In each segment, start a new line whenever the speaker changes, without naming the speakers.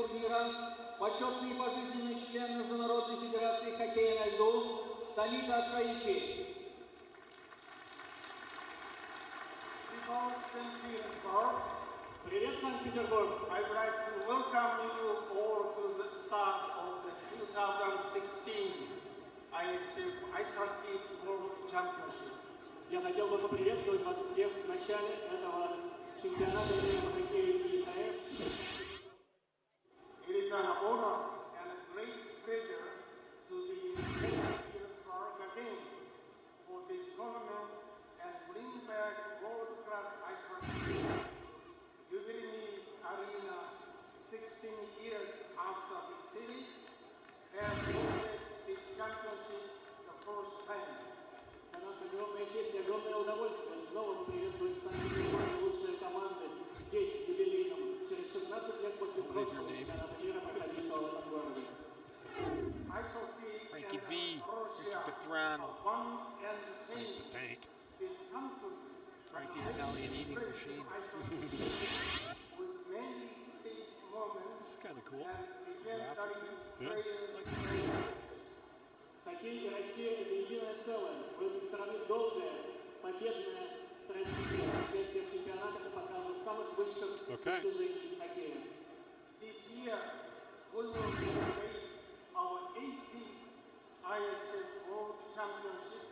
турнира почетный пожизненный член Международной федерации хоккея на льду Танита Шаичи. Привет, Санкт-Петербург!
I would like to welcome you all to the start of the 2016 IIHF Ice Hockey World Championship.
Я хотел бы поприветствовать вас всех в начале этого чемпионата мира по хоккею IIHF.
It is an honor and a great pleasure to be here again for this tournament and bring back world-class ice hockey. Jubilee Arena 16 years after the city has hosted this championship the first time.
Для нас огромная честь и огромное удовольствие снова поприветствовать в Санкт-Петербурге лучшие команды здесь, в юбилейном, через 16 лет после прошлого чемпионата мира, проходившего в этом городе.
Frankie V, Vetrano, the tank. Frankie, Italian eating machine. This is kind of cool. Graphics.
Yeah. Хоккей и Россия – это единое целое. В этой стороны долгая, победная традиция участия в чемпионатах и показа самых высших достижений хоккея.
This year we will celebrate our 80th IIHF World Championship,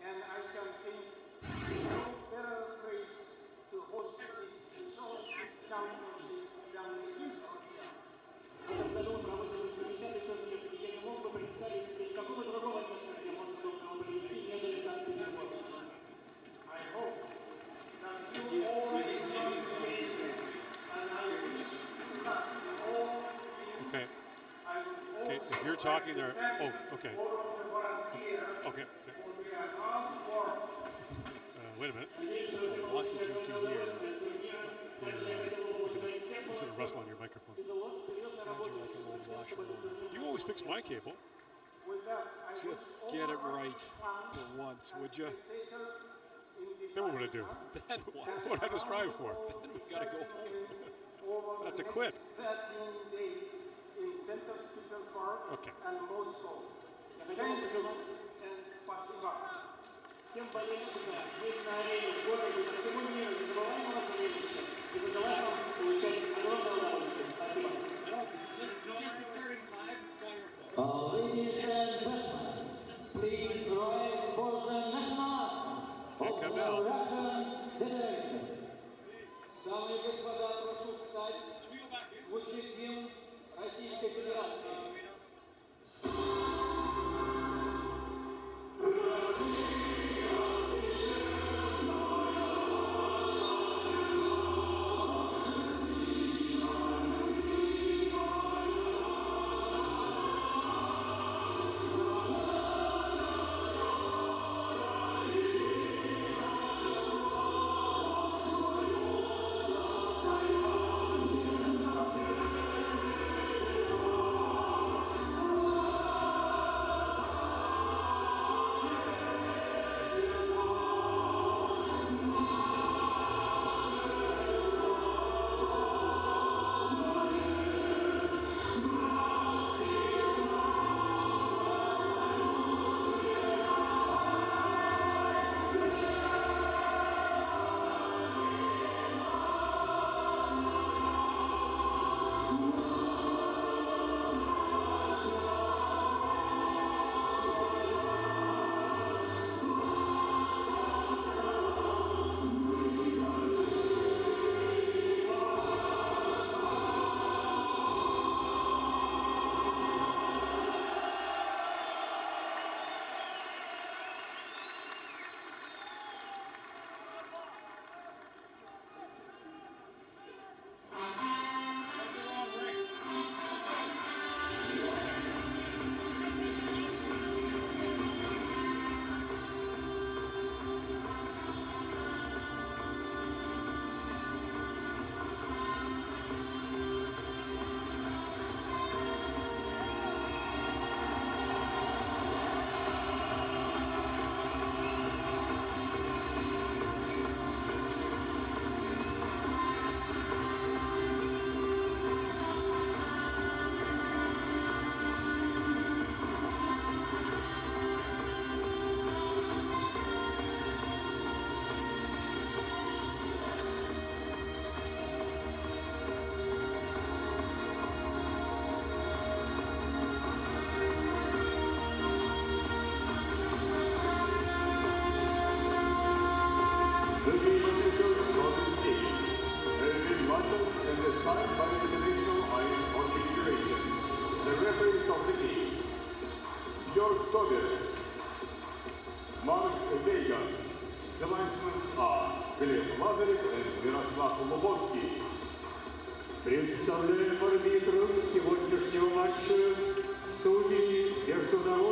and I can think no better place to host this special championship than Russia.
В этом году мы проводим 80-й турнир, и я не мог бы представить себе никакого другого места, где можно было бы его провести, нежели Санкт-Петербург.
I hope that you all enjoy the races, and I wish you luck in all teams.
Okay. Okay, if you're talking there, oh, okay. Okay. Wait a minute. What did you do here? I'm sort of rustle on your microphone. You always fix my cable. Just get it right for once, would you? Then what would I do? Then what would I have to strive for? Then we gotta go home. I have to quit.
In St. Petersburg
okay.
And Moscow. Thank you and спасибо.
Всем болельщикам здесь на арене, в городе, по всему миру незабываемого зрелища. И пожелаю вам получать огромное удовольствие. Спасибо. Ladies and gentlemen, please rise for the national anthem of the Russian Federation. Дамы и господа, прошу встать. Звучит гимн Российской Федерации.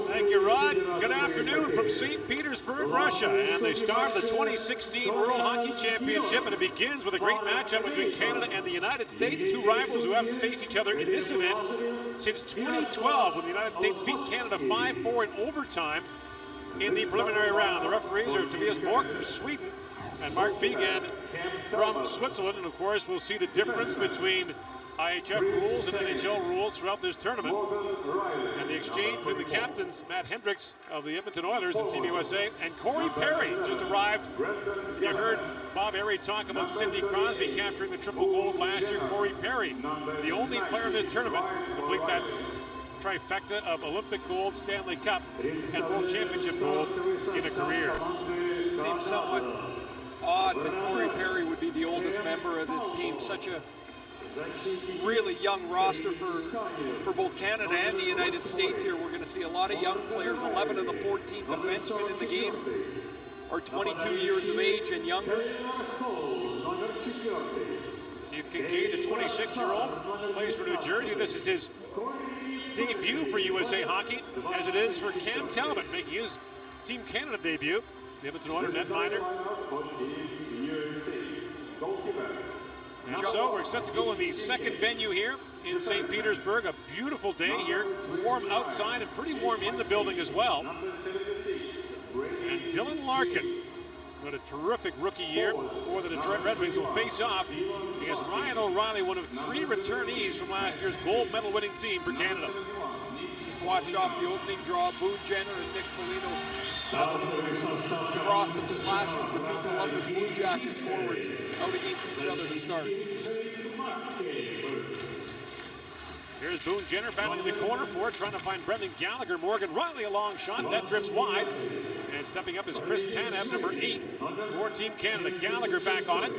Thank you, Rod. Good afternoon from St. Petersburg, Russia, and the start of the 2016 World Hockey Championship, and it begins with a great matchup between Canada and the United States, two rivals who haven't faced each other in this event since 2012, when the United States beat Canada 5-4 in overtime in the preliminary round. The referees are Tobias Bork from Sweden and Mark Vigan from Switzerland, and of course we'll see the difference between IIHF rules and NHL rules throughout this tournament. And the exchange between the captains, Matt Hendricks of the Edmonton Oilers and Team USA, and Corey Perry just arrived. You heard Bob Airy talk about Sidney Crosby capturing the triple gold last year. Corey Perry, the only player in this tournament to complete that trifecta of Olympic gold, Stanley Cup, and World Championship gold in a career.
It seems somewhat odd that Corey Perry would be the oldest member of this team. Such a really young roster for both Canada and the United States here. We're going to see a lot of young players. 11 of the 14 defensemen in the game are 22 years of age and younger.
Keith Kincaid, the 26-year-old, plays for New Jersey. This is his debut for USA Hockey, as it is for Cam Talbot, making his Team Canada debut. The Edmonton Oilers netminder. And so we're set to go in the second venue here in St. Petersburg. A beautiful day here, warm outside and pretty warm in the building as well. And Dylan Larkin, what a terrific rookie year for the Detroit Red Wings, will face off against Ryan O'Reilly, one of 3 returnees from last year's gold medal winning team for Canada.
Just watched off the opening draw, Boone Jenner and Nick Foligno. Cross of slashes, the 2 Columbus Blue Jackets forwards out against each other to start.
Here's Boone Jenner battling in the corner for it, trying to find Brendan Gallagher. Morgan Riley, a long shot, that drifts wide. And stepping up is Chris Tanev, number 8 for Team Canada. Gallagher back on it,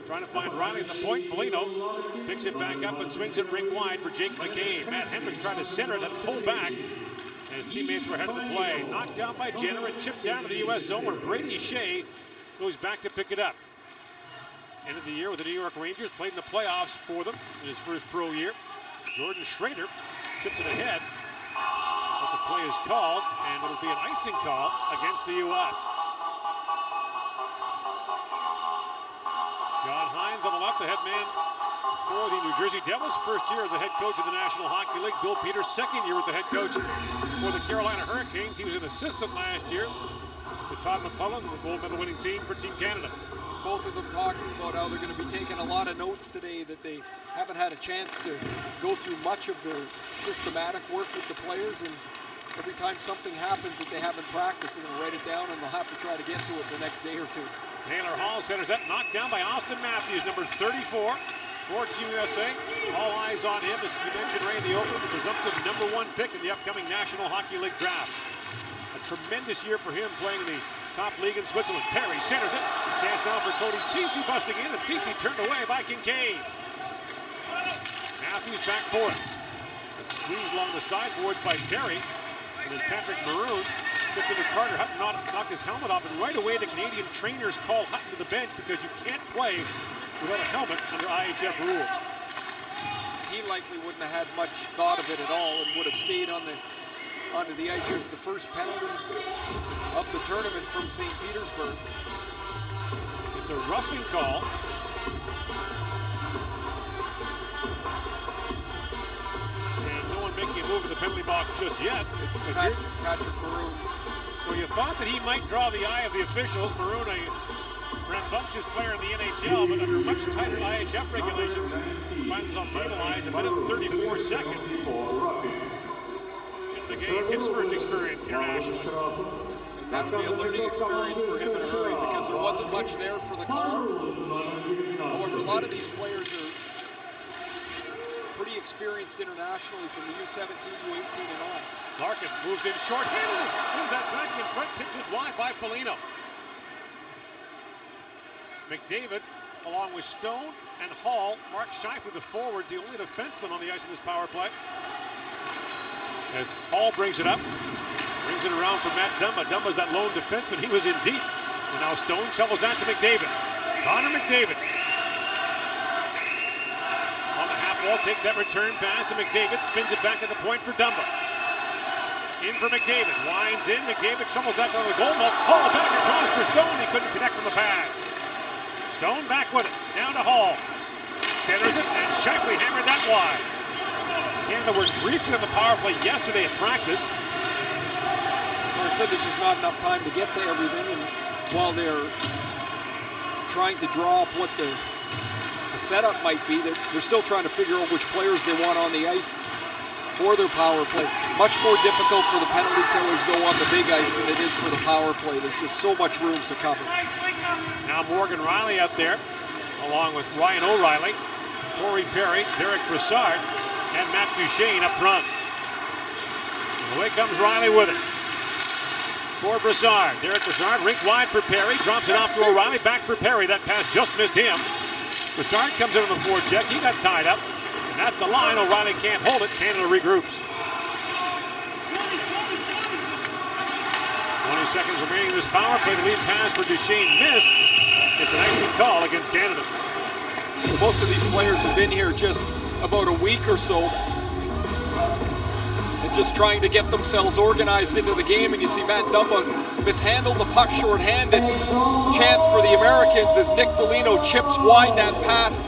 trying to find Riley at the point. Foligno picks it back up and swings it rink wide for Jake McCabe. Matt Hendricks tried to center it and pull back. And his teammates were ahead of the play. Knocked down by Jenner and chipped down to the U.S. zone, where Brady Shea goes back to pick it up. End of the year with the New York Rangers, played in the playoffs for them in his first pro year. Jordan Schrader chips it ahead, but the play is called, and it'll be an icing call against the U.S. John Hines on the left, the head man for the New Jersey Devils. First year as a head coach in the National Hockey League. Bill Peters, second year with the head coach for the Carolina Hurricanes. He was an assistant last year to Todd McClellan, the gold medal winning team for Team Canada.
Both of them talking about how they're going to be taking a lot of notes today, that they haven't had a chance to go through much of their systematic work with the players, and every time something happens that they haven't practiced, they're going to write it down and they'll have to try to get to it the next day or two.
Taylor Hall centers that, knocked down by Austin Matthews, number 34 for Team USA. All eyes on him, as you mentioned, Ray, in the open, the presumptive number 1 pick in the upcoming National Hockey League draft. A tremendous year for him playing in the top league in Switzerland. Perry centers it. Chance now for Cody Ceci busting in, and Ceci turned away by Kincaid. Matthews back for it. It's squeezed along the sideboards by Perry. And then Patrick Maroon sits into Carter. Hutton knocked his helmet off, and right away the Canadian trainers call Hutton to the bench because you can't play without a helmet under IIHF rules.
He likely wouldn't have had much thought of it at all and would have stayed onto the ice. Here's the first penalty of the tournament from St. Petersburg.
It's a roughing call. And no one making a move in the penalty box just yet.
Patrick Maroon.
So you thought that he might draw the eye of the officials. Maroon, a rambunctious player in the NHL, but under much tighter IIHF regulations, finds himself penalized a minute and 34 seconds. The game, his first experience internationally.
And that'll be a learning experience for him in a hurry, because there wasn't much there for the call. However, a lot of these players are pretty experienced internationally from the U17, U18 and on.
Larkin moves in short-handed, moves that back in front, tips it wide by Foligno. McDavid, along with Stone and Hall, Mark Scheifele, the forwards, the only defenseman on the ice in this power play. As Hall brings it up, brings it around for Matt Dumba. Dumba's that lone defenseman. He was in deep. And now Stone shovels that to McDavid. Connor McDavid. Cole takes that return pass, and McDavid spins it back at the point for Dumba. In for McDavid, winds in, McDavid shovels that to the goal mouth. Hall back across for Stone, he couldn't connect on the pass. Stone back with it, down to Hall. Centers it, and Scheifele hammered that wide. Canada were briefly on the power play yesterday at practice.
Well, I said there's just not enough time to get to everything, and while they're trying to draw up what the setup might be, they're still trying to figure out which players they want on the ice for their power play. Much more difficult for the penalty killers, though, on the big ice than it is for the power play. There's just so much room to cover.
Now Morgan Riley out there, along with Ryan O'Reilly, Corey Perry, Derek Brassard, and Matt Duchesne up front. And away comes Riley with it. For Brassard. Derek Brassard, rink wide for Perry, drops it off to O'Reilly, back for Perry. That pass just missed him. Brassard comes in on the forecheck, he got tied up. And at the line, O'Reilly can't hold it. Canada regroups. 20 seconds remaining in this power play. The lead pass for Duchesne missed. It's an icing call against Canada.
Most of these players have been here just about a week or so and just trying to get themselves organized into the game. And you see Matt Dumba mishandle the puck shorthanded. Chance for the Americans as Nick Foligno chips wide that pass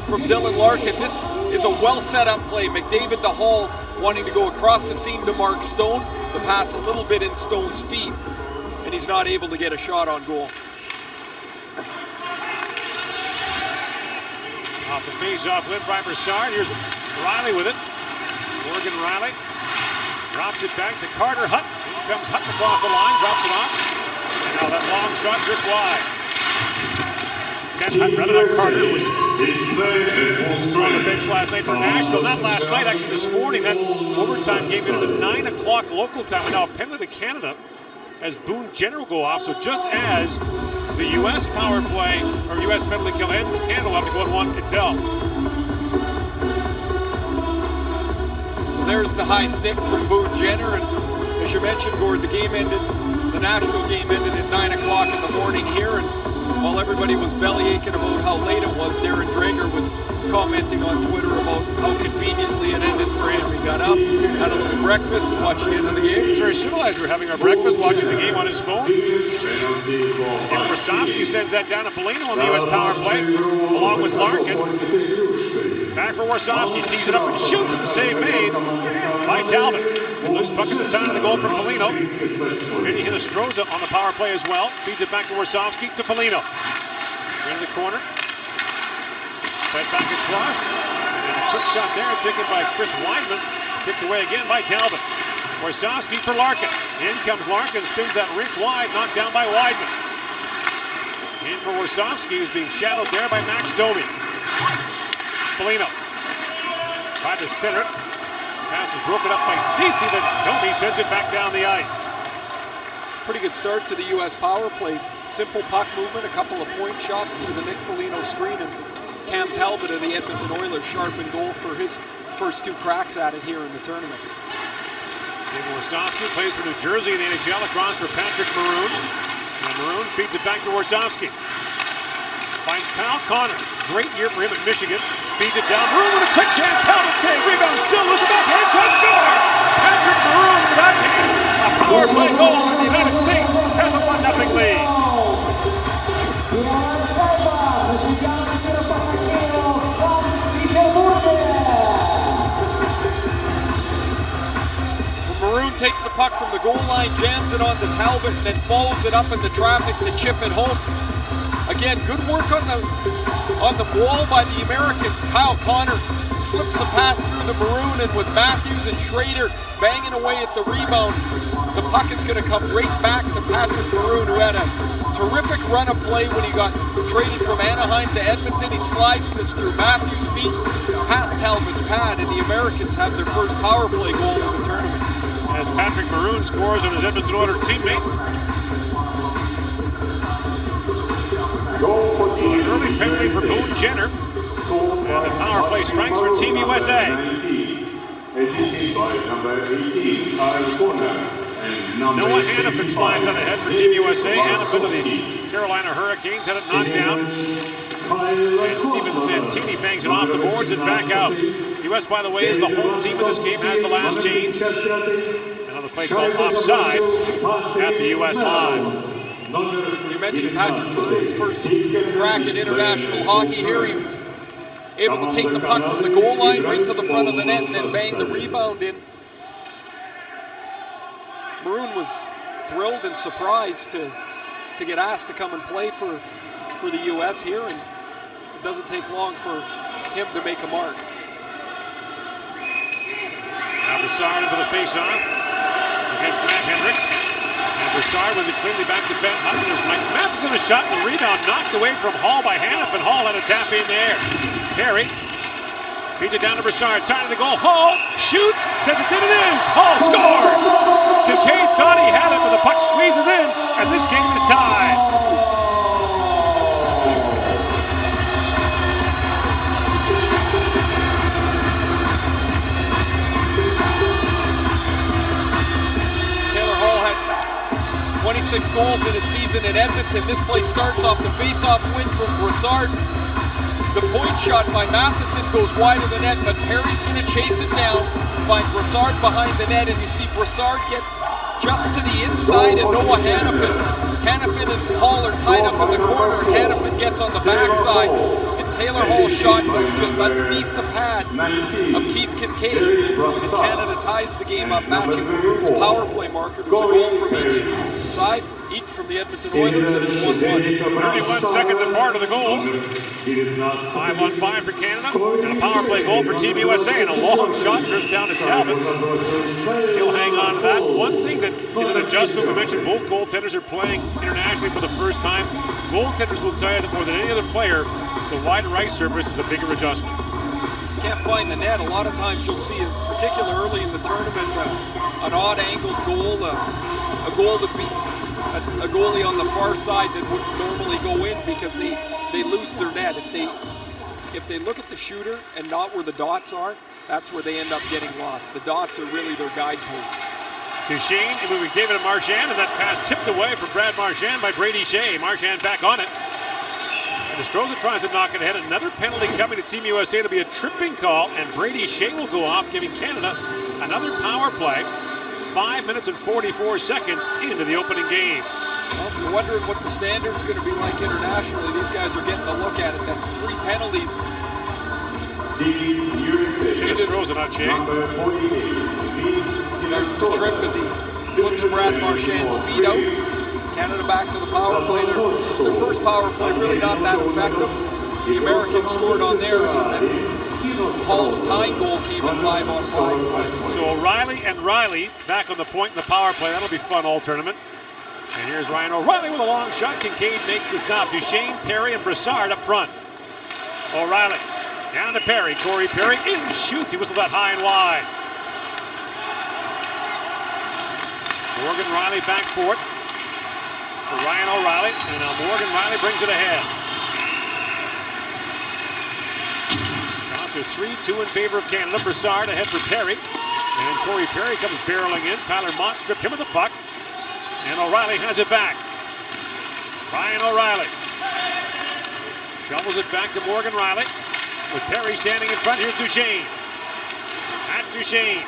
from Dylan Larkin. This is a well set up play. McDavid to Hall wanting to go across the seam to Mark Stone. The pass a little bit in Stone's feet, and he's not able to get a shot on goal.
Off the face-off win by Brassard. Here's Riley with it. Morgan Riley drops it back to Carter Hutt. In comes Hutt across the line, drops it off. And now that long shot drifts wide. Ken Hutt, rather than Carter, was on the bench last night for Nashville. Not last night, actually this morning. That overtime game ended at 9 o'clock local time. And now a penalty to Canada as Boone Jenner will go off. So just as the U.S. power play, or U.S. penalty kill ends, Canada will have to go 1-1 itself.
So there's the high stick from Boone Jenner, and as you mentioned, Gord, the Nashville game ended at 9 o'clock in the morning here, and while everybody was bellyaching about how late it was, Darren Drager was commenting on Twitter about how conveniently it ended for him. He got up, had a little breakfast, and watched the end of the game.
It's very civilized. We're having our breakfast, watching the game on his phone. And Brasovsky sends that down to Foligno on the U.S. power play, along with Larkin. Back for Warsofsky, tees it up and shoots, and the save made by Talbot. Loose puck at the side of the goal for Foligno. Vinny Hinostroza on the power play as well. Feeds it back to Warsofsky to Foligno. In the corner. Played back across. And a quick shot there taken by Chris Weidman. Picked away again by Talbot. Warsofsky for Larkin. In comes Larkin, spins that rink wide, knocked down by Weidman. In for Warsofsky, who's being shadowed there by Max Domi. Foligno tried to center it. Pass is broken up by Ceci, then Domi sends it back down the ice.
Pretty good start to the U.S. power play. Simple puck movement, a couple of point shots through the Nick Foligno screen, and Cam Talbot of the Edmonton Oilers sharpened goal for his first two cracks at it here in the tournament.
Warsofsky plays for New Jersey in the NHL, across for Patrick Maroon. And Maroon feeds it back to Warsofsky. Finds Kyle Connor. Great year for him at Michigan. Feeds it down. Maroon with a quick chance. Talbot save. Rebound. Still loses backhand shot. Score! Patrick Maroon with the backhand. A power play goal for the United States has a 1-0 lead.
Maroon takes the puck from the goal line, jams it onto Talbot, and then follows it up into traffic to chip it home. Again, good work on the wall by the Americans. Kyle Connor slips the pass through the Maroon, and with Matthews and Schrader banging away at the rebound, the puck is going to come right back to Patrick Maroon, who had a terrific run of play when he got traded from Anaheim to Edmonton. He slides this through Matthews' feet, past Talbot's pad, and the Americans have their first power play goal of the tournament.
As Patrick Maroon scores on his Edmonton Oilers teammate. An early penalty for Boone Jenner. And the power play strikes for Team USA. Noah Hannafin slides on ahead for Team USA. Hannafin of the Carolina Hurricanes had it knocked down. And Steven Santana Martini bangs it off the boards and back out. U.S., by the way, is the home team in this game, has the last change. Another play called offside at the U.S. line.
You mentioned Patrick Maroon's first crack at international hockey here. He was able to take the puck from the goal line right to the front of the net and then bang the rebound in. Maroon was thrilled and surprised to get asked to come and play for the U.S. here, and it doesn't take long for him to make a mark.
Now Broussard for the face-off against Matt Hendricks. And Broussard was it cleanly back to Ben Hutton. There's Mike Matheson, a shot and the rebound knocked away from Hall by Hannafin. Hall had a tap in there. Perry feeds it down to Broussard, side of the goal. Hall shoots, says it's in, it is. Hall scores. Kincaid thought he had it, but the puck squeezes in, and this game is tied.
Taylor Hall had 26 goals in his season at Edmonton. This play starts off the face-off win from Broussard. The point shot by Matheson goes wide of the net, but Perry's going to chase it down, find Broussard behind the net, and you see Broussard get just to the inside and Noah Hannafin. Hannafin and Hall are tied up in the corner, and Hannafin gets on the backside, and Taylor Hall's shot goes just underneath the pad of Keith Kincaid, and Canada ties the game up, matching Maroon's power play marker. There's a goal from each side, each from the Edmonton Oilers, and it's 1-1.
31 seconds apart of the goals. 5-on-5 for Canada, and a power play goal for Team USA, and a long shot drifts down to Talbot. He'll hang on to that. One thing that is an adjustment, we mentioned both goaltenders are playing internationally for the first time. Goaltenders will tell you that more than any other player, the wider ice surface is a bigger adjustment.
Can't find the net. A lot of times you'll see, particularly early in the tournament, an odd angled goal, a goal that beats a goalie on the far side that wouldn't normally go in because they lose their net. If they look at the shooter and not where the dots are, that's where they end up getting lost. The dots are really their guideposts.
Duchesne moving David and Marchand, and that pass tipped away for Brad Marchand by Brady Shea. Marchand back on it. And Estroza tries to knock it ahead. Another penalty coming to Team USA. It'll be a tripping call, and Brady Shea will go off, giving Canada another power play. 5 minutes and 44 seconds into the opening game.
Well, if you're wondering what the standard's going to be like internationally, these guys are getting a look at it. That's 3 penalties.
Estroza, not Shea.
There's the trip as he flips Brad Marchand's feet out. Canada back to the power play. Their first power play really not that effective. The Americans scored on theirs, and then Hall's tying goal came at 5-on-5.
So O'Reilly and Riley back on the point in the power play. That'll be fun all tournament. And here's Ryan O'Reilly with a long shot. Kincaid makes the stop. Duchesne, Perry, and Broussard up front. O'Reilly down to Perry. Corey Perry in, shoots. He whistled that high and wide. Morgan Riley back for it. For Ryan O'Reilly. And now Morgan Riley brings it ahead. Shots are 3-2 in favor of Canada. Broussard ahead for Perry. And Corey Perry comes barreling in. Tyler Mott stripped him of the puck. And O'Reilly has it back. Ryan O'Reilly shovels it back to Morgan Riley. With Perry standing in front, here's Duchesne. At Duchesne.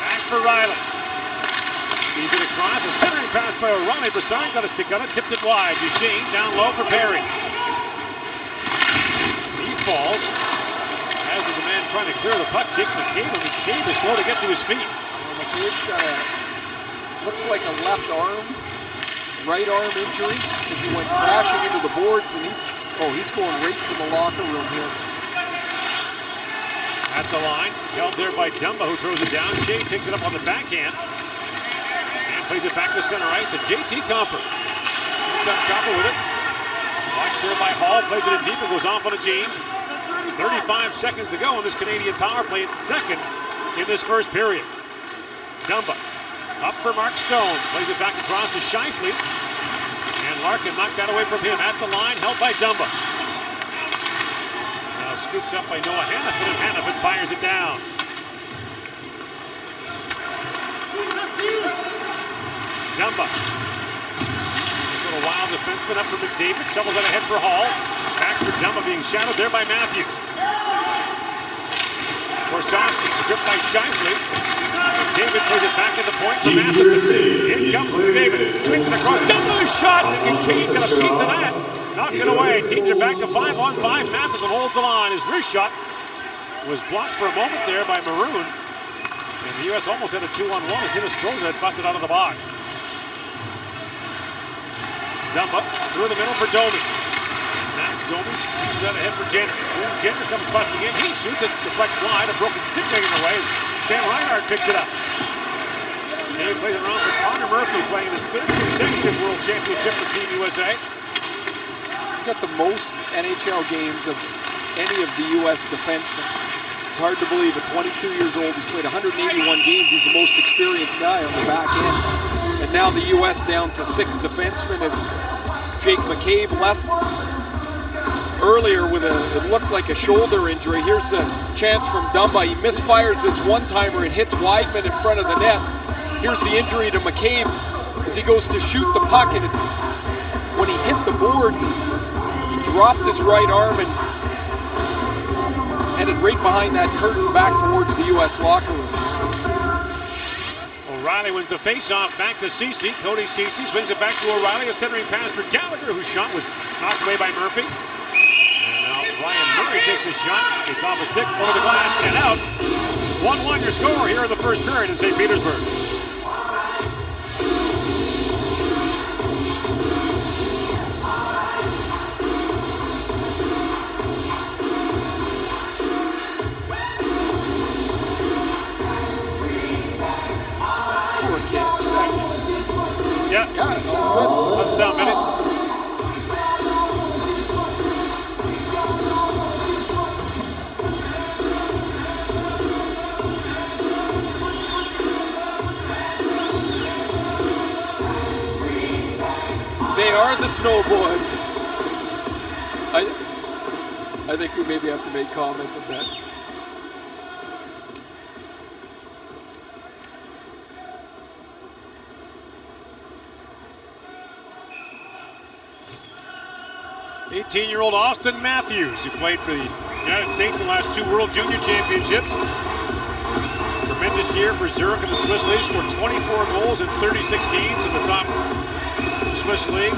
Back for Riley. Feeds it across. A centering pass by O'Reilly. Broussard got a stick on it, tipped it wide. Duchesne down low for Perry. He falls. As is the man trying to clear the puck, Jake McCabe. And McCabe is slow to get to his feet.
Well, McCabe's got looks like a left arm, right arm injury as he went crashing into the boards, and he's going right to the locker room here.
At the line, held there by Dumba, who throws it down. Shea picks it up on the backhand and plays it back to center ice to JT Compher. Here comes Compher with it. Watched there by Hall, plays it in deep and goes off on a change. 35 seconds to go in this Canadian power play. It's second in this first period. Dumba up for Mark Stone, plays it back across to Scheifele, and Larkin knocked that away from him. At the line, held by Dumba. Now scooped up by Noah Hannafin, and Hannafin fires it down. Dumba. This little wild defenseman up for McDavid, shovels it ahead for Hall. Back for Dumba, being shadowed there by Matthews. Korsowski stripped by Shifley. David plays it back at the point for Matheson. In comes David, swings it across. Dumba shot. Kincaid got a piece of that. Knocked it away. Teams are back to 5-on-5. Matheson holds the line. His wrist shot was blocked for a moment there by Maroon. And the U.S. almost had a 2-on-1 as Hinostroza had busted out of the box. Dumba through the middle for Domi. Max Domi squeezes out ahead for Jenner. Jenner comes busting in. He shoots it, deflects wide. A broken stick taken away as Sam Reinhart picks it up. Dave plays it around for Connor Murphy, playing his third consecutive World Championship for Team USA.
He's got the most NHL games of any of the U.S. defensemen. It's hard to believe, at 22 years old, he's played 181 games. He's the most experienced guy on the back end. And now the U.S. down to 6 defensemen as Jake McCabe left earlier with it looked like a shoulder injury. Here's the chance from Dumba. He misfires this one-timer and hits Weidman in front of the net. Here's the injury to McCabe as he goes to shoot the puck, and it's when he hit the boards, he dropped his right arm and headed right behind that curtain back towards the U.S. locker room.
O'Reilly wins the face-off back to Ceci. Cody Ceci swings it back to O'Reilly. A centering pass for Gallagher, whose shot was knocked away by Murphy. And now Ryan Murray takes the shot. It's off a stick, over the glass, and out. 1-1 your score here in the first period in St. Petersburg. Yeah, that was good. That's sound minute.
They are the Snowboys. I think we maybe have to make comment on that.
Eighteen-year-old Austin Matthews, who played for the United States in the last 2 World Junior Championships. Tremendous year for Zurich in the Swiss League. Scored 24 goals in 36 games in the top Swiss League.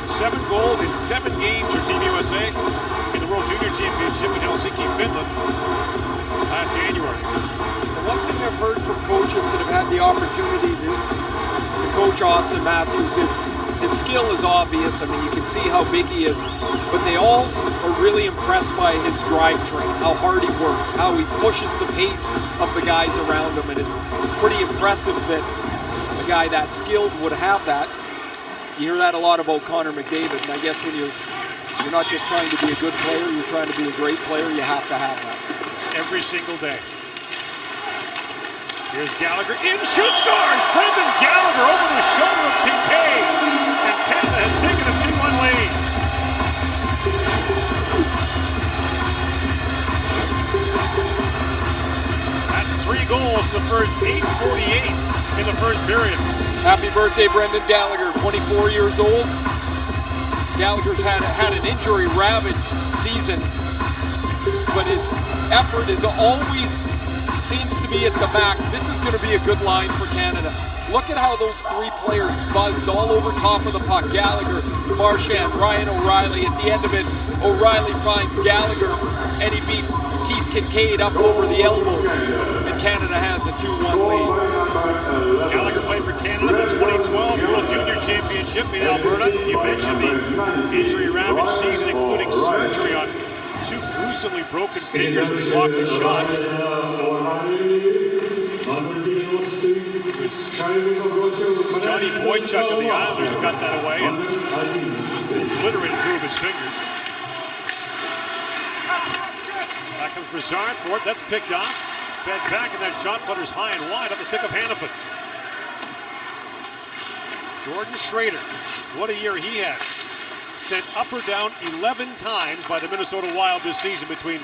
7 goals in 7 games for Team USA in the World Junior Championship in Helsinki, Finland last January.
The one thing I've heard from coaches that have had the opportunity to coach Austin Matthews is his skill is obvious. I mean, you can see how big he is, but they all are really impressed by his drivetrain, how hard he works, how he pushes the pace of the guys around him, and it's pretty impressive that a guy that skilled would have that. You hear that a lot about Connor McDavid, and I guess when you're not just trying to be a good player, you're trying to be a great player, you have to have that.
Every single day. Here's Gallagher, in, shoot, scores! Brendan Gallagher over the shoulder of Kincaid, and Canada has taken a 2-1 lead. That's 3 goals in the first 8:48 in the first period.
Happy birthday, Brendan Gallagher, 24 years old. Gallagher's had an injury-ravaged season, but his effort is always seems to be at the max. This is going to be a good line for Canada. Look at how those 3 players buzzed all over top of the puck. Gallagher, Marchand, Ryan O'Reilly. At the end of it, O'Reilly finds Gallagher, and he beats Keith Kincaid up over the elbow, and Canada has a 2-1 lead.
Gallagher played for Canada in the 2012 World Junior Championship in Alberta. You mentioned the injury-ravaged season, including surgery on 2 gruesomely broken fingers when he blocked the shot. It was Johnny Boychuk of the Islanders who got that away and obliterated 2 of his fingers. Back comes Broussard for it. That's picked off. Fed back, and that shot flutters high and wide up the stick of Hannafin. Jordan Schrader, what a year he had. Sent up or down 11 times by the Minnesota Wild this season between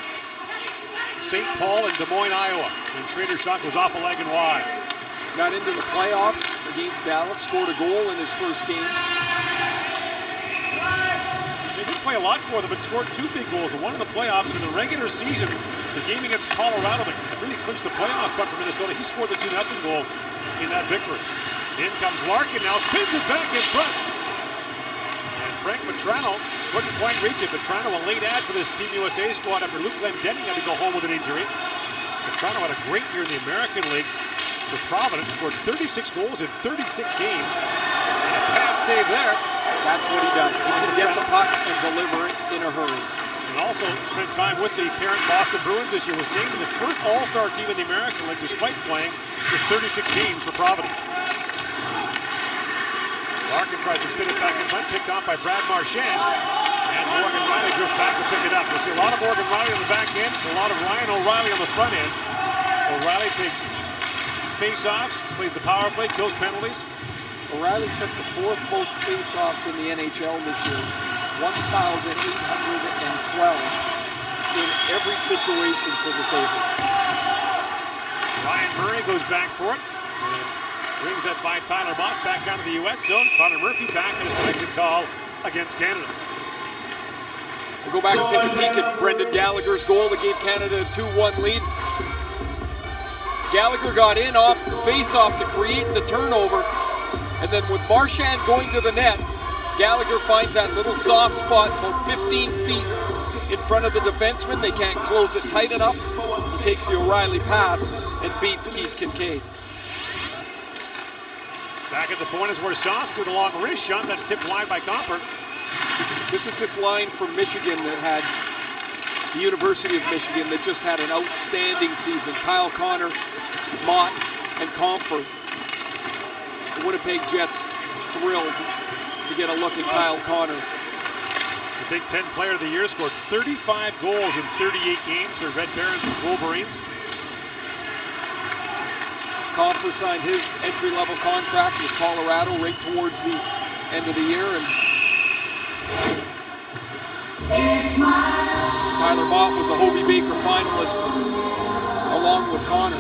St. Paul and Des Moines, Iowa. And Schrader's shot goes off a leg and wide.
Got into the playoffs against Dallas, scored a goal in his first game.
He play a lot for them, but scored 2 big goals, the one in the playoffs and in the regular season, the game against Colorado that really clinched the playoffs, but for Minnesota, he scored the 2-0 goal in that victory. In comes Larkin, now spins it back in front. And Frank Petrano couldn't quite reach it. Petrano, a late ad for this Team USA squad after Luke Glendening had to go home with an injury. Petrano had a great year in the American League for Providence, scored 36 goals in 36 games. And a pad save there.
That's what he does. He can get the puck and deliver it in a hurry.
And also spent time with the parent Boston Bruins this year. Was named the first All-Star team in the American League despite playing just 36 games for Providence. Larkin tries to spin it back in front, picked off by Brad Marchand. And Morgan Riley drifts back to pick it up. We'll see a lot of Morgan Riley on the back end, a lot of Ryan O'Reilly on the front end. O'Reilly takes face-offs, plays the power play, kills penalties.
O'Reilly took the 4th most face-offs in the NHL this year, 1,812 in every situation for the Sabres.
Ryan Murray goes back for it. And brings that by Tyler Mott back out of the U.S. zone. Connor Murphy back, and it's an icing call against Canada.
We'll go back and take a peek at Brendan Gallagher's goal that gave Canada a 2-1 lead. Gallagher got in off the face-off to create the turnover. And then with Marchand going to the net, Gallagher finds that little soft spot about 15 feet in front of the defenseman. They can't close it tight enough. He takes the O'Reilly pass and beats Keith Kincaid.
Back at the point is Warsofsky with a long wrist shot. That's tipped wide by Comfort.
This is this line from Michigan that had the University of Michigan that just had an outstanding season. Kyle Connor, Mott, and Comfort. The Winnipeg Jets thrilled to get a look at Kyle Connor.
The Big Ten Player of the Year, scored 35 goals in 38 games for Red Barons and Wolverines.
Comfort signed his entry-level contract with Colorado right towards the end of the year. And Tyler Mott was a Hobey Baker finalist along with Connor.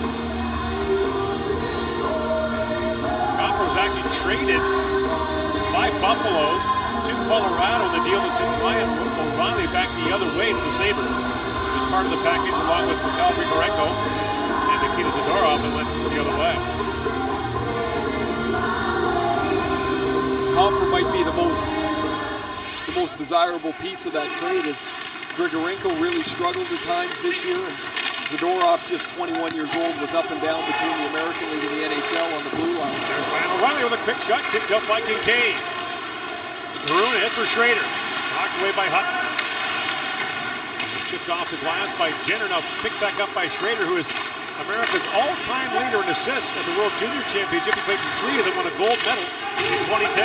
Was actually traded by Buffalo to Colorado. The deal that sent Ryan O'Reilly back the other way to the Sabres. He was part of the package along with Mikhail Grigorenko and Nikita Zadorov and went the other way.
Comfort might be the most desirable piece of that trade, as Grigorenko really struggled at times this year. And Zadorov, just 21 years old, was up and down between the American League and the NHL on the blue line.
There's Ryan O'Reilly with a quick shot, kicked up by Kincaid. Maroon hit for Schrader. Knocked away by Hutton. Chipped off the glass by Jenner, now picked back up by Schrader, who is America's all-time leader in assists at the World Junior Championship. He played in 3 of them, won a gold medal in 2010.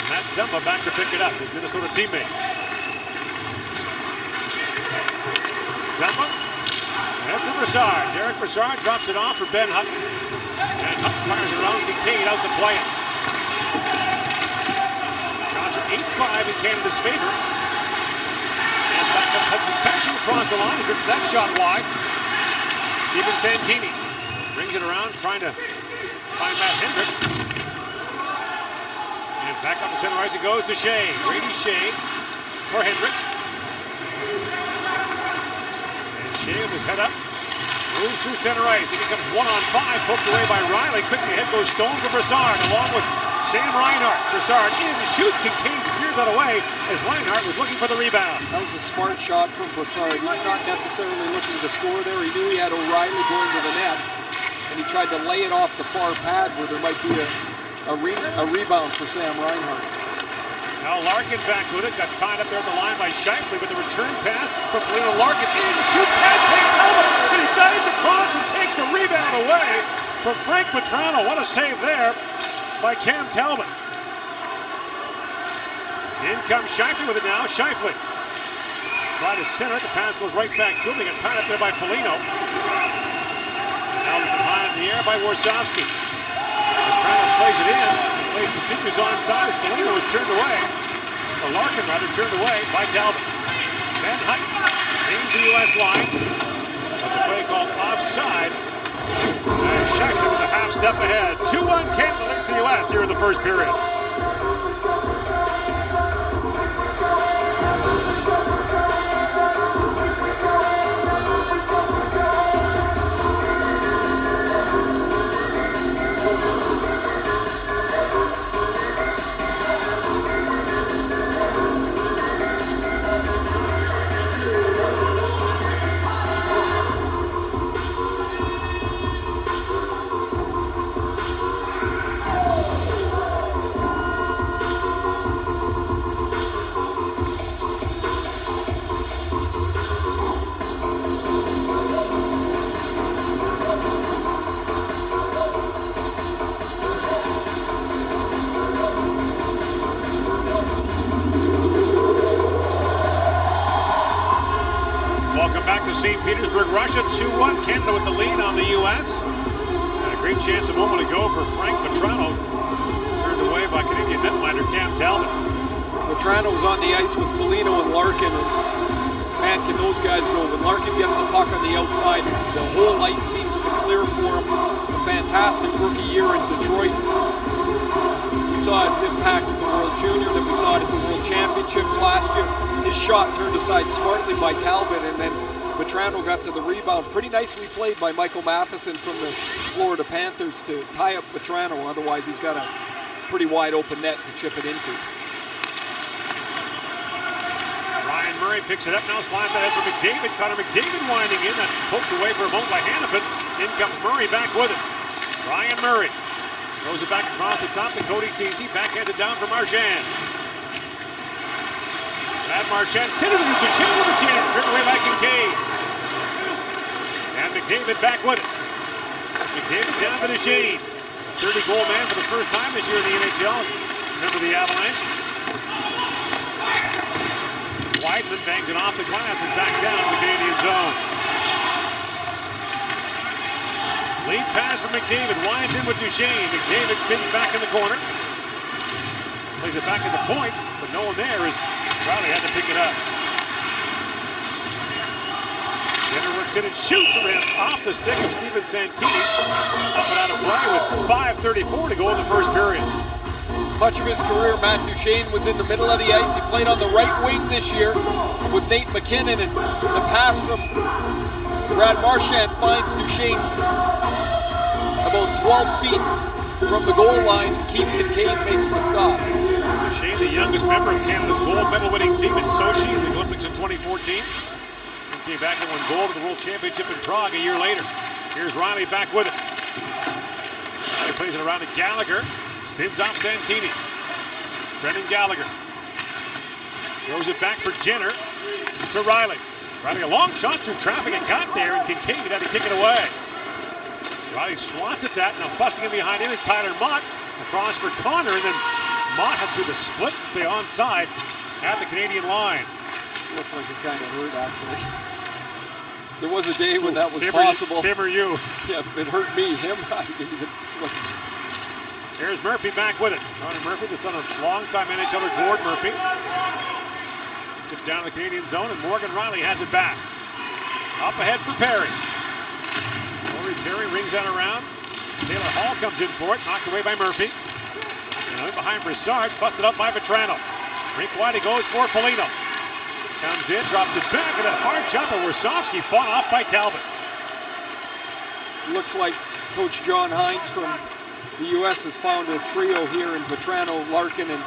And Matt Dumba back to pick it up, his Minnesota teammate. Dumba, and for Brassard. Derek Brassard drops it off for Ben Hutton. And Hutton fires it around Kincaid out to play it. Shots are 8-5 in Canada's favor. And back up Hudson catching across the line. He that shot wide. Steven Santini brings it around, trying to find Matt Hendricks. And back up to center ice it goes to Shea. Brady Shea for Hendricks. Shea with his head up, moves through center ice. He becomes 1-on-5, poked away by Riley. Quickly ahead goes Stone for Brassard, along with Sam Reinhart. Brassard in, shoots, Kincaid steers that away as Reinhart was looking for the rebound.
That was a smart shot from Brassard. He was not necessarily looking to score there. He knew he had O'Reilly going to the net, and he tried to lay it off the far pad where there might be a rebound for Sam Reinhart.
Now Larkin back with it, got tied up there at the line by Shifley, but the return pass for Foligno. Larkin in, shoots past Cam Talbot, and he dives across and takes the rebound away from Frank Petrano. What a save there by Cam Talbot. In comes Shifley with it now. Shifley try to center it, the pass goes right back to him. They got tied up there by Foligno. Now lifted high in the air by Warsofsky. Petrano plays it in. Play continues onside as Foligno was turned away. Or Larkin rather turned away by Talbot. Van Hutton aims the U.S. line. But the play called offside. And Schechter was a half step ahead. 2-1 Canada leads the U.S. here in the first period. to St. Petersburg, Russia. 2-1. Canada with the lead on the U.S. Had a great chance a moment ago for Frank Vetrano. Turned away by Canadian netminder Cam Talbot.
Vetrano was on the ice with Foligno and Larkin, and man, can those guys go. When Larkin gets the puck on the outside, the whole ice seems to clear for him. A fantastic rookie year in Detroit. We saw his impact at the World Junior, then we saw it at the World Championships last year. His shot turned aside smartly by Talbot, and then Vetrano got to the rebound. Pretty nicely played by Michael Matheson from the Florida Panthers to tie up Vetrano. Otherwise, he's got a pretty wide open net to chip it into.
Ryan Murray picks it up now, slides ahead for McDavid. Connor McDavid winding in. That's poked away for a moment by Hannafin. In comes Murray back with it. Ryan Murray throws it back across the top to Cody Ceci. Backhanded down for Marchand. Brad Marchand centers it to Duchesne with the jam. Driven away by Kincaid. And McDavid back with it. McDavid down to Duchesne. 30-goal man for the first time this year in the NHL. Remember the Avalanche? Weidman bangs it off the glass and back down to the Canadian zone. Lead pass from McDavid. Winds in with Duchesne. McDavid spins back in the corner. Plays it back in the point, but no one there as Riley had to pick it up. Jenner works in and shoots. It's off the stick of Steven Santini. Up and out of play with 5:34 to go in the first period.
Much of his career, Matt Duchesne was in the middle of the ice. He played on the right wing this year with Nate McKinnon, and the pass from Brad Marchand finds Duchesne about 12 feet from the goal line. Keith Kincaid makes the stop.
Duchesne, the youngest member of Canada's gold medal winning team in Sochi in the Olympics in 2014. He came back and won gold at the World Championship in Prague a year later. Here's Riley back with it. Riley plays it around to Gallagher. Spins off Santini. Brendan Gallagher throws it back for Jenner to Riley. Riley, a long shot through traffic and got there, and Kincaid had to kick it away. Riley swats at that. Now busting in behind him is Tyler Mott. Across for Connor, and then Mott has to do the splits to stay onside at the Canadian line.
Looked like it kind of hurt, actually. There was a day when that was possible.
Him or you?
Yeah, it hurt me. Him, I didn't even flinch.
Here's Murphy back with it. Connor Murphy, the son of longtime NHLer Gord Murphy. Took down the Canadian zone, and Morgan Riley has it back. Up ahead for Perry. Perry rings that around. Taylor Hall comes in for it, knocked away by Murphy. And behind Broussard, busted up by Vetrano. Rink wide, he goes for Foligno. Comes in, drops it back, and that hard shot by Warsofsky fought off by Talbot.
Looks like Coach John Hines from the U.S. has found a trio here in Vetrano, Larkin, and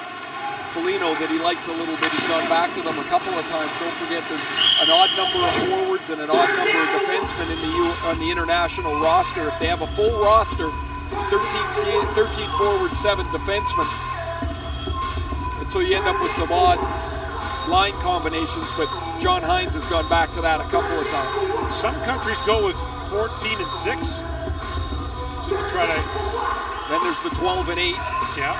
Foligno that he likes a little bit. He's gone back to them a couple of times. Don't forget there's an odd number of forwards and an odd number of defensemen on the international roster. If they have a full roster, 13 forwards, 7 defensemen. And so you end up with some odd line combinations, but John Hines has gone back to that a couple of times.
Some countries go with 14 and 6. Just to try to...
Then there's the 12 and 8.
Yeah.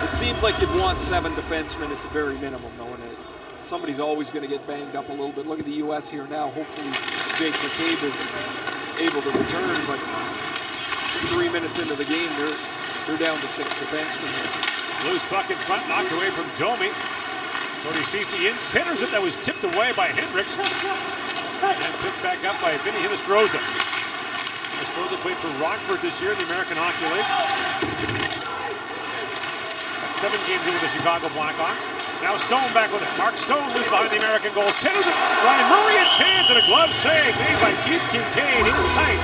It seems like you'd want 7 defensemen at the very minimum, knowing it. Somebody's always going to get banged up a little bit. Look at the U.S. here now. Hopefully Jake McCabe is able to return, but 3 minutes into the game, they're down to 6 defensemen here.
Loose puck in front, knocked away from Domi. Cody Ceci in, centers it, that was tipped away by Hendricks. And picked back up by Vinny Hinostroza. Hinostroza played for Rockford this year in the American Hockey League. 7 games in with the Chicago Blackhawks. Now Stone back with it. Mark Stone loose behind the American goal. Centers it. Ryan Murray a chance and a glove save made by Keith Kincaid. In tight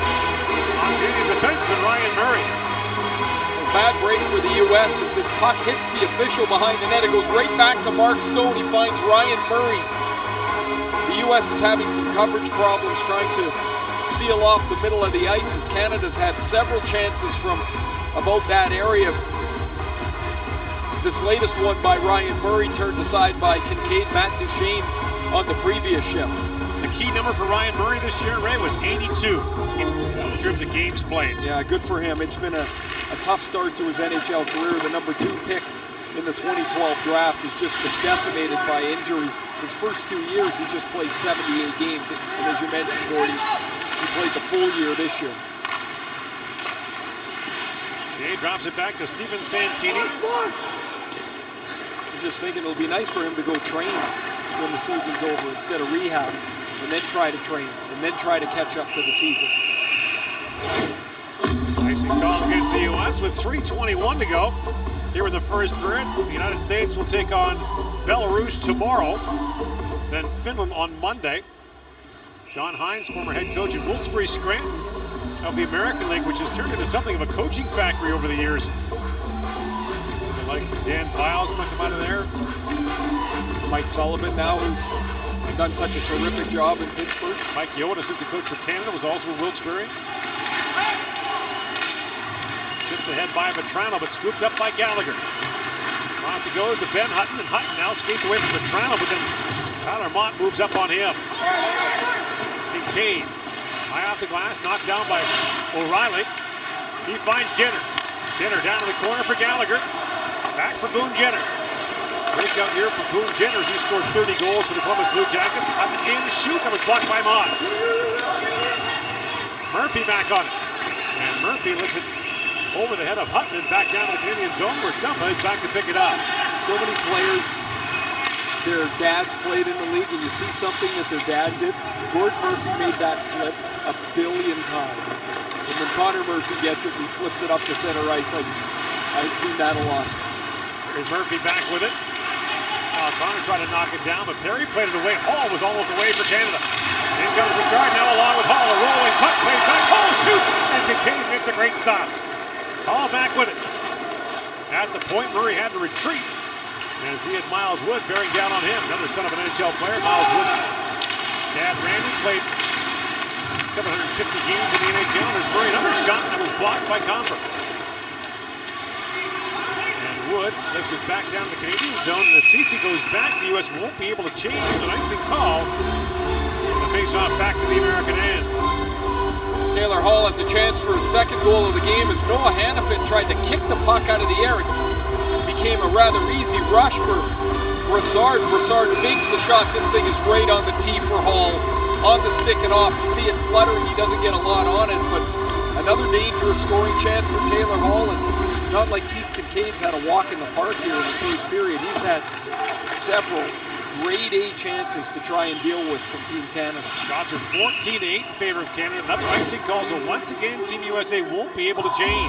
on Canadian defenseman Ryan Murray.
A bad break for the U.S. as this puck hits the official behind the net. It goes right back to Mark Stone. He finds Ryan Murray. The U.S. is having some coverage problems trying to seal off the middle of the ice as Canada's had several chances from about that area. This latest one by Ryan Murray turned aside by Kincaid. Matt Duchesne on the previous shift.
The key number for Ryan Murray this year, Ray, was 82 in terms of games played.
Yeah, good for him. It's been a tough start to his NHL career. The number 2 pick in the 2012 draft has just been decimated by injuries. His first 2 years, he just played 78 games. And as you mentioned, Gordy, he played the full year this year.
Jay drops it back to Steven Santini.
I'm just thinking it'll be nice for him to go train when the season's over instead of rehab, and then try to train, and then try to catch up to the season.
Icing call against the U.S. with 3:21 to go. Here in the first period, the United States will take on Belarus tomorrow, then Finland on Monday. John Hines, former head coach at Wilkes-Barre Scranton of the American League, which has turned into something of a coaching factory over the years. The likes of Dan Biles might come out of there.
Mike Sullivan now, who's done such a terrific job in Pittsburgh.
Mike Yoen, assistant coach for Canada, was also in Wilkes-Barre. Tipped ahead by Vetrano, but scooped up by Gallagher. Across it goes to Ben Hutton, and Hutton now skates away from Vetrano, but then Tyler Mott moves up on him. Kincaid, high off the glass, knocked down by O'Reilly. He finds Jenner. Jenner down in the corner for Gallagher. Back for Boone Jenner. Breakout year for Boone Jenner as he scored 30 goals for the Columbus Blue Jackets. Hutton in, shoots, and was blocked by Mott. Murphy back on it. And Murphy lifts it over the head of Hutton and back down to the Canadian zone where Dumba is back to pick it up.
So many players, their dads played in the league, and you see something that their dad did. Gord Murphy made that flip 1 billion times. And when Connor Murphy gets it, he flips it up to center ice. I've seen that a lot.
Here's Murphy back with it. Connor tried to knock it down, but Perry played it away. Hall was almost away for Canada. In comes Broussard now along with Hall. A rolling puck played back. Hall shoots, and Kincaid makes a great stop. Hall back with it. At the point, Murray had to retreat as he had Miles Wood bearing down on him. Another son of an NHL player, Miles Wood. Dad Randy played 750 games in the NHL. There's Murray, another shot that was blocked by Comber. And Wood lifts it back down the Canadian zone, and as Ceci goes back, the U.S. won't be able to change. There's an icing call. And the face-off back to the American end.
Taylor Hall has a chance for his second goal of the game as Noah Hannafin tried to kick the puck out of the air. It became a rather easy rush for Broussard. Broussard fakes the shot. This thing is right on the tee for Hall. On the stick and off. You see it fluttering. He doesn't get a lot on it, but another dangerous scoring chance for Taylor Hall. And it's not like Keith Kincaid's had a walk in the park here in the first period. He's had several grade A chances to try and deal with from Team Canada.
Shots are 14-8 in favor of Canada. Another icing call, so once again, Team USA won't be able to change.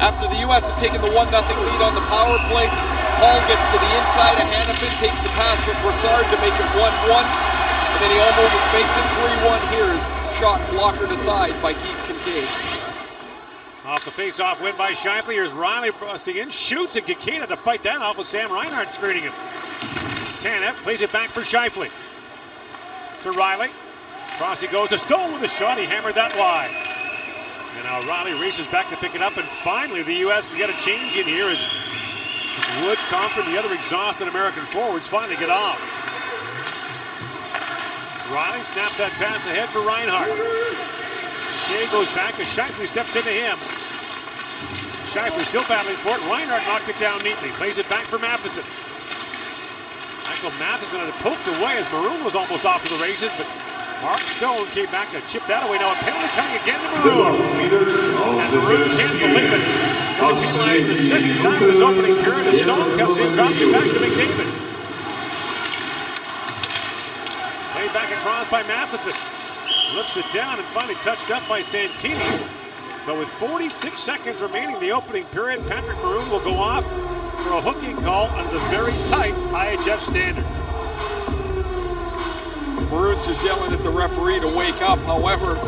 After the U.S. had taken the 1-0 lead on the power play, Hall gets to the inside of Hannafin, takes the pass from Broussard to make it 1-1, and then he almost makes it 3-1 here as shot blockered aside by Keith Kincaid.
Off the face-off win by Scheifele. Here's Riley busting in, shoots, and Kincaid had to fight that off with Sam Reinhart screening him. Tanev plays it back for Scheifele. To Riley. Cross he goes to Stone with a shot. He hammered that wide. And now Riley races back to pick it up, and finally the U.S. can get a change in here as Wood, Comfort, and the other exhausted American forwards finally get off. Riley snaps that pass ahead for Reinhart. Shea goes back as Scheifele steps into him. Scheifele still battling for it. Reinhart knocked it down neatly. Plays it back for Matheson. Michael Matheson had it poked away as Maroon was almost off to the races, but Mark Stone came back to chip that away. Now a penalty coming again to Maroon. And Maroon can't believe it. Going to penalize for the second time in this opening period as Stone comes in, drops it back to McDavid. Played back across by Matheson. Lifts it down and finally touched up by Santini. But with 46 seconds remaining in the opening period, Patrick Maroon will go off for a hooking call under the very tight IIHF standard.
Maroon's just yelling at the referee to wake up. However,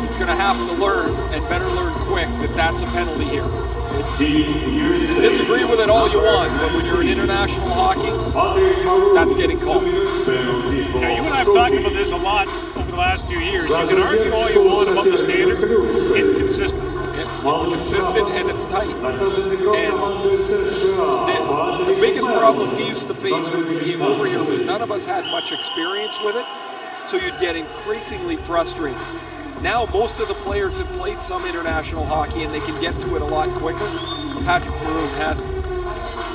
he's going to have to learn, and better learn quick, that that's a penalty here. Disagree with it all you want, but when you're in international hockey, that's getting called.
Now, you and I have talked about this a lot over the last few years. You can argue all you want about the standard. It's consistent.
It's consistent and it's tight. And the biggest problem we used to face when we came over here was none of us had much experience with it, so you'd get increasingly frustrated. Now most of the players have played some international hockey and they can get to it a lot quicker. Patrick Maroon hasn't.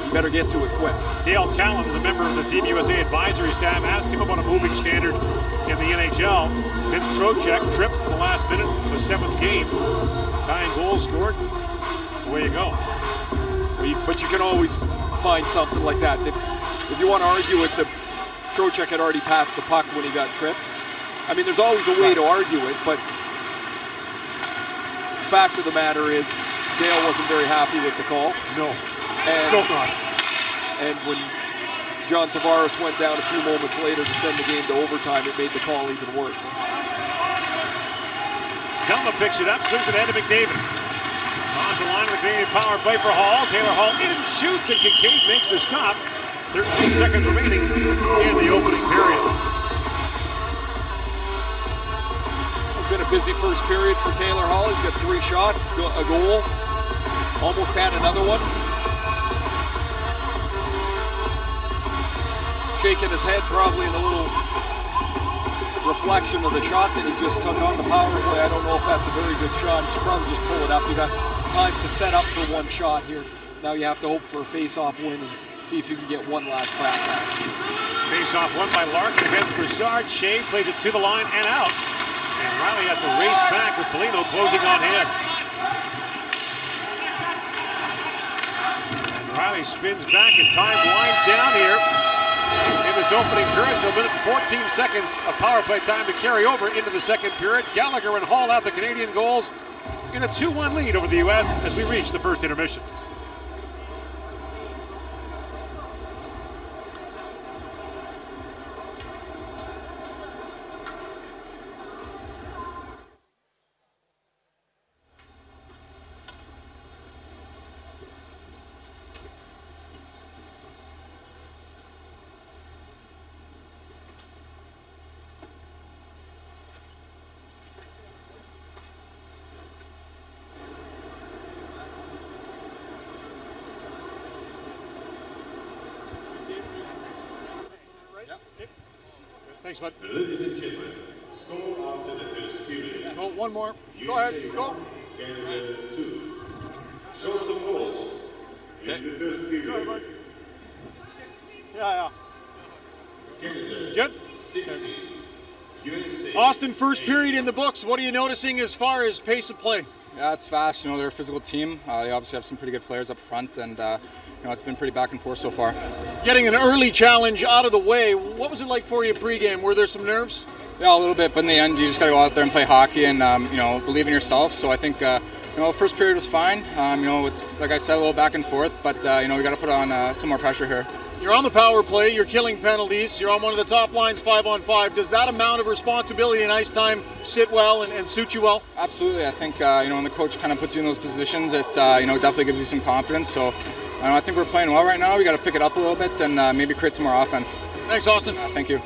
You better get to it quick.
Dale Talon is a member of the Team USA advisory staff. Ask him about a moving standard in the NHL. Vince Trocheck tripped in the last minute of the 7th game. Tying goal scored. Away you go.
But you can always find something like that. If you want to argue with the Trocheck had already passed the puck when he got tripped. I mean, there's always a way to argue it, but the fact of the matter is Dale wasn't very happy with the call.
No, still not.
And when John Tavares went down a few moments later to send the game to overtime, it made the call even worse.
Delma picks it up, swings it ahead to McDavid. Across the line of the Canadian power play for Hall. Taylor Hall in, shoots, and Kincaid makes the stop. 13 seconds remaining in the opening period.
It's been a busy first period for Taylor Hall. He's got 3 shots, a goal, almost had another one. Shaking his head probably in a little reflection of the shot that he just took on the power play. I don't know if that's a very good shot. You should probably just pull it up. You got time to set up for one shot here. Now you have to hope for a face-off win and see if you can get one last crack at it.
Face-off won by Larkin against Broussard. Shea plays it to the line and out. And Riley has to race back with Foligno closing on him. And Riley spins back and time winds down here in this opening period. So a minute and 14 seconds of power play time to carry over into the second period. Gallagher and Hall have the Canadian goals in a 2-1 lead over the U.S. as we reach the first intermission. Thanks, bud.
Ladies and gentlemen, so after the first period.
Oh, one more. Go ahead. Go.
Canada 2. Show some goals in the first period.
Yeah.
Canada
Good.
60. USA.
Austin, first period in the books. What are you noticing as far as pace of play?
Yeah, it's fast. You know, they're a physical team. They obviously have some pretty good players up front, and you know, it's been pretty back and forth so far.
Getting an early challenge out of the way, what was it like for you pregame? Were there some nerves?
Yeah, a little bit, but in the end, you just got to go out there and play hockey and you know, believe in yourself. So I think you know, the first period was fine. You know, it's like I said, a little back and forth, but you know, we got to put on some more pressure here.
You're on the power play. You're killing penalties. You're on one of the top lines, 5-on-5. Does that amount of responsibility and ice time sit well and suit you well?
Absolutely. I think you know, when the coach kind of puts you in those positions, it you know, definitely gives you some confidence. So I think we're playing well right now. We got to pick it up a little bit and maybe create some more offense.
Thanks, Austin.
Thank you.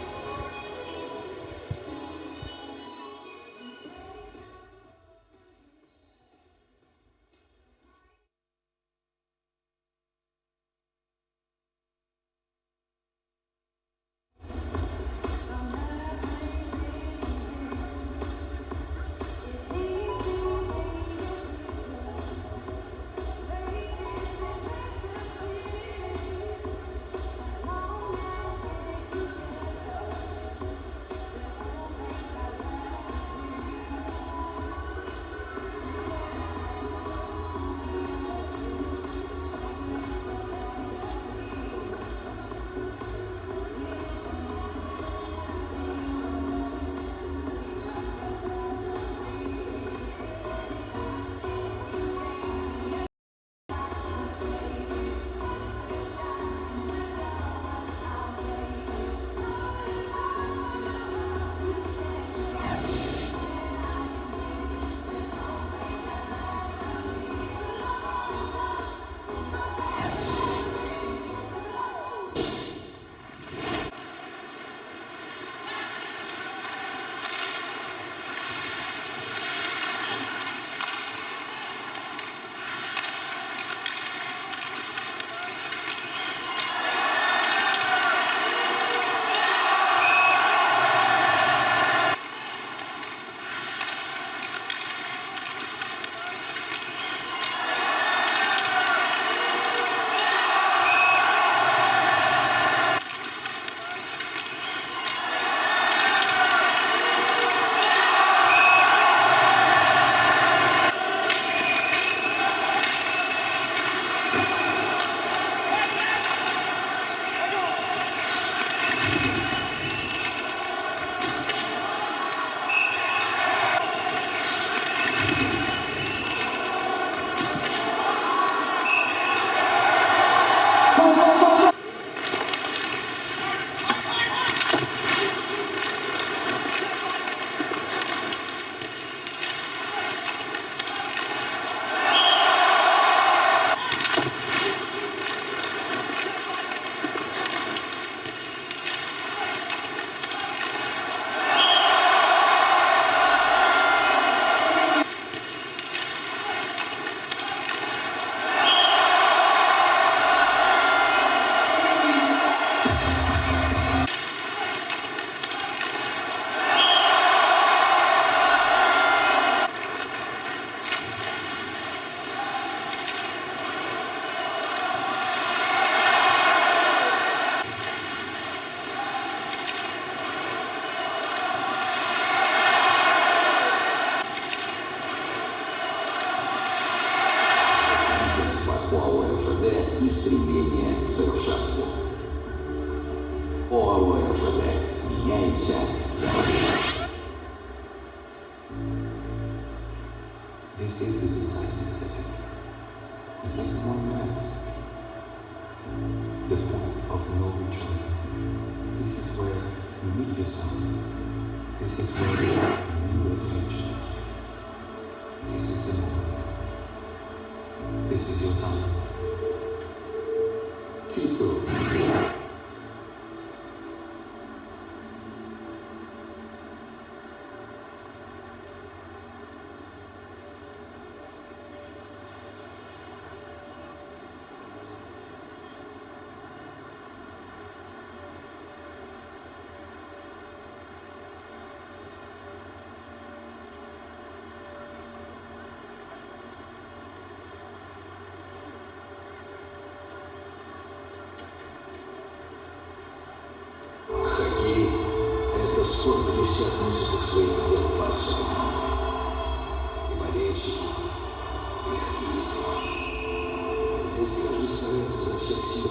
стремление к совершенству. ОАО-РЖД. Меняемся.
This is the decisive second. It's like the moment. The point of no return. This is where you meet yourself. This is where a new adventure begins. This is the moment. This is your time.
Тису. Хоккей – это спорт, где все относятся к своим делам по-особенному. И болельщики, и хоккеисты. Здесь каждый старается изо всех сил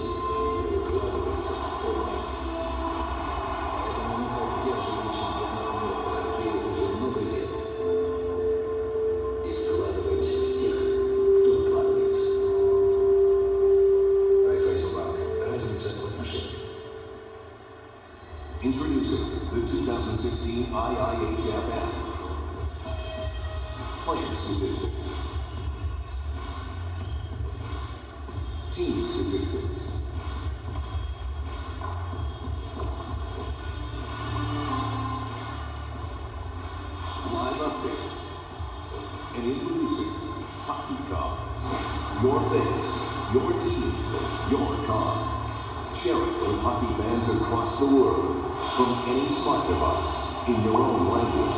и укладывается на полную. Поэтому мы поддерживаем чемпионат мира по хоккею уже много лет. И вкладываемся в тех, кто вкладывается. Райфайзенбанк. Разница в отношениях.
Introducing the 2016 IIHF app. Player statistics. Team statistics. Live updates. And introducing Hockey Cards. Your face, your team, your card. Share it with hockey fans across the world. From any smart device, in your own language.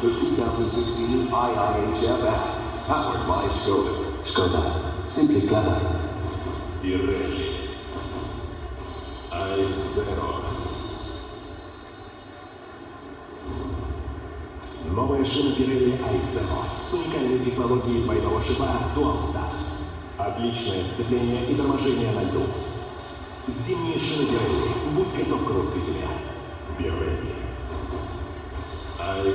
The 2016 IIHF app, powered by Skoda.
Skoda. Simply clever.
Pirelli. I0.
Новая шина Pirelli I0 с уникальной технологией двойного шипа Dual-Stat. Отличное сцепление и торможение на льду. Зимние шины Pirelli. Будь готов к русской земле. Pirelli.
I0.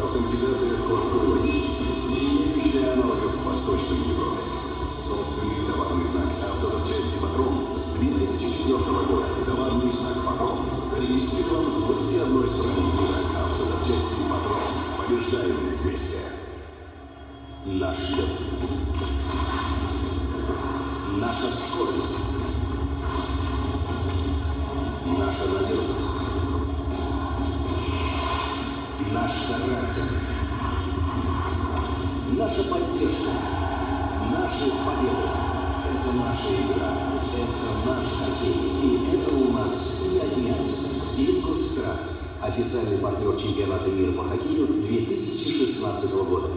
Автоматизация складской логистики, не имеющая аналогов в Восточной Европе. Собственный товарный знак «Автозапчасти Патрон» с 2004 года. Товарный знак «Патрон» зарегистрирован в 21 стране мира. Автозапчасти Патрон. Побеждаем вместе. Наш лед. Наша скорость. Наша надежность. Наш характер, наша поддержка, наши победы. Это наша игра, это наш хоккей, и это у нас не отняться. Ингустрад, официальный партнер чемпионата мира по хоккею 2016 года.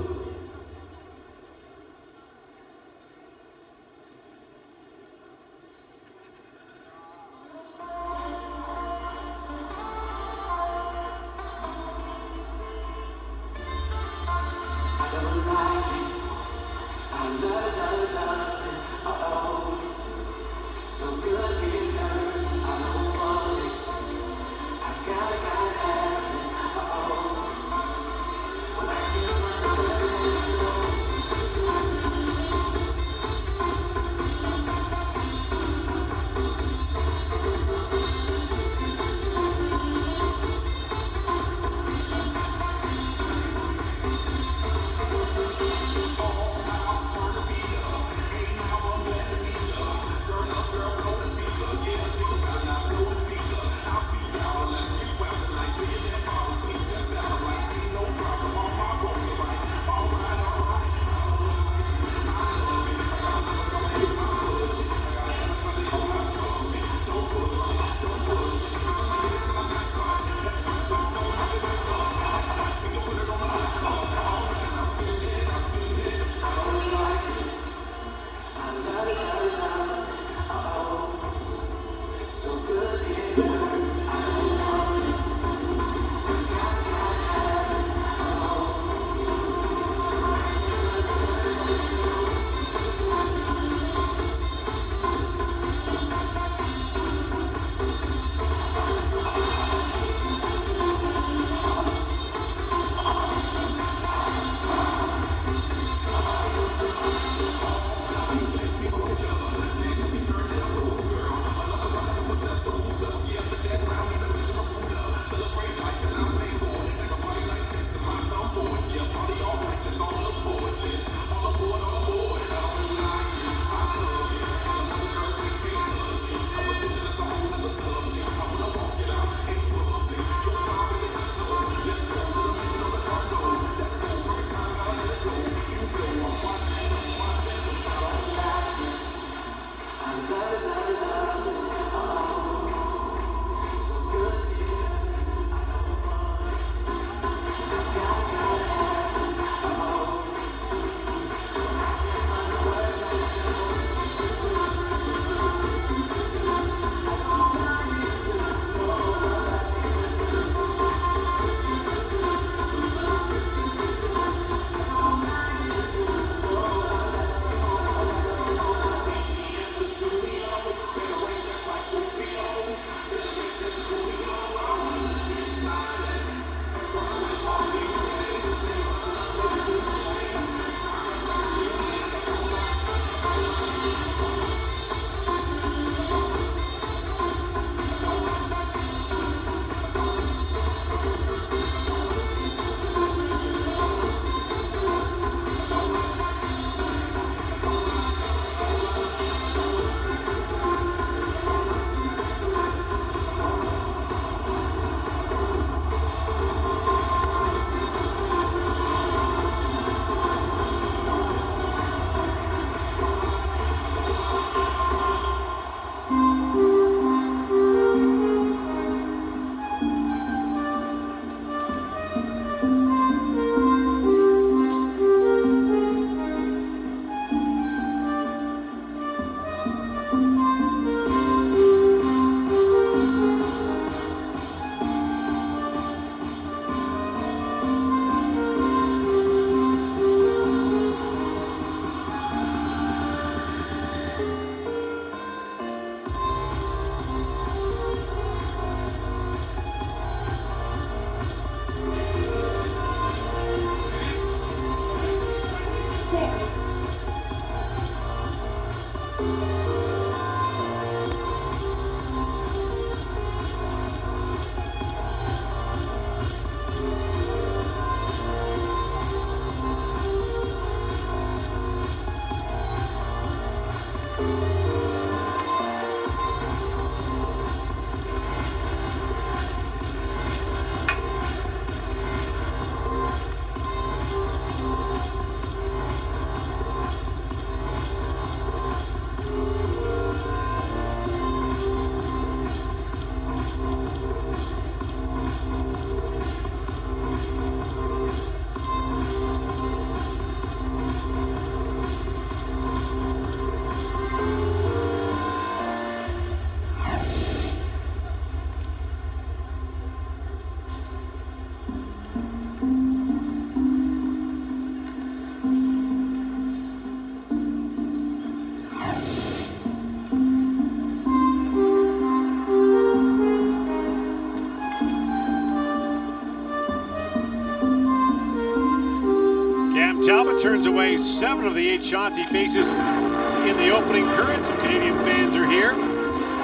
Talbot turns away 7 of the 8 shots he faces in the opening period. Some Canadian fans are here,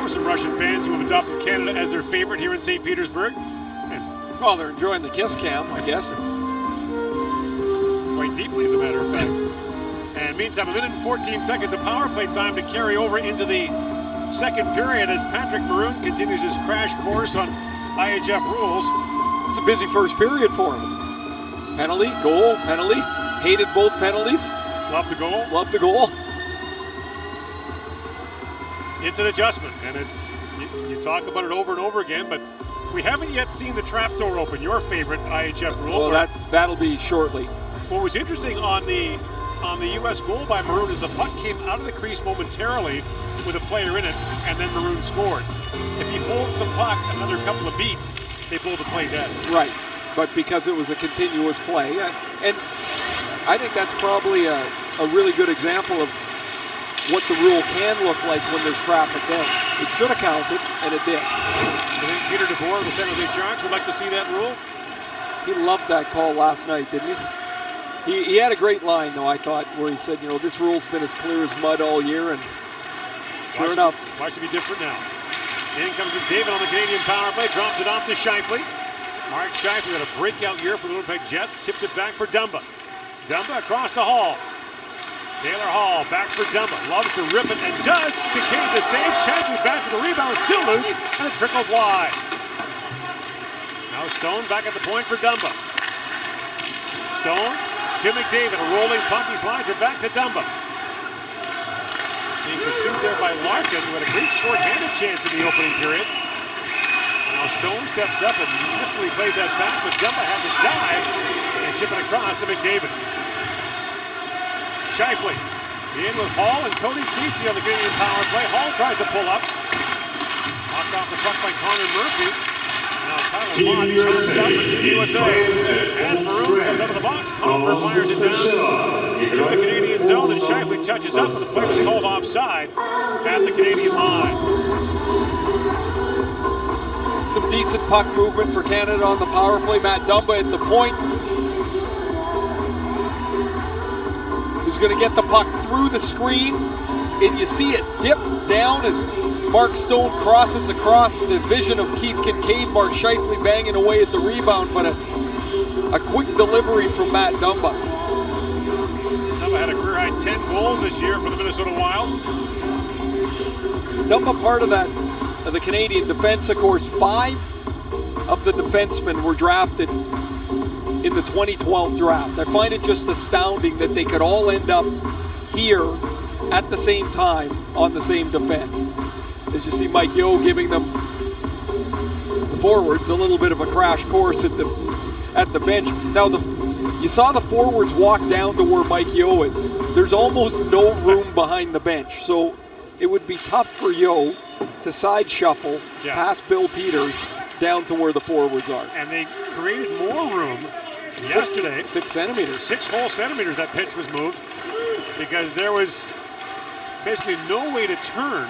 or some Russian fans who have adopted Canada as their favorite here in St. Petersburg. And,
well, they're enjoying the kiss cam, I guess.
Quite deeply, as a matter of fact. And meantime, 1 minute and 14 seconds of power play time to carry over into the second period as Patrick Maroon continues his crash course on IIHF rules.
It's a busy first period for him. Penalty, goal, penalty. Hated both penalties.
Love the goal.
Love the goal.
It's an adjustment, and it's you talk about it over and over again, but we haven't yet seen the trapdoor open, your favorite IIHF rule.
Well, that'll be shortly.
What was interesting on the U.S. goal by Maroon is the puck came out of the crease momentarily with a player in it, and then Maroon scored. If he holds the puck another couple of beats, they blow the play dead.
Right, but because it was a continuous play, and I think that's probably a really good example of what the rule can look like when there's traffic there. It should have counted, and it did.
I think Peter DeBoer of the San Jose Sharks would like to see that rule.
He loved that call last night, didn't he? He had a great line, though, I thought, where he said, you know, this rule's been as clear as mud all year, and sure enough.
Why should it be different now? In comes David on the Canadian power play, drops it off to Scheifele. Mark Scheifele had a breakout year for the Winnipeg Jets, tips it back for Dumba. Dumba across the Hall. Taylor Hall back for Dumba. Loves to rip it and does. Kincaid the save. Scheifele back to the rebound, still loose, and it trickles wide. Now Stone back at the point for Dumba. Stone to McDavid, a rolling puck. He slides it back to Dumba. being pursued there by Larkin, who had a great short-handed chance in the opening period. Now Stone steps up and niftily plays that back, but Dumba had to dive and chip it across to McDavid. Scheifele in with Hall and Cody Ceci on the Canadian power play. Hall tries to pull up. Knocked off the puck by Connor Murphy. Now Tyler Mott shows up for Team USA. As Maroon comes out of the box, Comfort fires it down to the Canadian zone, and Scheifele touches up, and the play was called offside at the Canadian line.
Some decent puck movement for Canada on the power play. Matt Dumba at the point. He's going to get the puck through the screen, and you see it dip down as Mark Stone crosses across the vision of Keith Kincaid. Mark Scheifele banging away at the rebound, but a quick delivery from Matt Dumba.
Dumba had a career-high 10 goals this year for the Minnesota Wild.
Dumba part of that, of the Canadian defense, of course. 5 of the defensemen were drafted in the 2012 draft. I find it just astounding that they could all end up here at the same time on the same defense. As you see Mike Yeo giving them, the forwards, a little bit of a crash course at the bench. Now you saw the forwards walk down to where Mike Yeo is. There's almost no room behind the bench, so it would be tough for Yeo to side shuffle past Bill Peters down to where the forwards are.
And they created more room yesterday.
6 centimeters.
6 whole centimeters that pitch was moved, because there was basically no way to turn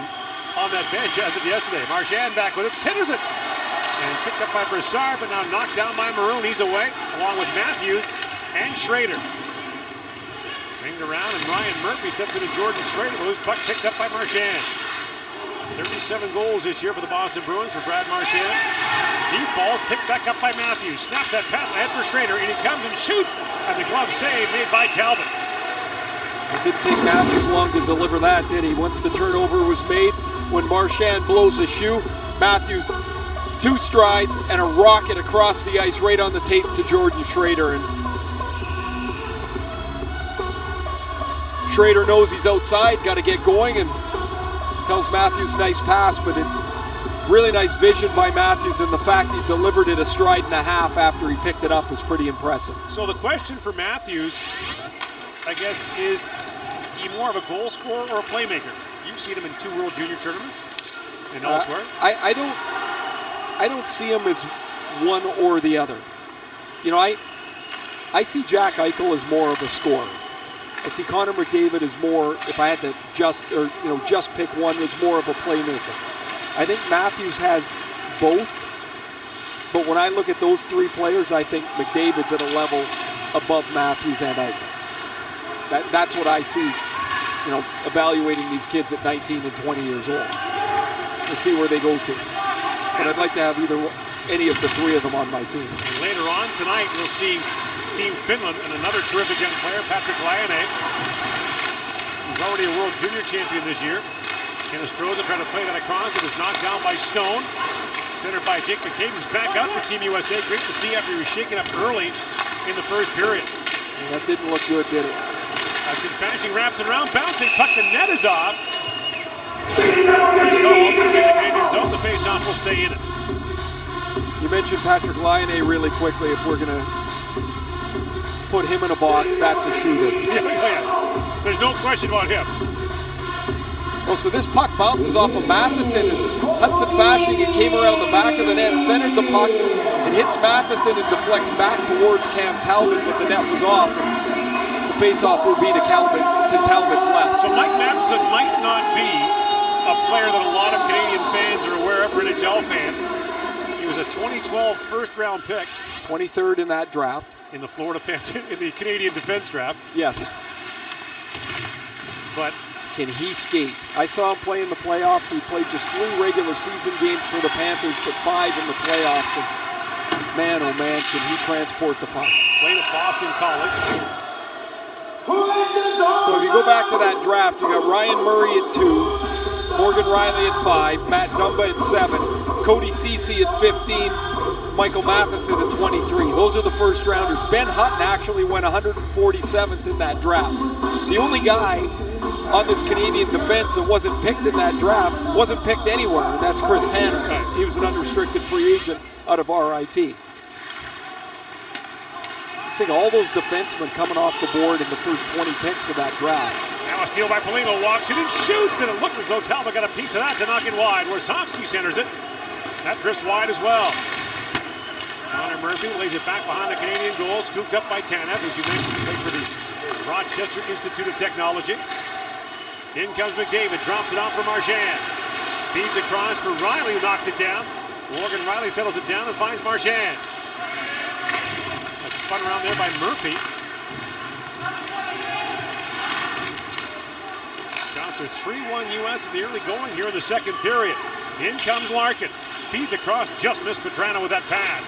on that bench as of yesterday. Marchand back with it, centers it, and kicked up by Brassard, but now knocked down by Maroon. He's away, along with Matthews and Schrader. Ringed around, and Ryan Murphy steps into Jordan Schrader, whose puck picked up by Marchand. 37 goals this year for the Boston Bruins for Brad Marchand. He falls, picked back up by Matthews. Snaps that pass ahead for Schrader, and he comes and shoots, and the glove save made by Talbot.
It didn't take Matthews long to deliver that, did he? Once the turnover was made, when Marchand blows a shoe, Matthews 2 strides and a rocket across the ice right on the tape to Jordan Schrader. And Schrader knows he's outside, got to get going, and tells Matthews nice pass, but really nice vision by Matthews, and the fact he delivered it a stride and a half after he picked it up was pretty impressive.
So the question for Matthews, I guess, is he more of a goal scorer or a playmaker? You've seen him in 2 World Junior tournaments and elsewhere.
I don't see him as one or the other. You know, I see Jack Eichel as more of a scorer. I see Connor McDavid as more, if I had to just pick one, as more of a playmaker. I think Matthews has both, but when I look at those 3 players, I think McDavid's at a level above Matthews and Eichel. That's what I see, evaluating these kids at 19 and 20 years old. We'll see where they go to. But I'd like to have any of the 3 of them on my team.
And later on tonight, we'll see Team Finland and another terrific young player, Patrick Laine, who's already a World Junior champion this year. Hinostroza tried to play that across. It was knocked down by Stone. Centered by Jake McCabe, who's back up for Team USA. Great to see after he was shaken up early in the first period.
And that didn't look good, did it?
Hudson finishing, wraps it around, bouncing, puck, the net is off. The Canadian zone, the face-off will stay in it.
You mentioned Patrick Laine really quickly. If we're going to put him in a box, that's a shooter.
Yeah. There's no question about him.
Oh, so this puck bounces off of Matheson as Hudson Fasching. It came around the back of the net, centered the puck, and hits Matheson and deflects back towards Cam Talbot, but the net was off. And the face-off will be to Talbot's left.
So Mike Matheson might not be a player that a lot of Canadian fans are aware of, or NHL fans. He was a 2012 first-round pick.
23rd in that draft.
In the Florida Panthers, in the Canadian defense draft.
Yes.
But
can he skate? I saw him play in the playoffs. He played just 3 regular season games for the Panthers, but 5 in the playoffs. And man, oh man, can he transport the puck.
Played at Boston College.
So if you go back to that draft, you got Ryan Murray at 2, Morgan Riley at 5, Matt Dumba at 7, Cody Ceci at 15, Michael Matheson at 23. Those are the first rounders. Ben Hutton actually went 147th in that draft. The only guy on this Canadian defense that wasn't picked in that draft, wasn't picked anywhere, and that's Chris Hanna. He was an unrestricted free agent out of RIT. Seeing all those defensemen coming off the board in the first 20 picks of that draft.
Now a steal by Foligno, walks in and shoots, and it looked as though Talbot got a piece of that to knock it wide. Warsofsky centers it. That drifts wide as well. Connor Murphy lays it back behind the Canadian goal, scooped up by Tanev, as you mentioned, played for the Rochester Institute of Technology. In comes McDavid, drops it off for Marchand. Feeds across for Riley, who knocks it down. Morgan Riley settles it down and finds Marchand. That's spun around there by Murphy. Shots are 3-1 U.S. in the early going here in the second period. In comes Larkin. Feeds across, just missed Petrano with that pass.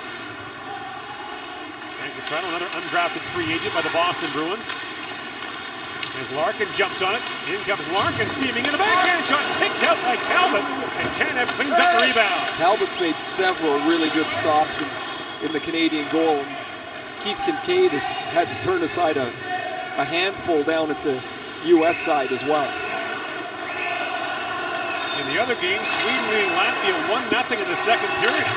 And Petrano, another undrafted free agent by the Boston Bruins. As Larkin jumps on it, in comes Larkin, steaming in the backhand shot, kicked out by Talbot, and Tanev cleans up the rebound.
Talbot's made several really good stops in the Canadian goal. And Keith Kincaid has had to turn aside a handful down at the U.S. side as well.
In the other game, Sweden leading Latvia 1-0 in the second period.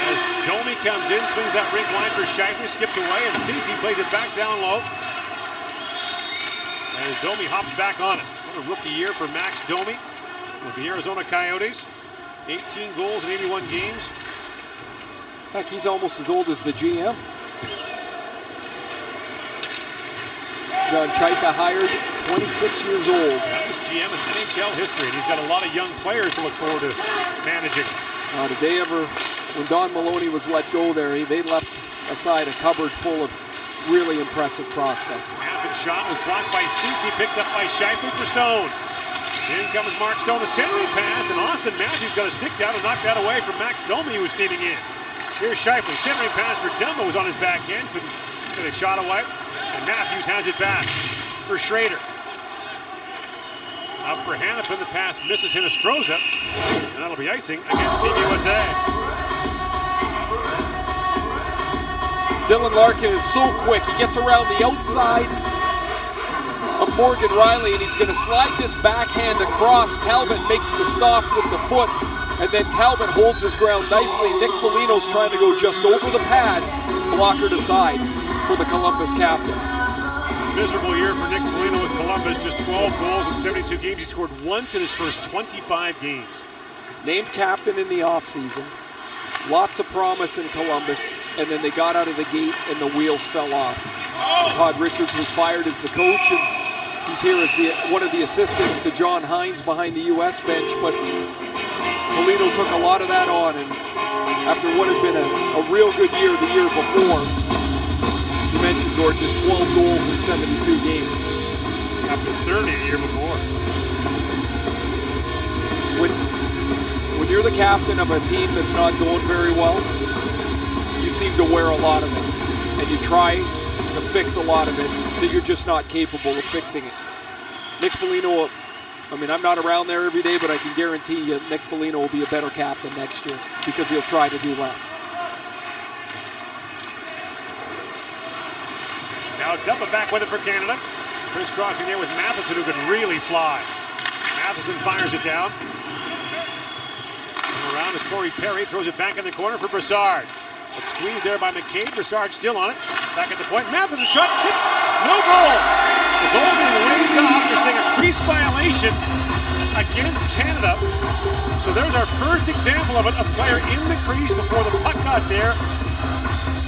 As Domi comes in, swings that rink line for Scheifele, skipped away, and Ceci plays it back down low. As Domi hops back on it. What a rookie year for Max Domi with the Arizona Coyotes. 18 goals in 81 games.
Heck, he's almost as old as the GM. John Chaika hired, 26 years old.
That was GM in NHL history, and he's got a lot of young players to look forward to managing.
Did they ever, when Don Maloney was let go there, they left aside a cupboard full of really impressive prospects.
Half shot was blocked by Ceci, picked up by Scheifele for Stone. In comes Mark Stone, a centering pass, and Austin Matthews got a stick down and knocked that away from Max Domi, who was steaming in. Here's Scheifele, centering pass for Dumba, was on his back end, couldn't get a shot away. And Matthews has it back for Schrader. Up for Hannafin, the pass misses Hinostroza, and that'll be icing against Team USA.
Dylan Larkin is so quick. He gets around the outside of Morgan Riley, and he's going to slide this backhand across. Talbot makes the stop with the foot, and then Talbot holds his ground nicely. Nick Foligno's trying to go just over the pad, blockered aside for the Columbus captain.
Miserable year for Nick Foligno with Columbus, just 12 goals in 72 games. He scored once in his first 25 games.
Named captain in the offseason. Lots of promise in Columbus, and then they got out of the gate and the wheels fell off. Todd Richards was fired as the coach, and he's here as one of the assistants to John Hines behind the U.S. bench, but Foligno took a lot of that on, and after what had been a real good year the year before, you mentioned, Gord, just 12 goals in 72 games.
After 30 the year before.
When you're the captain of a team that's not going very well, you seem to wear a lot of it. And you try to fix a lot of it that you're just not capable of fixing it. Nick Foligno, I mean, I'm not around there every day, but I can guarantee you Nick Foligno will be a better captain next year because he'll try to do less.
Now Dumba back with it for Canada. Crisscrossing there with Matheson, who can really fly. Matheson fires it down. And around is Corey Perry, throws it back in the corner for Brassard. It's squeezed there by McCabe. Brassard still on it. Back at the point. Matheson shot tipped. No goal. The goal being waved off. They're saying a crease violation against Canada. So there's our first example of it. A player in the crease before the puck got there.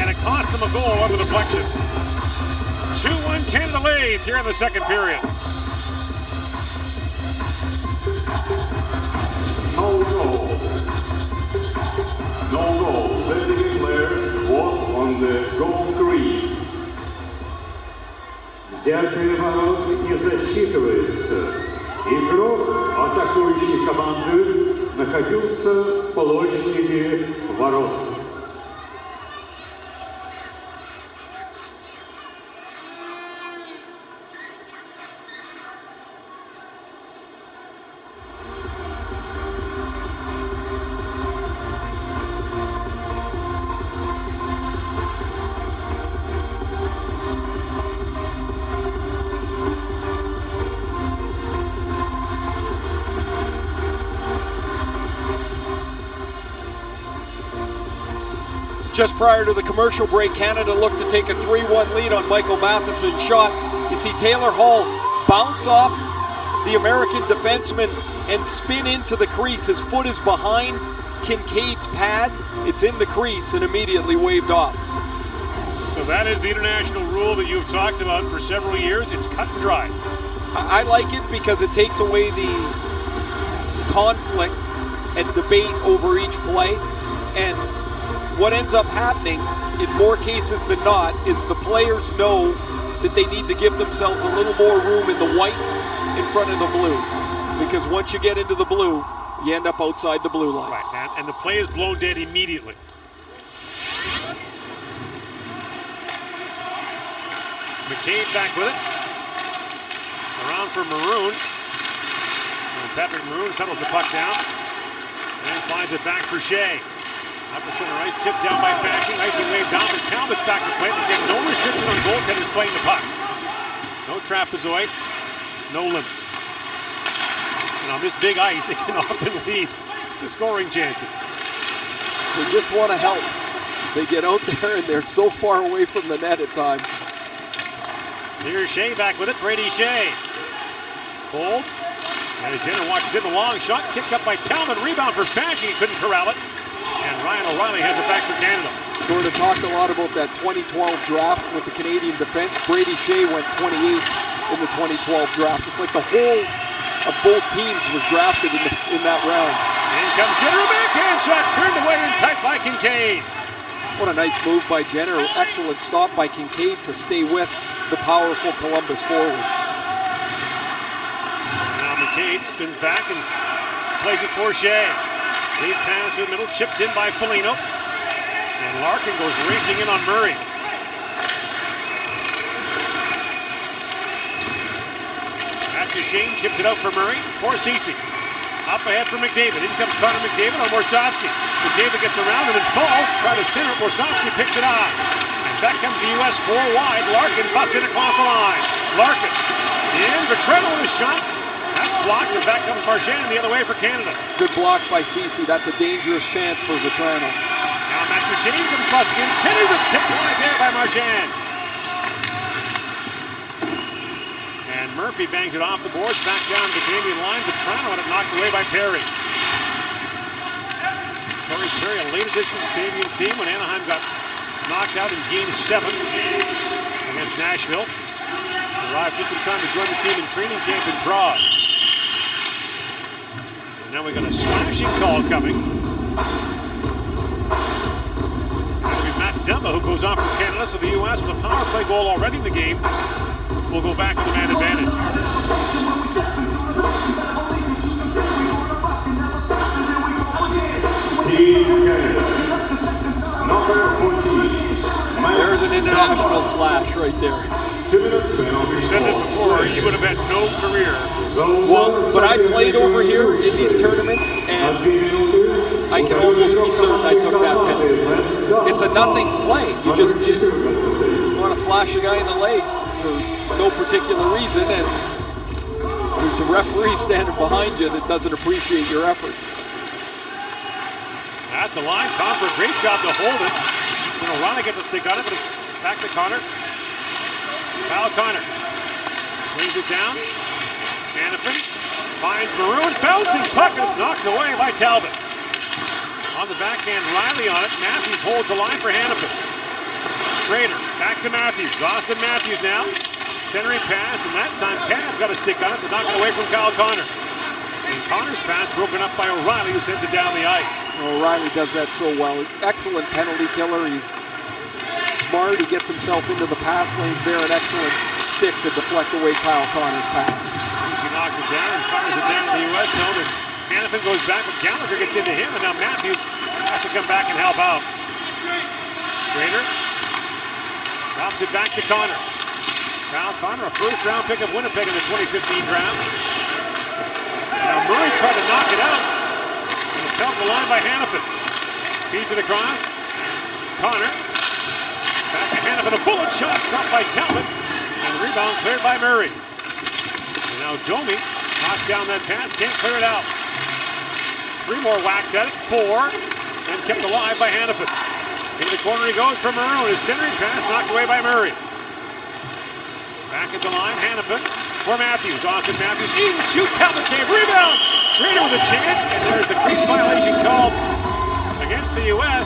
And it cost them a goal on the deflection. 2-1 Canada leads here in the second period.
No goal. No goal. Designated player was on the goal crease. Взятие ворот не засчитывается. Игрок атакующей команды находился в площади ворот.
Just prior to the commercial break, Canada looked to take a 3-1 lead on Michael Matheson's shot. You see Taylor Hall bounce off the American defenseman and spin into the crease. His foot is behind Kincaid's pad. It's in the crease and immediately waved off.
So that is the international rule that you've talked about for several years. It's cut and dry.
I like it because it takes away the conflict and debate over each play. And what ends up happening in more cases than not is the players know that they need to give themselves a little more room in the white in front of the blue. Because once you get into the blue, you end up outside the blue line.
Right, and the play is blown dead immediately. McCabe back with it. Around for Maroon. And Patrick Maroon settles the puck down. And slides it back for Shea. Upper center ice, tipped down by Fasching. Icing wave down, but Talbot's back to play. They get no restriction on goaltenders playing the puck. No trapezoid, no limit. And on this big ice, it can often lead to scoring chances.
They just want to help. They get out there and they're so far away from the net at times.
Here's Shea back with it. Brady Shea holds. And Jenner watches it. A long shot kicked up by Talbot. Rebound for Fasching. He couldn't corral it. And Ryan O'Reilly has it back for Canada.
Sort of talked a lot about that 2012 draft with the Canadian defense. Brady Shea went 28th in the 2012 draft. It's like the whole of both teams was drafted in that round.
In comes Jenner. Backhand shot turned away and tight by Kincaid.
What a nice move by Jenner. Excellent stop by Kincaid to stay with the powerful Columbus forward.
Now McCabe spins back and plays it for Shea. Lead pass through the middle, chipped in by Foligno. And Larkin goes racing in on Murray. Back to Shane, chips it out for Murray, for Ceci. Up ahead for McDavid. In comes Connor McDavid on Morsovsky. McDavid gets around him and falls. Try to center it. Morsovsky picks it up. And back comes the U.S. 4 wide. Larkin busts in across the line. Larkin in. Vetrano with a shot. That's blocked. And back comes Marchand the other way for Canada.
Good block by Ceci. That's a dangerous chance for Vetrano.
Now Matt Duchene comes busting in. Centers a tip wide there by Marchand. And Murphy banged it off the boards, back down to the Canadian line. Vetrano had it knocked away by Perry. Corey Perry, a late addition to this Canadian team when Anaheim got knocked out in Game 7 against Nashville. Arrived just in time to join the team in training camp in Prague. And now we got a slashing call coming. It'll be Matt Dumba who goes off for Canada, so the U.S. with a power play goal already in the game will go back to the man advantage.
There's an international slash right there.
We've said this before, he would have had no career.
Well, but I played over here in these tournaments, and I can almost be certain I took that penalty. It's a nothing play. You just want to slash a guy in the legs for no particular reason, and there's a referee standing behind you that doesn't appreciate your efforts.
At the line, Confer, great job to hold it. You know, O'Reilly gets a stick on it, but it's back to Connor. Kyle Connor swings it down. Hannafin finds Maroon, bouncing puck, and it's knocked away by Talbot. On the backhand, Riley on it. Matthews holds the line for Hannafin. Schrader, back to Matthews. Austin Matthews now. Centering pass, and that time Tav got a stick on it to knock it away from Kyle Connor. And Connor's pass broken up by O'Reilly, who sends it down the ice.
O'Reilly does that so well. Excellent penalty killer. He's smart. He gets himself into the pass lanes there. An excellent stick to deflect away Kyle Connor's pass.
He knocks it down and fires it down to the U.S. zone as Hannafin goes back, but Gallagher gets into him, and now Matthews has to come back and help out. Schrader drops it back to Connor. Kyle Connor, a first-round pick of Winnipeg in the 2015 draft. Now Murray tried to knock it out, and it's held the line by Hannafin. Feeds it across. Connor. Back to Hannafin, a bullet shot stopped by Talbot, and the rebound cleared by Murray. And now Domi knocked down that pass, can't clear it out. 3 more whacks at it, 4, and kept alive by Hannafin. Into the corner he goes for Maroon. His centering pass knocked away by Murray. Back at the line, Hannafin for Matthews. Austin Matthews, shoots, Talbot save, rebound! Schrader with a chance, and there's the crease violation called against the U.S.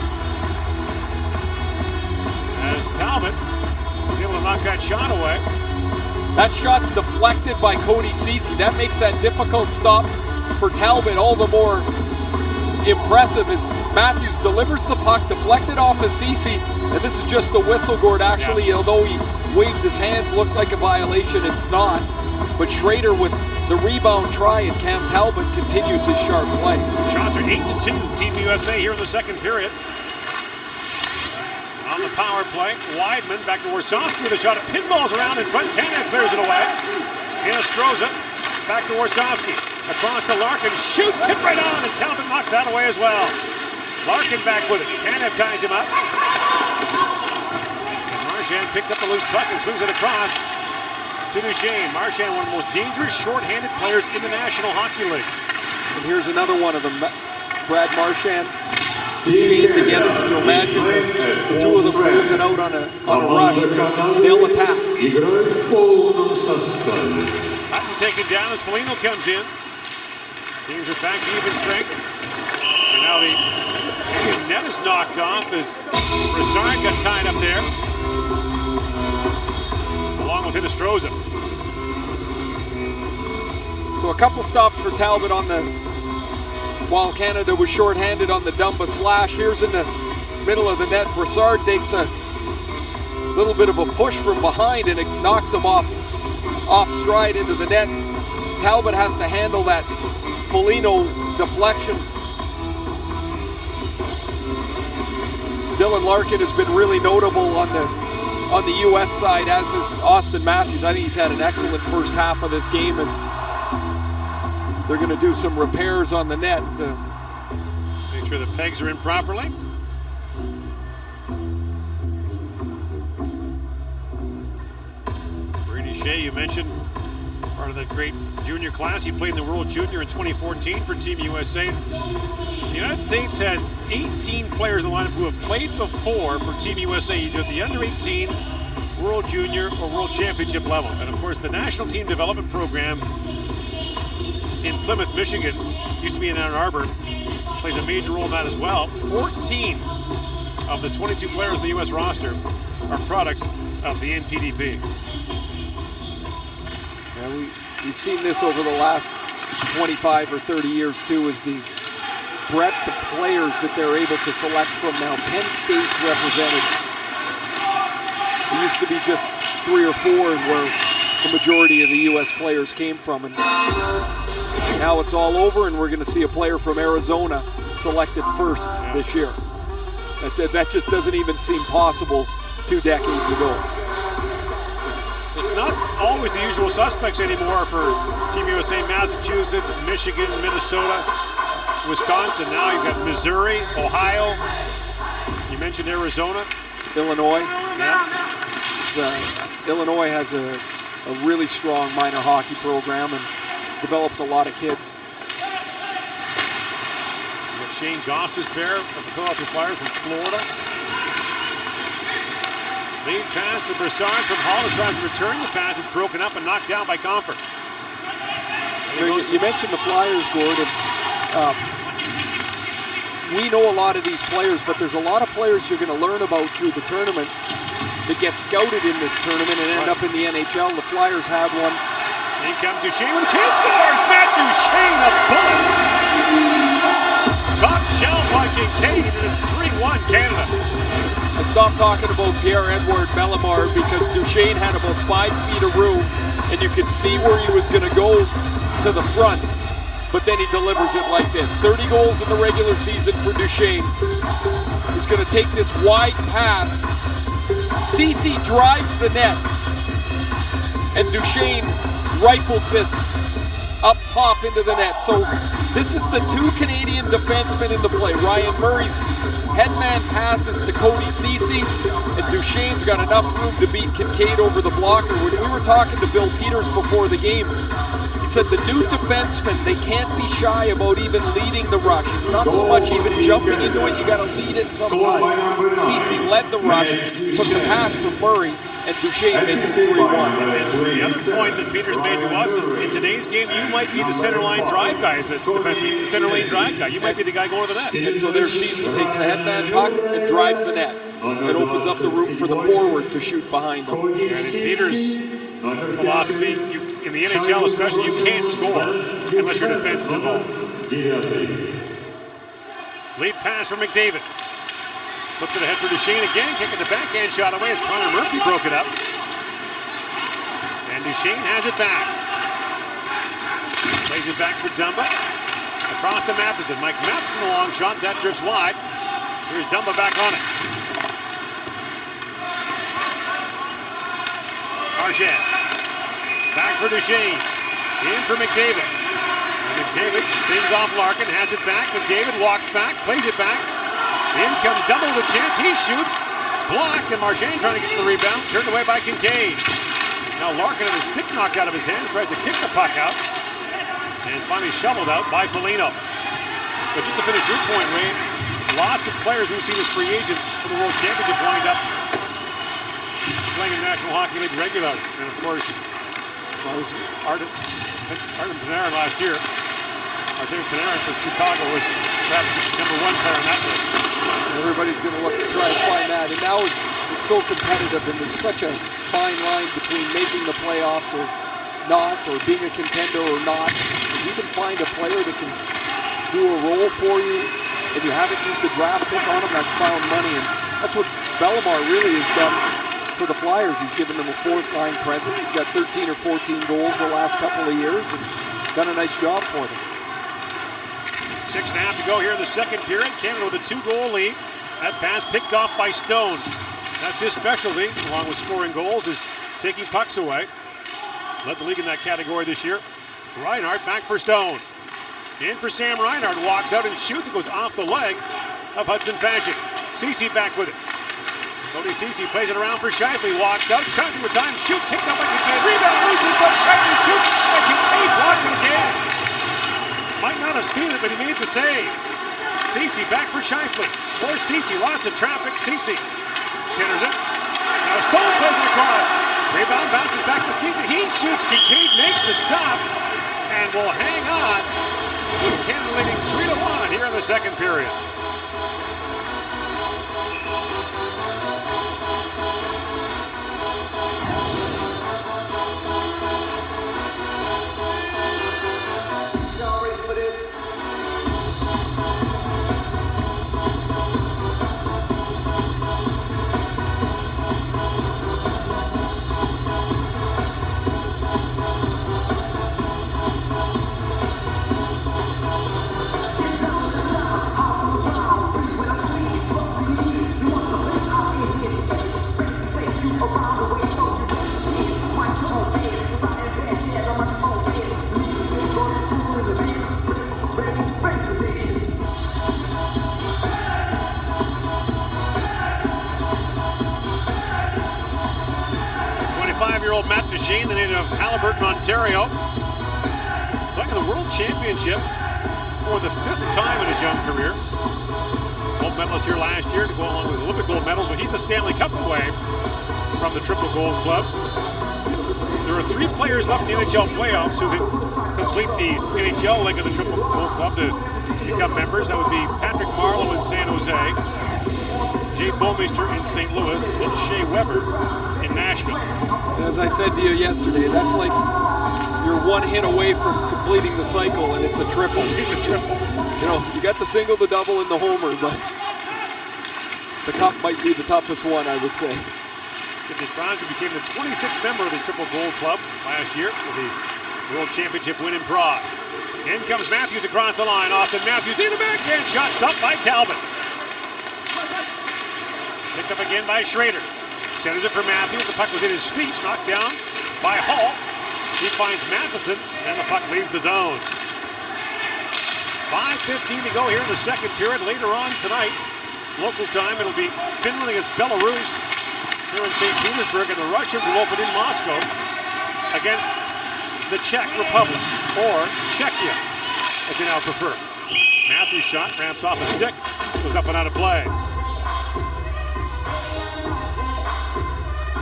as Talbot was able to knock that shot away.
That shot's deflected by Cody Ceci. That makes that difficult stop for Talbot all the more impressive as Matthews delivers the puck, deflected off of Ceci, and this is just a whistle, Gord. Actually, although he waved his hands, looked like a violation, it's not. But Schrader with the rebound try, and Cam Talbot continues his sharp play.
Shots are 8-2, Team USA here in the second period. On the power play, Weidman back to Warsawski with a shot. It pinballs around in front. Tanev clears it away. Hinostroza back to Warsawski. Across to Larkin, shoots, tip right on, and Talbot knocks that away as well. Larkin back with it. Tanev ties him up. And Marchand picks up the loose puck and swings it across to Duchesne. Marchand, one of the most dangerous short-handed players in the National Hockey League.
And here's another one of them. Brad Marchand, Duchesne together. Can you imagine the two of them bolting out on a rush? They'll attack.
Hutton taken down as Foligno comes in. Teams are back to even strength. And now the net is knocked off as Brassard got tied up there. Along with Hinostroza.
So a couple stops for Talbot on the, while Canada was shorthanded on the Dumba slash. Here's in the middle of the net. Brassard takes a little bit of a push from behind and it knocks him off stride into the net. Talbot has to handle that Foligno deflection. Dylan Larkin has been really notable on the U.S. side, as is Austin Matthews. I think he's had an excellent first half of this game as they're going to do some repairs on the net to
make sure the pegs are in properly. Brady Shea, you mentioned, part of that great junior class. He played in the World Junior in 2014 for Team USA. The United States has 18 players in the lineup who have played before for Team USA, either at the under-18, World Junior, or World Championship level. And of course, the National Team Development Program in Plymouth, Michigan, used to be in Ann Arbor, plays a major role in that as well. 14 of the 22 players in the U.S. roster are products of the NTDP.
Yeah, we've seen this over the last 25 or 30 years too, is the breadth of players that they're able to select from now. 10 states represented. It used to be just 3 or 4 where the majority of the U.S. players came from, and now it's all over, and we're going to see a player from Arizona selected first this year. That just doesn't even seem possible 2 decades ago.
It's not always the usual suspects anymore for Team USA. Massachusetts, Michigan, Minnesota, Wisconsin. Now you've got Missouri, Ohio. You mentioned Arizona.
Illinois.
Yeah.
Illinois has a really strong minor hockey program and develops a lot of kids.
You got Shane Goss's pair of the Philadelphia Flyers from Florida. Lead pass to Brassard from Hall, who tries to return the pass. It's broken up and knocked down by Comfort.
You mentioned the Flyers, Gordon. We know a lot of these players, but there's a lot of players you're going to learn about through the tournament that get scouted in this tournament and end up in the NHL. The Flyers have one.
Here comes Duchesne with a chance, scores! Matt Duchesne, a bullet! Top shelf by Kincaid, and it's 3-1 Canada.
I stopped talking about Pierre-Edouard Bellemare because Duchesne had about 5 feet of room, and you could see where he was going to go to the front, but then he delivers it like this. 30 goals in the regular season for Duchesne. He's going to take this wide pass. Ceci drives the net, and Duchesne rifles this up top into the net. So this is the 2 Canadian defensemen in the play. Ryan Murray's headman passes to Cody Ceci, and Duchesne's got enough room to beat Kincaid over the blocker. When we were talking to Bill Peters before the game, he He said the new defensemen, they can't be shy about even leading the rush. It's not so much even jumping into it, you got to lead it sometimes. Cece led the rush, took the pass from Murray, and Duchesne makes it 3-1.
The other point that Peters made to us is in today's game, you might be the center line drive guy as a defenseman, the center lane drive guy. You might be the guy going to the net.
And so there Cece takes the headman puck and drives the net. It opens up the room for the forward to shoot behind them.
And in Peters' philosophy, in the NHL especially, you can't score unless your defense is involved. Lead pass from McDavid. Puts it ahead for Duchesne again, kicking the backhand shot away as Connor Murphy broke it up. And Duchesne has it back. Plays it back for Dumba. Across to Matheson. Mike Matheson, a long shot, that drifts wide. Here's Dumba back on it. Marchand. Back for Duchesne. In for McDavid. And McDavid spins off Larkin, has it back. McDavid walks back, plays it back. In comes Dumba with a chance. He shoots. Blocked, and Marchand trying to get to the rebound. Turned away by Kincaid. Now Larkin had his stick knocked out of his hands, tries to kick the puck out. And finally shoveled out by Foligno. But just to finish your point, Ray, lots of players we've seen as free agents for the World Championship wind up playing in National Hockey League regularly. And of course, Artem Panarin last year. Artem Panarin for Chicago was perhaps #1 player on that list.
Everybody's going to look to try and find that. And now it's so competitive, and there's such a fine line between making the playoffs or not, or being a contender or not. If you can find a player that can do a role for you, and you haven't used a draft pick on him, that's found money. And that's what Bellemare really has done for the Flyers. He's given them a fourth-line presence. He's got 13 or 14 goals the last couple of years, and done a nice job for them.
6.5 to go here in the second period. Canada with a 2-goal lead. That pass picked off by Stone. That's his specialty, along with scoring goals, is taking pucks away. Led the league in that category this year. Reinhart back for Stone. In for Sam Reinhart, walks out and shoots. It goes off the leg of Hudson Fasching. Cece back with it. Cody Cece plays it around for Scheifele, walks out. Scheifele with time, shoots, kicked up by Kincaid. Rebound, loose in front, Scheifele shoots, and Kincaid blocked it again. Might not have seen it, but he made the save. Cece back for Scheifele. For Cece, lots of traffic. Cece centers it. Now Stone plays it across. Rebound bounces back to Cece. He shoots. Kincaid makes the stop and will hang on. With Canada leading 3-1 here in the second period. Matt Duchesne, the native of Haliburton, Ontario, playing the World Championship for the 5th time in his young career. Gold medalist here last year to go along with Olympic gold medals, but he's the Stanley Cup away from the Triple Gold Club. There are 3 players left in the NHL playoffs who can complete the NHL leg of the Triple Gold Club to become members. That would be Patrick Marleau in San Jose, Jay Bouwmeester in St. Louis, and Shea Weber in Nashville.
As I said to you yesterday, that's like you're one hit away from completing the cycle, and it's a triple. You know, you got the single, the double, and the homer, but the cup might be the toughest one, I would say.
Sidney Crosby became the 26th member of the Triple Gold Club last year with the World Championship win in Prague. In comes Matthews across the line. Austin Matthews in the backhand shot, stopped by Talbot. Picked up again by Schrader. Centers it for Matthews. The puck was in his feet, knocked down by Hall. He finds Matheson, and the puck leaves the zone. 5:15 to go here in the second period. Later on tonight, local time, it'll be Finland against Belarus here in St. Petersburg, and the Russians will open in Moscow against the Czech Republic. or Czechia, if you now prefer. Matthews' shot ramps off a stick, goes up and out of play.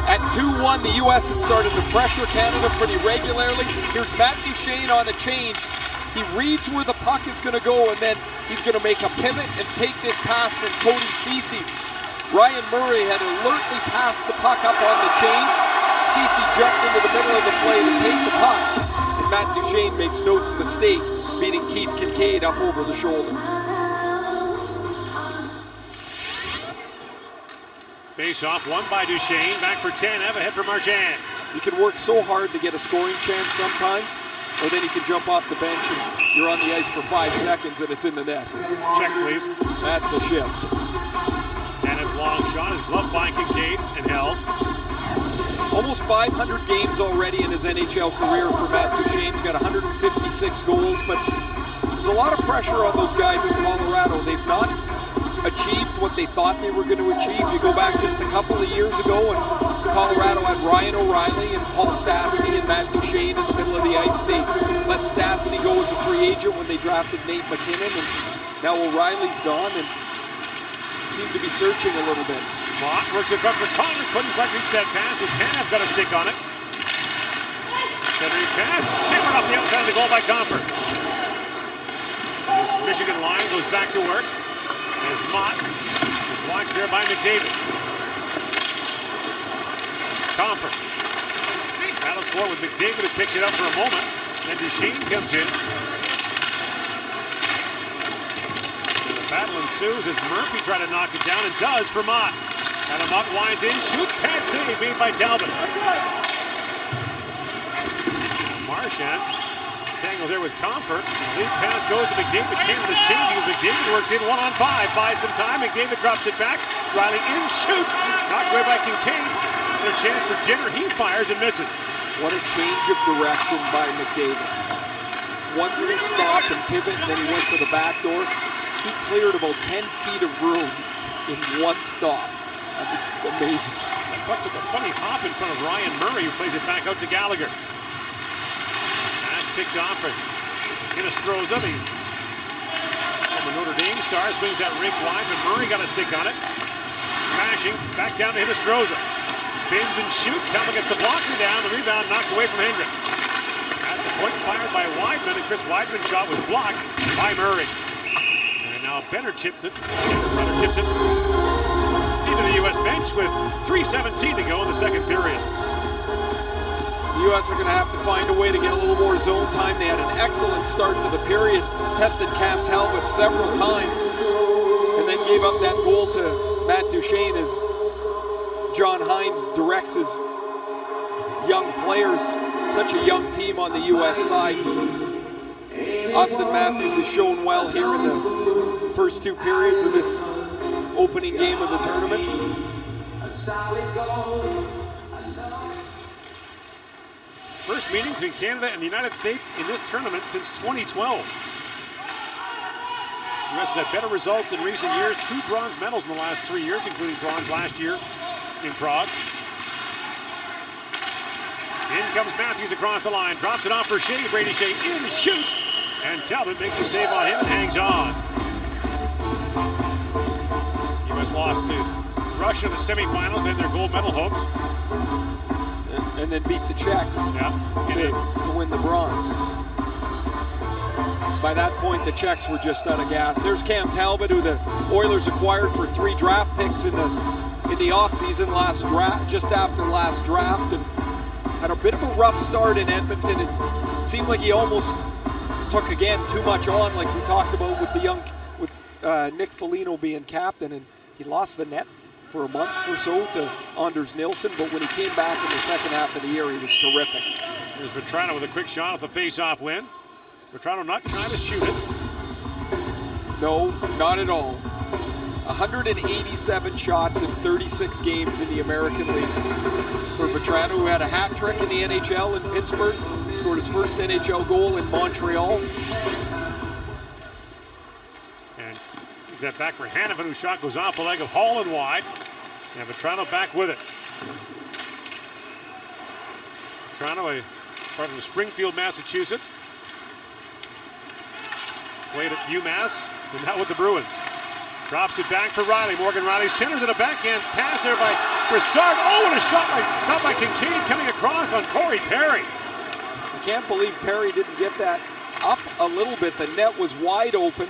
At 2-1, the U.S. had started to pressure Canada pretty regularly. Here's Matt Duchene on a change. He reads where the puck is going to go, and then he's going to make a pivot and take this pass from Cody Ceci. Ryan Murray had alertly passed the puck up on the change. Ceci jumped into the middle of the play to take the puck, and Matt Duchene makes no mistake, beating Keith Kincaid up over the shoulder.
Face off, won by Duchene. Back for 10, have a hit for Marchand.
You can work so hard to get a scoring chance sometimes, or then you can jump off the bench and you're on the ice for 5 seconds and it's in the net.
Check, please.
That's a shift.
Dennis long shot is gloved by Kincaid and held.
Almost 500 games already in his NHL career for Matt Duchene. He's got 156 goals, but there's a lot of pressure on those guys in Colorado. They've not achieved what they thought they were going to achieve. You go back just a couple of years ago and Colorado had Ryan O'Reilly and Paul Stastny and Matt Duchene in the middle of the ice. They let Stastny go as a free agent when they drafted Nate McKinnon, and now O'Reilly's gone and seem to be searching a little bit.
Mott works it front for Connor, couldn't quite reach that pass. As Tanev got a stick on it. Centering pass, hammered off the outside of the goal by Comfort. This Michigan line goes back to work as Mott is watched there by McDavid. Comfort battles forward with McDavid, who picks it up for a moment, and Duchene comes in. The battle ensues as Murphy tried to knock it down and does for Mott. And Mott winds in, shoots, pad save made by Talbot. Marchand tangles there with Comfort. Lead pass goes to McDavid. Canada's changing as McDavid works in 1-on-5. Buys some time. McDavid drops it back. Riley in, shoots. Knocked away by Kincaid. And a chance for Jenner. He fires and misses.
What a change of direction by McDavid. One little stop and pivot, and then he went to the back door. He cleared about 10 feet of room in one stop. That was amazing.
That puck took a funny hop in front of Ryan Murray, who plays it back out to Gallagher. Pass picked off for Hinostroza. From the Notre Dame star, swings that rink wide, but Murray got a stick on it. Smashing, back down to Hinostroza. Spins and shoots. Talbot gets the blocker down. The rebound knocked away from Hendrick. At the point fired by Weidman, and Chris Weidman's shot was blocked by Murray. And now Benner chips it. Benner chips it into the U.S. bench with 3:17 to go in the second period.
The U.S. are going to have to find a way to get a little more zone time. They had an excellent start to the period, tested Cam Talbot several times, and then gave up that goal to Matt Duchene as John Hines directs his young players. Such a young team on the U.S. side. Austin Matthews has shown well here in the first 2 periods of this opening game of the tournament.
First meeting between Canada and the United States in this tournament since 2012. The U.S. has had better results in recent years. 2 bronze medals in the last 3 years, including bronze last year in Prague. In comes Matthews across the line, drops it off for Shea. Brady Shea in, shoots, and Talbot makes the save on him and hangs on. U.S. lost to Russia in the semifinals, then their gold medal hopes.
And then beat the Czechs to win the bronze. By that point, the Czechs were just out of gas. There's Cam Talbot, who the Oilers acquired for 3 draft picks in the offseason last draft, just after last draft, and had a bit of a rough start in Edmonton. It seemed like he almost took again too much on, like we talked about with Nick Foligno being captain, and he lost the net for a month or so to Anders Nilsson, but when he came back in the second half of the year, he was terrific.
Here's Vetrano with a quick shot off the face-off win. Vetrano not trying to shoot it.
No, not at all. 187 shots in 36 games in the American League. For Vetrano, who had a hat trick in the NHL in Pittsburgh, scored his first NHL goal in Montreal.
And he's that back for Hanifin, whose shot goes off the leg of Hall and wide. And Vetrano back with it. Vetrano, a part of the Springfield, Massachusetts. played at UMass, and now with the Bruins. Drops it back for Riley. Morgan Riley centers in a backhand pass there by Broussard. Oh, and a shot stopped by Kincaid coming across on Corey Perry.
I can't believe Perry didn't get that up a little bit. The net was wide open.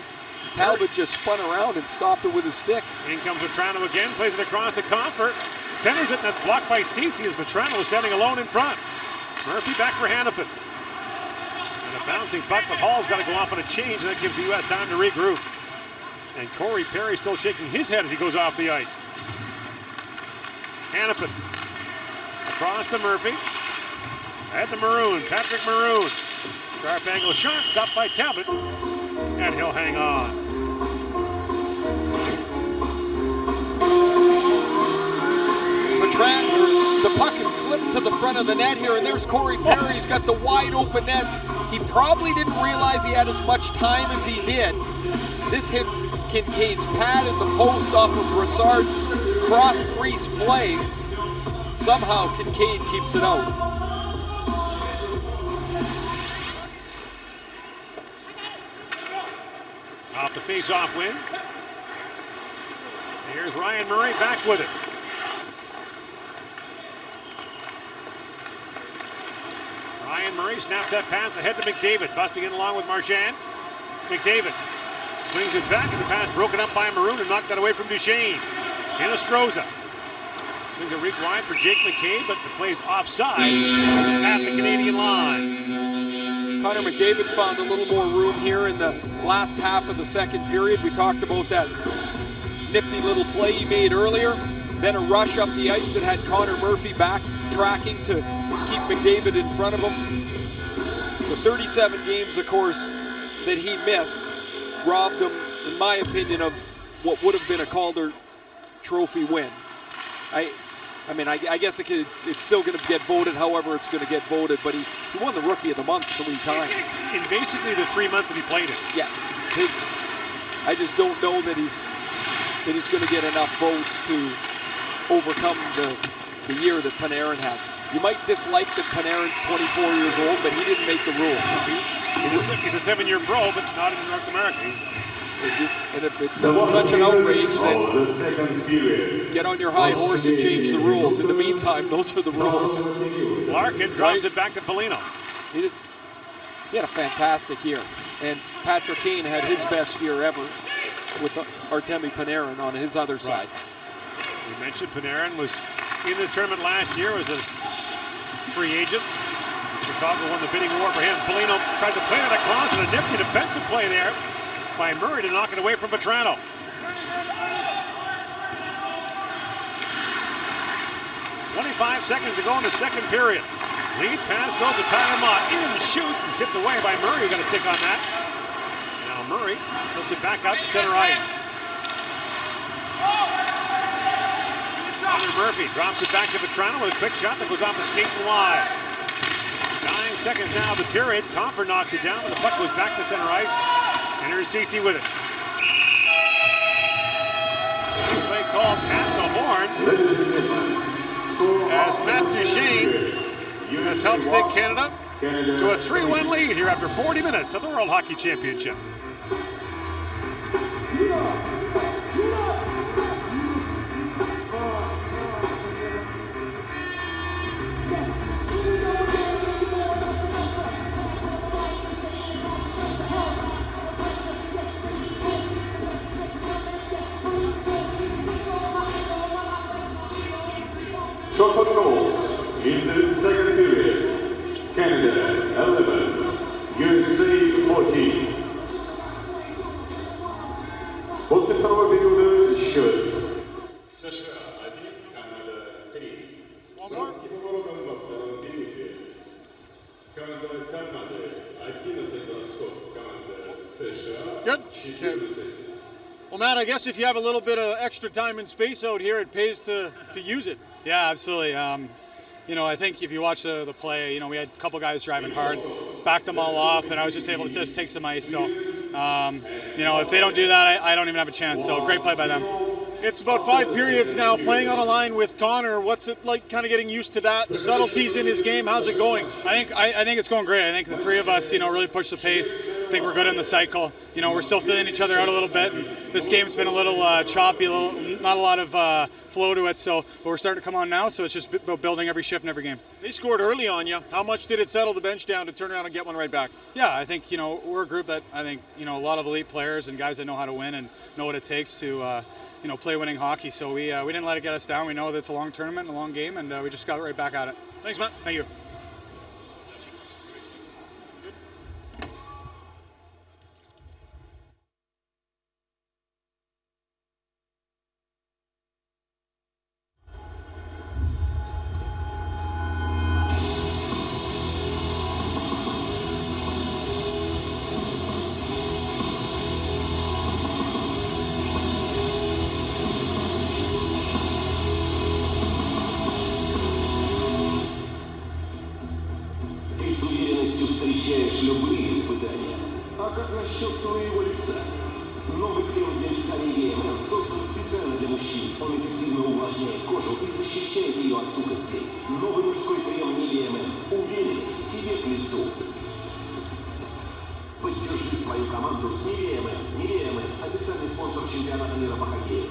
Talbot just spun around and stopped it with his stick. In comes Vetrano again, plays it across to Comfort. Centers it, and that's blocked by Ceci as Vetrano is standing alone in front. Murphy back for Hannafin. And a bouncing puck, but Hall's got to go off on a change, and that gives the U.S. time to regroup. And Corey Perry still shaking his head as he goes off the ice. Hannafin. Across to Murphy. At the Maroon, Patrick Maroon. Sharp angle shot, stopped by Talbot. And he'll hang on. The puck is flipped to the front of the net here, and there's Corey Perry. He's got the wide open net. He probably didn't realize he had as much time as he did. This hits Kincaid's pad in the post off of Broussard's cross crease play. Somehow Kincaid keeps it out.
Off the face-off win. Here's Ryan Murray back with it. Ryan Murray snaps that pass ahead to McDavid, busting in along with Marchand. McDavid swings it back, and the pass broken up by Maroon and knocked that away from Duchesne. Hinostroza swings a reach wide for Jake McCabe, but the play's offside at the Canadian line.
Connor McDavid's found a little more room here in the last half of the second period. We talked about that nifty little play he made earlier. Then a rush up the ice that had Connor Murphy back tracking to keep McDavid in front of him. The 37 games, of course, that he missed robbed him, in my opinion, of what would have been a Calder Trophy win. I guess it's still going to get voted however it's going to get voted, but he won the Rookie of the Month 3 times.
In basically the 3 months that he played it.
Yeah. I just don't know that he's going to get enough votes to overcome the year that Panarin had. You might dislike that Panarin's 24 years old, but he didn't make the rules.
He's a 7-year pro, but not in North America.
And if it's such an outrage, then get on your high horse and change the rules. In the meantime, those are the rules.
Larkin drops it back to Foligno.
He had a fantastic year. And Patrick Kane had his best year ever with Artemi Panarin on his other side.
We mentioned Panarin was in the tournament last year as a free agent. Chicago won the bidding war for him. Foligno tries to play that across, and a nifty defensive play there by Murray to knock it away from Vetrano. 25 seconds to go in the second period. Lead pass goes to Tyler Mott. In, shoots, and tipped away by Murray. Got a stick on that. Now Murray puts it back out to center ice. Connor Murphy drops it back to Vetrano with a quick shot that goes off the skate and wide. 9 seconds now of the period. Comfort knocks it down, and the puck goes back to center ice. And here's Ceci with it. Play called at the horn as Matt Duchesne has helped take Canada to a 3-1 lead here after 40 minutes of the World Hockey Championship.
Shots on goal in the second period. Canada 11, USA 14. После второго периода счет. США 1, Канада 3. Вражеским поворотом во втором периоде. Команда Канады 11 бросков. Команда США 14.
Well, Matt, I guess if you have a little bit of extra time and space out here, it pays to use it.
Yeah, absolutely. I think if you watch the play, we had a couple guys driving hard, backed them all off, and I was just able to just take some ice. So, if they don't do that, I don't even have a chance. So, great play by them.
It's about 5 periods now, playing on a line with Connor. What's it like, kind of getting used to that? The subtleties in his game. How's it going?
I think it's going great. I think the three of us, really push the pace. think we're good in the cycle. You know, we're still feeling each other out a little bit. And this game's been a little choppy, not a lot of flow to it. But we're starting to come on now. So it's just about building every shift and every game.
They scored early on you. How much did it settle the bench down to turn around and get one right back?
Yeah, I think, you know, we're a group that I think, you know, a lot of elite players and guys that know how to win and know what it takes to, you know, play winning hockey. So we didn't let it get us down. We know that it's a long tournament, a long game, and we just got right back at it.
Thanks, Matt.
Thank you.
Встречаешь любые испытания. А как насчет твоего лица? Новый крем для лица Nivea создан специально для мужчин. Он эффективно увлажняет кожу и защищает ее от сухости. Новый мужской крем Nivea Уверенность тебе к лицу. Поддержи свою команду с Nivea Nivea официальный спонсор чемпионата мира по хоккею.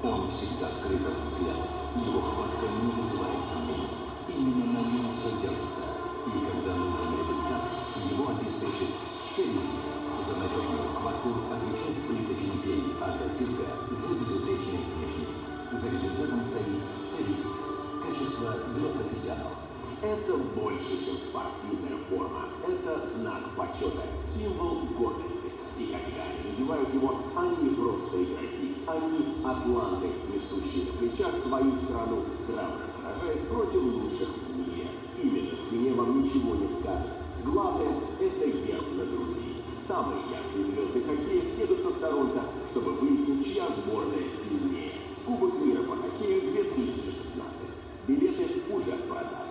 Он всегда скрытым взглядом, его хватка не вызывает сомнений. Именно на нем все держится. И когда нужен результат, его обеспечит Целизит. За надежную хватку отвечает плиточный клей, а затирка за безупречный внешний вид. За результатом стоит Целизит. Качество для профессионалов. Это больше, чем спортивная форма. Это знак почета, символ гордости. И когда они надевают его, они не просто игроки, они атланты, несущие на плечах свою страну, храбро сражаясь против лучших в мире. Именно с спине вам ничего не скажет. Главное – это верх на груди. Самые яркие звезды хоккея съедутся в Торонто, чтобы выяснить, чья сборная сильнее. Кубок мира по хоккею 2016. Билеты уже в продаже.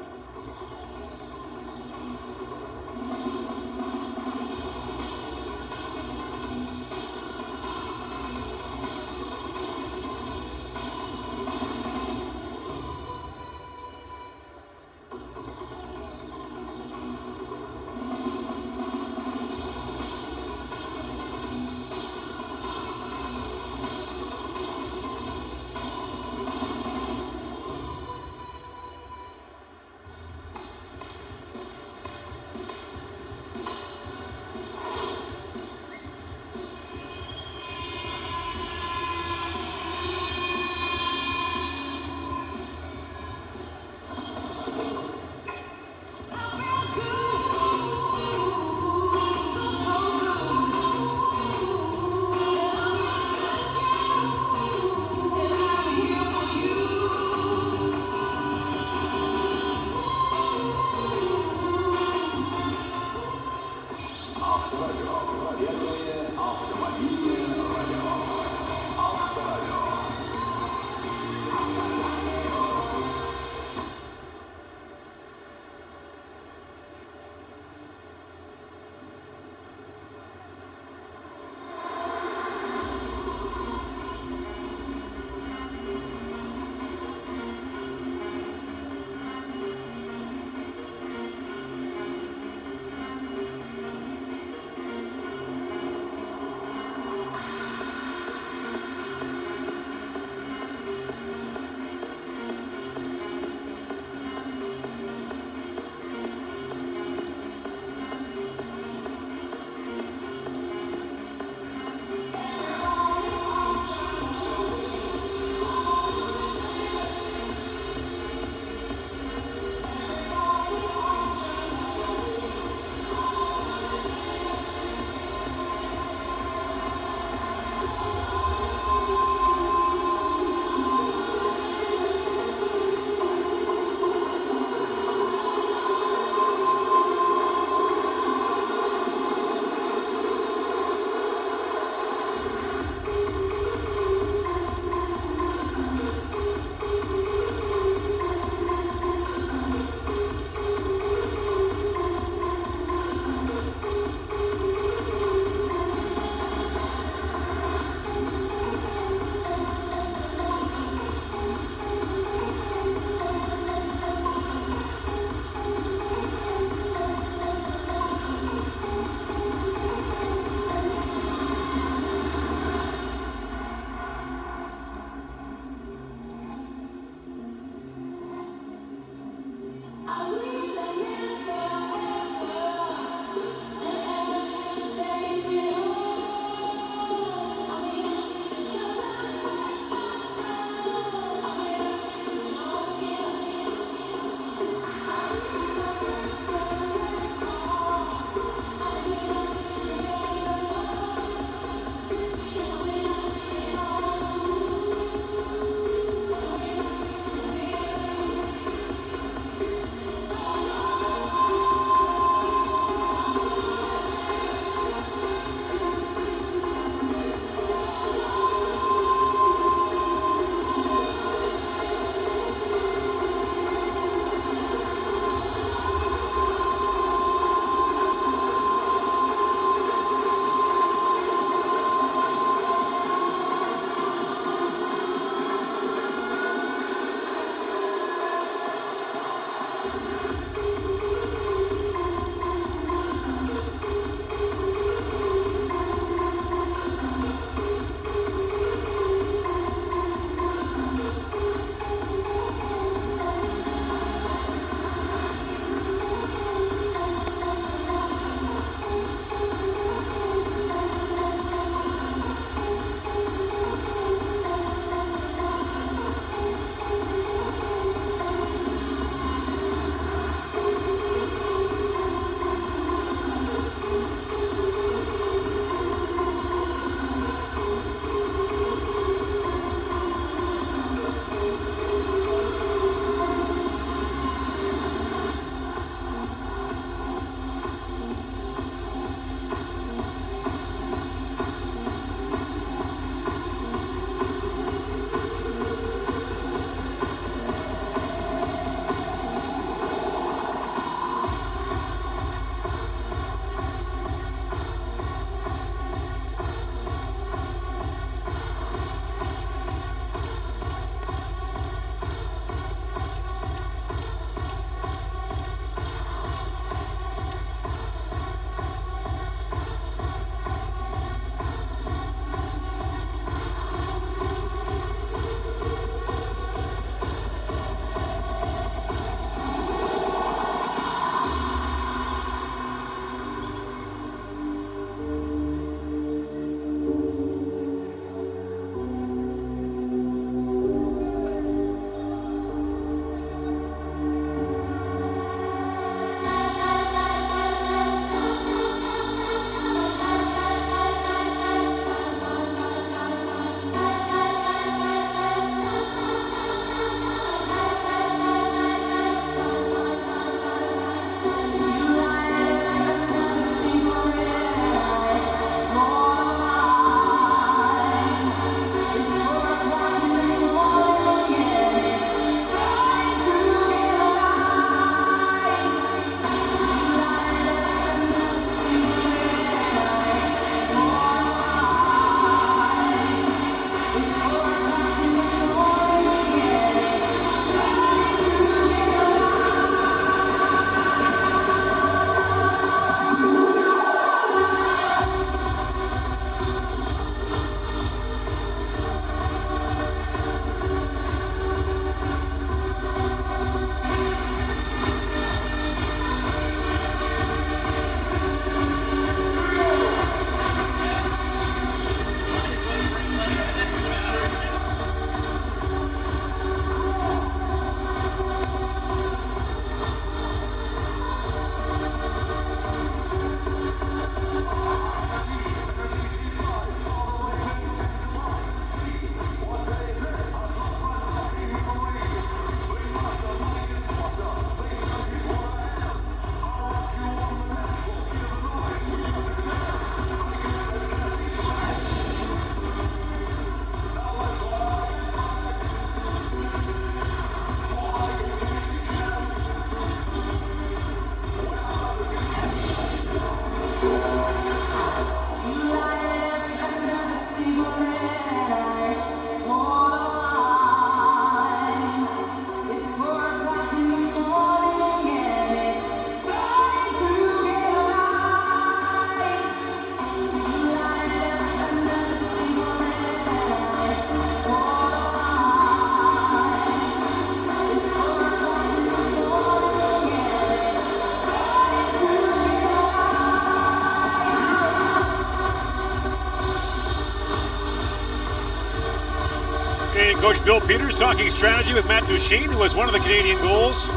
Coach Bill Peters talking strategy with Matt Duchesne, who was one of the Canadian goals.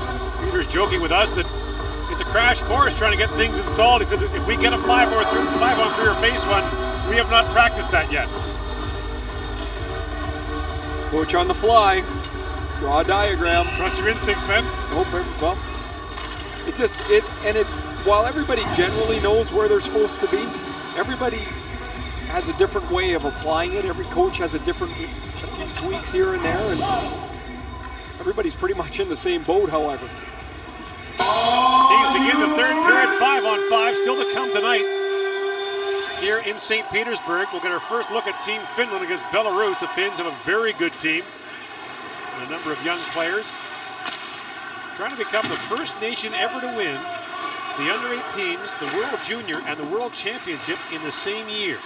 Peters joking with us that it's a crash course trying to get things installed. He says if we get a 5-on-3 or face one, we have not practiced that yet.
Coach on the fly. Draw a diagram.
Trust your instincts, man.
Nope. Well, while everybody generally knows where they're supposed to be, everybody has a different way of applying it. Every coach has a few tweaks here and there, and everybody's pretty much in the same boat, however.
Teams begin the third period, 5-on-5, still to come tonight here in St. Petersburg. We'll get our first look at Team Finland against Belarus. The Finns have a very good team and a number of young players. Trying to become the first nation ever to win the under-18s, the World Junior, and the World Championship in the same year.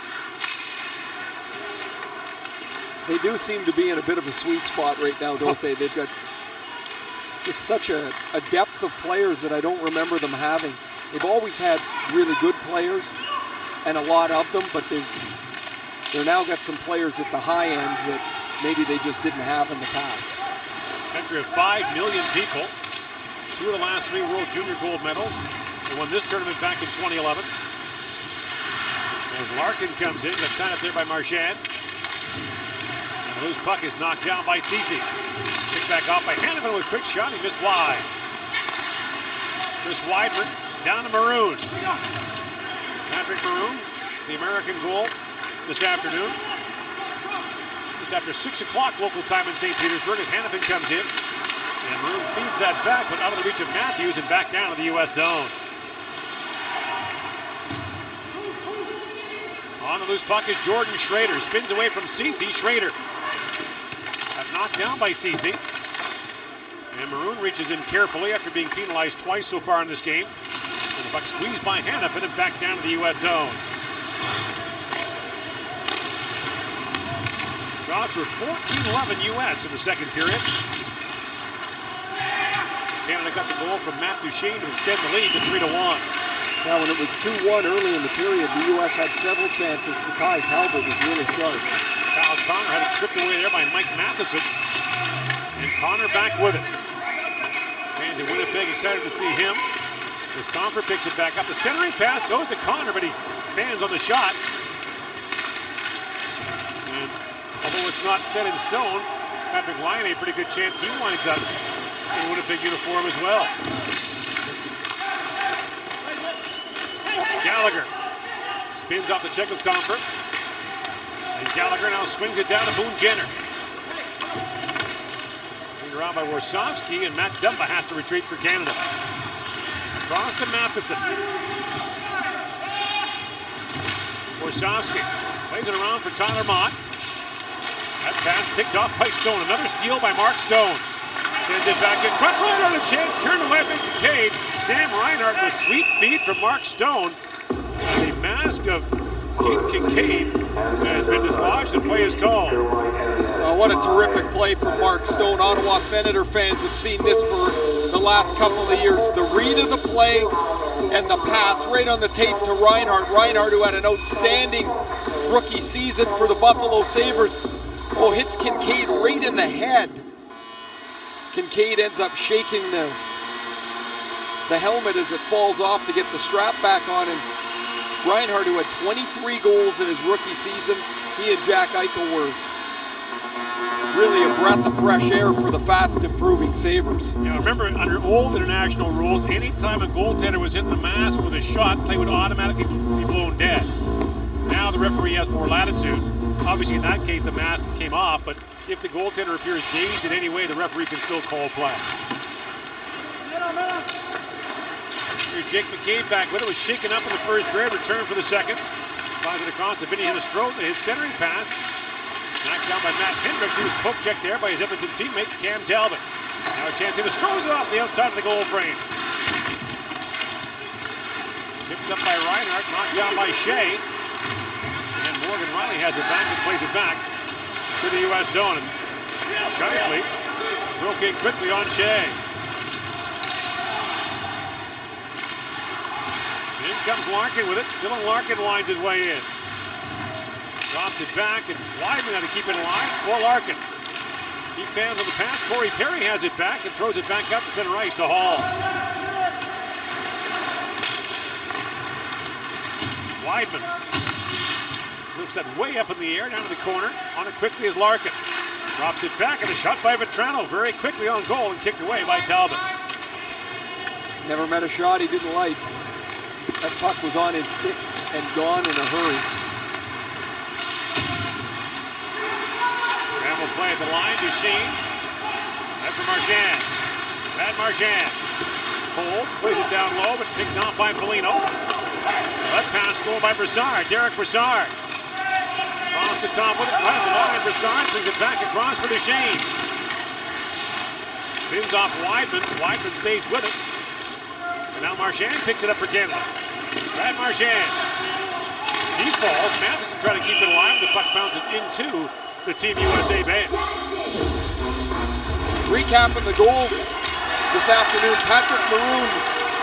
They do seem to be in a bit of a sweet spot right now, don't they? They've got just such a depth of players that I don't remember them having. They've always had really good players and a lot of them, but they're now got some players at the high end that maybe they just didn't have in the past.
Country of 5 million people. 2 of the last 3 World Junior gold medals. They won this tournament back in 2011. As Larkin comes in, got tied up there by Marchand. And the loose puck is knocked down by Ceci. Picked back off by Hanifin with a quick shot. He missed wide. Chris Weidman down to Maroon. Patrick Maroon, the American goal this afternoon. Just after 6 o'clock local time in St. Petersburg as Hanifin comes in. And Maroon feeds that back, but out of the reach of Matthews and back down to the U.S. zone. On the loose puck is Jordan Schrader. Spins away from Ceci. Schrader got knocked down by Ceci. And Maroon reaches in carefully after being penalized twice so far in this game. And the puck squeezed by Hanifin and back down to the U.S. zone. Shots were 14-11 U.S. in the second period. Canada got the goal from Matt Duchesne to extend the lead to 3-1.
Now, when it was 2-1 early in the period, the U.S. had several chances to tie. Talbot was really sharp.
Kyle Connor had it stripped away there by Mike Matheson. And Connor back with it. Fans in Winnipeg excited to see him. As Comfort picks it back up. The centering pass goes to Connor, but he fans on the shot. And although it's not set in stone, Patrick Lyon, a pretty good chance he winds up in a Winnipeg uniform as well. Gallagher spins off the check with Comfort. And Gallagher now swings it down to Boone Jenner. Turned around by Warsawski, and Matt Dumba has to retreat for Canada. Across to Matheson. Warsawski plays it around for Tyler Mott. That pass picked off by Stone. Another steal by Mark Stone. Sends it back in front. Right on a chance. Turned away by Kincaid. Sam Reinhart with sweet feed from Mark Stone. The mask of Keith Kincaid has been dislodged and play is called.
What a terrific play from Mark Stone. Ottawa Senator fans have seen this for the last couple of years. The read of the play and the pass right on the tape to Reinhart. Reinhart, who had an outstanding rookie season for the Buffalo Sabres, hits Kincaid right in the head. Kincaid ends up shaking the helmet as it falls off to get the strap back on, and Reinhart, who had 23 goals in his rookie season, he and Jack Eichel were really a breath of fresh air for the fast improving Sabres.
Yeah, remember, under old international rules, anytime a goaltender was hitting the mask with a shot, play would automatically be blown dead. Now the referee has more latitude. Obviously, in that case, the mask came off, but if the goaltender appears dazed in any way, the referee can still call play. Here's Jake McCabe back with it. Was shaken up in the first period, return for the second. Slides it across to Vinny Hinostroza. His centering pass knocked down by Matt Hendricks. He was poke checked there by his Edmonton teammate, Cam Talbot. Now a chance. Hinostroza off the outside of the goal frame. Chipped up by Reinhart, knocked down by Shea. And Morgan Riley has it back and plays it back to the U.S. zone. And Scheifele broke in quickly on Shea. In comes Larkin with it. Dylan Larkin winds his way in. Drops it back, and Weidman had to keep it in line for Larkin. He fans on the pass. Corey Perry has it back and throws it back up to center ice to Hall. Weidman lifts that way up in the air, down to the corner. On it quickly is Larkin. Drops it back, and a shot by Vetrano very quickly on goal and kicked away by Talbot.
Never met a shot he didn't like. That puck was on his stick and gone in a hurry.
Graham will play at the line. Duchesne. That's for Marchand. Brad Marchand holds, plays it down low, but picked off by Foligno. Left pass scored by Brassard. Derek Brassard. Across the top with it. Right on the line. Brassard swings it back across for Duchesne. Spins off Weidman. Weidman stays with it. And now Marchand picks it up for Canada. Brad Marchand. He falls. Matheson trying to keep it alive. The puck bounces into the Team USA bench.
Recapping the goals this afternoon. Patrick Maroon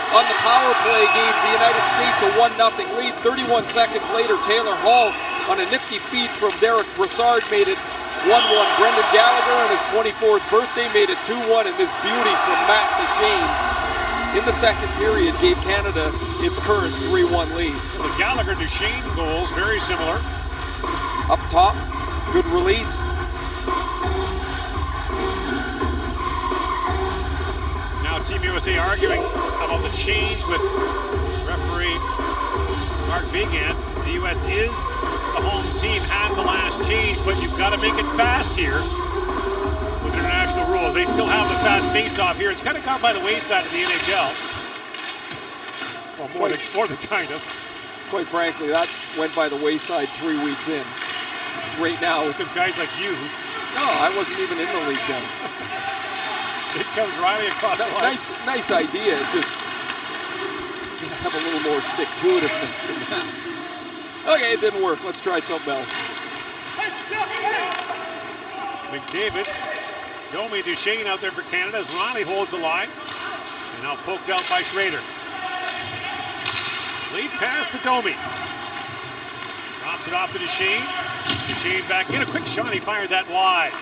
on the power play gave the United States a 1-0 lead. 31 seconds later, Taylor Hall on a nifty feed from Derek Brassard made it 1-1. Brendan Gallagher on his 24th birthday made it 2-1, and this beauty from Matt Duchesne in the second period gave Canada its current 3-1 lead.
The Gallagher-Duchesne goals, very similar.
Up top, good release.
Now Team USA arguing about the change with referee Mark Vigan. The U.S. is the home team, has the last change, but you've got to make it fast here with international rules. They still have the fast face-off here. It's kind of gone by the wayside of the NHL. Well, more than kind of.
Quite frankly, that went by the wayside 3 weeks in. Right now,
with guys like you.
No, I wasn't even in the league then.
It comes Riley across the line.
Nice idea. Just have a little more stick-to-itiveness than that. Okay, it didn't work. Let's try something else.
McDavid, Domi, Duchesne out there for Canada as Riley holds the line. And now poked out by Schrader. Lead pass to Domi. Drops it off to Duchesne. Duchesne back in. A quick shot. He fired that wide.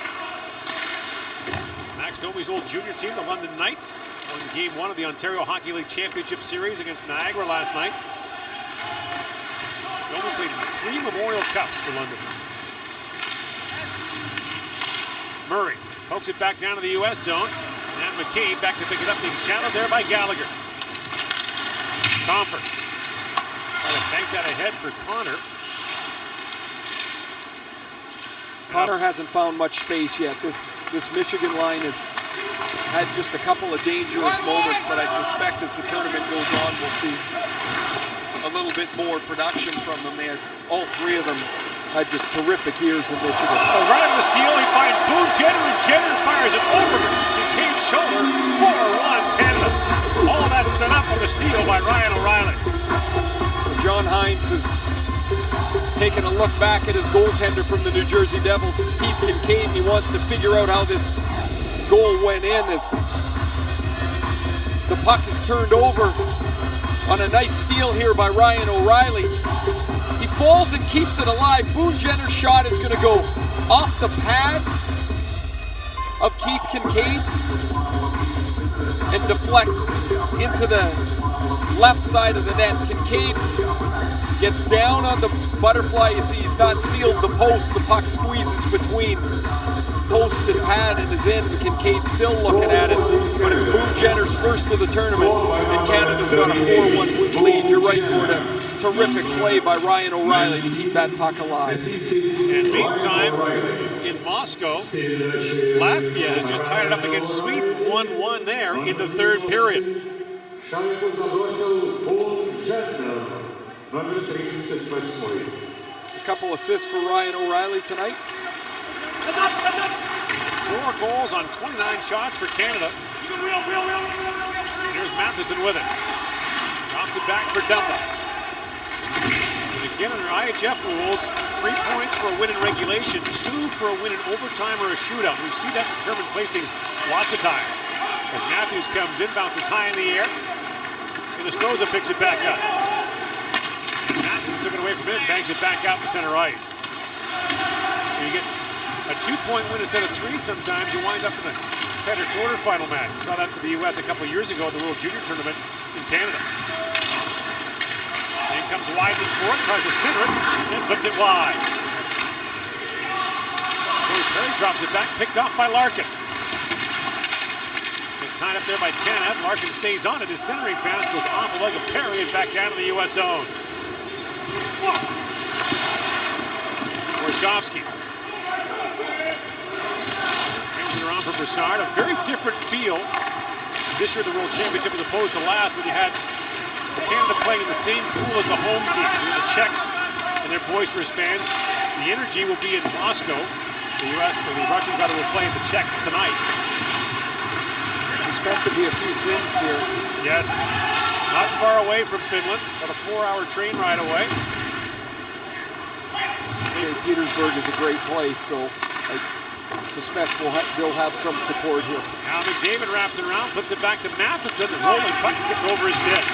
Max Domi's old junior team, the London Knights, won game 1 of the Ontario Hockey League Championship Series against Niagara last night. Domi played in 3 Memorial Cups for London. Murray pokes it back down to the U.S. zone. And McCabe back to pick it up, being shadowed there by Gallagher. Comfort. Trying to bank that ahead for Connor.
Connor hasn't found much space yet. This Michigan line has had just a couple of dangerous moments, but I suspect as the tournament goes on, we'll see a little bit more production from them there. All 3 of them had just terrific years in Michigan.
Oh, right on the steal, he finds Boone Jenner, and Jenner fires it over McCabe's shoulder. 4-1 Canada. All of that set up on the steal by Ryan O'Reilly.
John Hines is taking a look back at his goaltender from the New Jersey Devils, Keith Kincaid. He wants to figure out how this goal went in as the puck is turned over on a nice steal here by Ryan O'Reilly. He falls and keeps it alive. Boone Jenner's shot is going to go off the pad of Keith Kincaid and deflect into the left side of the net. Kincaid gets down on the butterfly. You see he's not sealed the post. The puck squeezes between post and pad and is in. Kincaid still looking at it, but it's Boone Jenner's first of the tournament, and Canada's got a 4-1 lead. You're right, Gordon. Terrific play by Ryan O'Reilly to keep that puck alive.
And meantime, in Moscow, Latvia has just tied it up against Sweden, 1-1 there in the 3rd period.
A couple assists for Ryan O'Reilly tonight.
4 goals on 29 shots for Canada. Here's Matheson with it. Drops it back for Dumba. And again, under IIHF rules, 3 points for a win in regulation, 2 for a win in overtime or a shootout. We see that determined placings lots of time. As Matthews comes in, bounces high in the air. And Estroza picks it back up. And Matthews took it away from him, bangs it back out to center ice. And you get a 2-point win instead of 3 sometimes, you wind up in a tighter quarterfinal match. We saw that for the U.S. a couple of years ago at the World Junior Tournament in Canada. In comes Weidman for it, tries to center it, and flipped it wide. Corey Perry drops it back, picked off by Larkin. Tied up there by Tanev. Larkin stays on it. His centering pass goes off the leg of Perry and back down to the U.S. zone. Warsofsky. Brings it around for Broussard. A very different feel this year, the World Championship, as opposed to last, when you had Canada playing in the same pool as the home teams. So the Czechs and their boisterous fans. The energy will be in Moscow. The U.S. or the Russians out will play the Czechs tonight.
Expect to be a few Finns here.
Yes, not far away from Finland, about a 4-hour train ride away.
St. Petersburg is a great place, so I suspect they'll have some support here.
Now McDavid wraps it around, flips it back to Matheson, the rolling puck skipped over his stick.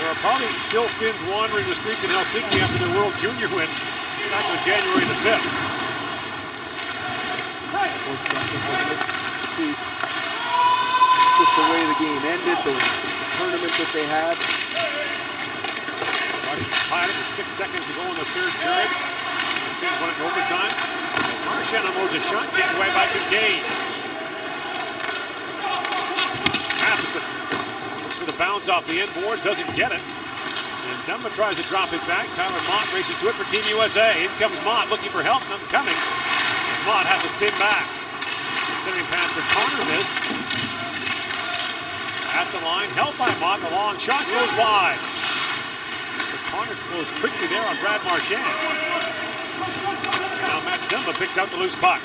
There are probably still Finns wandering the streets in Helsinki after their World Junior win back on January the 5th.
1 second, wasn't it? To see just the way the game ended, the tournament that they had.
Tied up with 6 seconds to go in the third period. The Finns went into overtime. Marchand unloads a shot, kicked away by Kincaid. Matheson looks for the bounce off the end boards, doesn't get it. And Dumba tries to drop it back. Tyler Mott races to it for Team USA. In comes Mott looking for help, nothing coming. Mott has to spin back. The centering pass for Connor missed. At the line, held by Mott. The long shot goes wide. But Connor closed quickly there on Brad Marchand. And now Matt Dumba picks out the loose puck.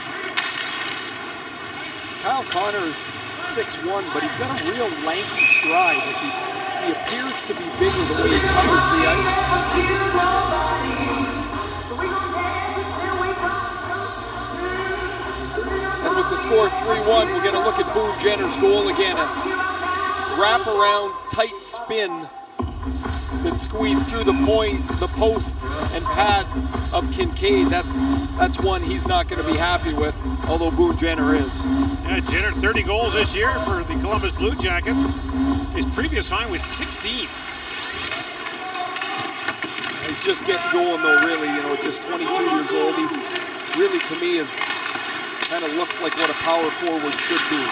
Kyle Connor is 6'1", but he's got a real lanky stride. Like he appears to be bigger the way he covers the ice. With the score 3-1, we'll get a look at Boone Jenner's goal again. A wrap-around, tight spin that squeezed through the post and pad of Kincaid. That's one he's not going to be happy with, although Boone Jenner is.
Yeah, Jenner, 30 goals this year for the Columbus Blue Jackets. His previous high was 16.
He's just getting going, though, really. You know, just 22 years old. He's really, to me, kind of looks like what a power forward should be.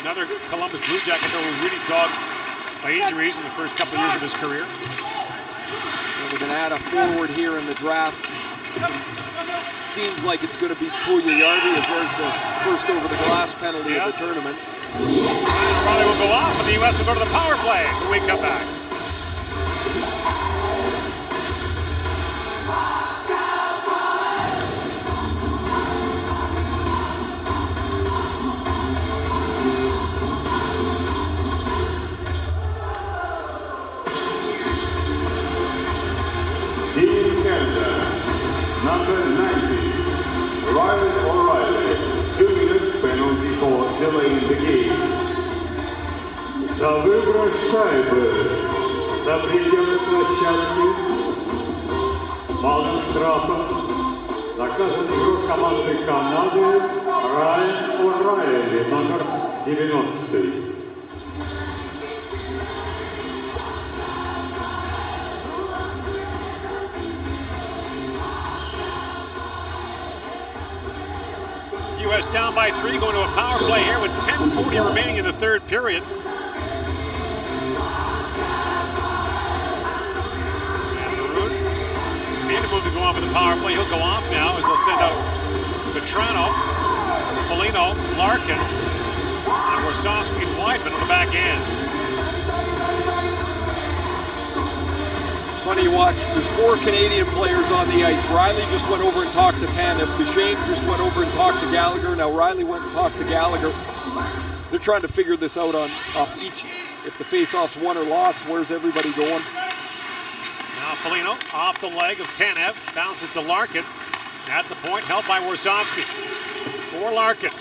Another Columbus Blue Jacket, though, who really dogged by injuries in the first couple of years of his career.
Well, we're going to add a forward here in the draft. Seems like it's going to be Puljujärvi, as there's the first over-the-glass penalty of the tournament.
Riley will go off, and the U.S. will go to the power play when we come back.
Team Canada, number 90, Ryan O'Reilly, 2 minutes penalty for delaying the game.
За выброс шайбы за пределы площадки малым штрафом наказан игрок команды Канады Райан О'Райли, номер 90.
U.S. down by 3, going to a power play here with 10:40 remaining in the third period. And Maroon made a move to go off with the power play. He'll go off now as they'll send out Petrano, Foligno, Larkin, and Warsofsky and Weidman on the back end.
Funny you watch, there's 4 Canadian players on the ice. Riley just went over and talked to Tanev. Duchesne just went over and talked to Gallagher. Now Riley went and talked to Gallagher. They're trying to figure this out off each. If the face-off's won or lost, where's everybody going?
Now Foligno off the leg of Tanev, bounces to Larkin. At the point, held by Warsofsky. For Larkin.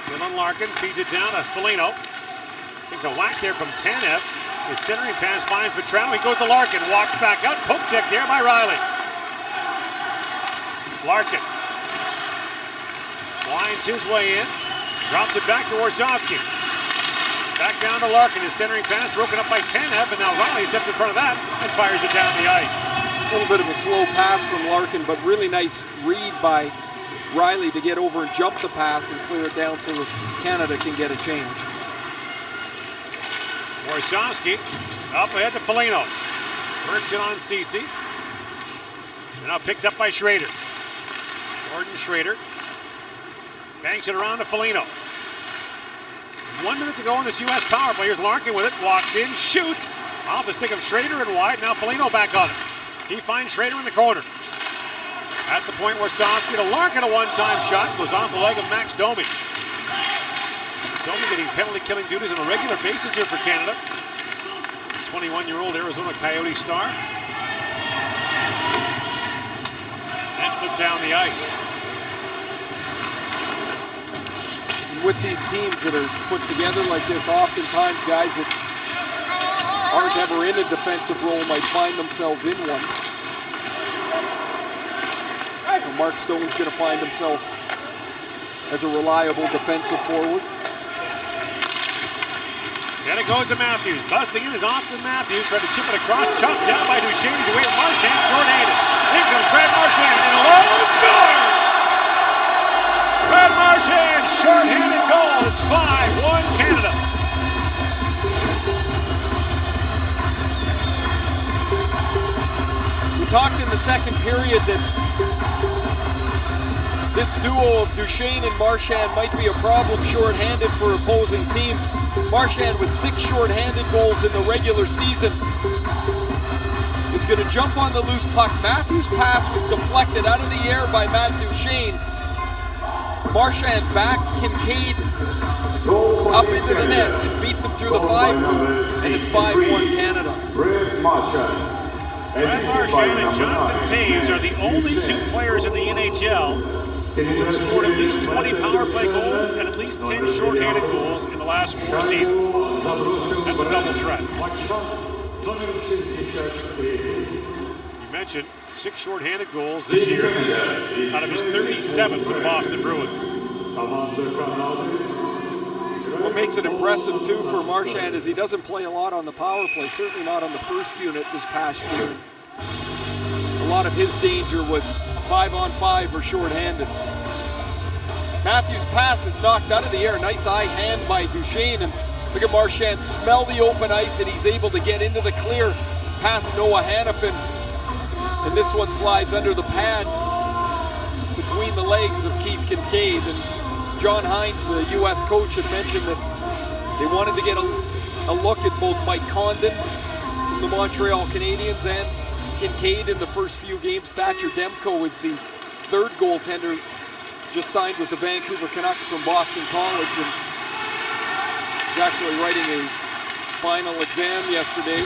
Dylan Larkin feeds it down to Foligno. Takes a whack there from Tanev. His centering pass finds Petrano. He goes to Larkin, walks back out. Poke check there by Riley.
Larkin winds his way in, drops it back to Warsofsky. Back down to Larkin. His centering pass broken up by Tanev, and now Riley steps in front of that and fires it down the ice.
A little bit of a slow pass from Larkin, but really nice read by Riley to get over and jump the pass and clear it down so Canada can get a change.
Warsofsky up ahead to Foligno. Works it on Ceci. And now picked up by Schrader. Jordan Schrader banks it around to Foligno. 1 minute to go in this U.S. power play. Here's Larkin with it. Walks in, shoots. Off the stick of Schrader and wide. Now Foligno back on it. He finds Schrader in the corner. At the point where Warsofsky to Larkin, a one-time shot. Goes off the leg of Max Domi. Domi getting penalty killing duties on a regular basis here for Canada. 21-year-old Arizona Coyote star. And flipped down the ice.
With these teams that are put together like this, oftentimes guys that aren't ever in a defensive role might find themselves in one. And Mark Stone's going to find himself as a reliable defensive forward.
And it goes to Matthews. Busting in is Austin Matthews. Tried to chip it across. Chopped down by Duchesne. He's away with Marchand. Short-handed. In comes Brad Marchand. And alone score! Brad Marchand. Short-handed goal. It's 5-1 Canada.
We talked in the second period that this duo of Duchesne and Marchand might be a problem short-handed for opposing teams. Marchand with 6 short-handed goals in the regular season is going to jump on the loose puck. Matthews' pass was deflected out of the air by Matt Duchesne. Marchand backs Kincaid up into the net and beats him through the 5-hole, and it's 5-1 Canada.
Brad Marchand and Jonathan Taves are the only 2 players in the NHL who have scored at least 20 power play goals and at least 10 shorthanded goals in the last 4 seasons. That's a double threat. You mentioned 6 shorthanded goals this year out of his 37 for the Boston Bruins.
What makes it impressive too for Marchand is he doesn't play a lot on the power play, certainly not on the first unit this past year. A lot of his danger was 5-on-5 or short-handed. Matthews' pass is knocked out of the air. Nice eye hand by Duchesne. And look at Marchand smell the open ice, and he's able to get into the clear past Noah Hannafin. And this one slides under the pad between the legs of Keith Kincaid. And John Hines, the U.S. coach, had mentioned that they wanted to get a look at both Mike Condon from the Montreal Canadiens and Kincaid in the first few games. Thatcher Demko is the 3rd goaltender, just signed with the Vancouver Canucks from Boston College, and he's actually writing a final exam yesterday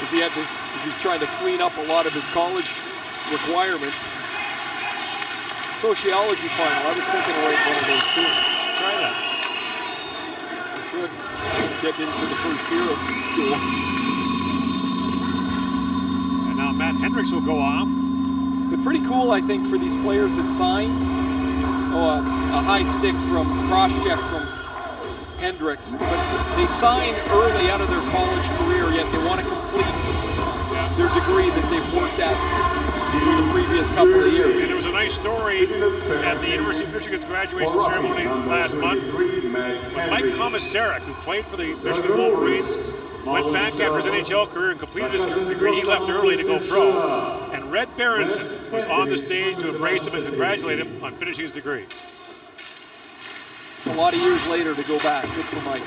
as he's trying to clean up a lot of his college requirements. Sociology final. I was thinking of writing one of those too.
You should try that.
I should get into the first year of school.
And now Matt Hendricks will go off.
But pretty cool, I think, for these players that sign. A high stick from cross-check from Hendricks. But they sign early out of their college career, yet they want to complete their degree that they've worked at for the previous couple of years.
And there was a nice story at the University of Michigan's graduation ceremony last month when Mike Komisarek, who played for the Michigan Wolverines, went back after his NHL career and completed his degree. He left early to go pro. And Red Berenson was on the stage to embrace him and congratulate him on finishing his degree.
It's a lot of years later to go back. Good for Mike.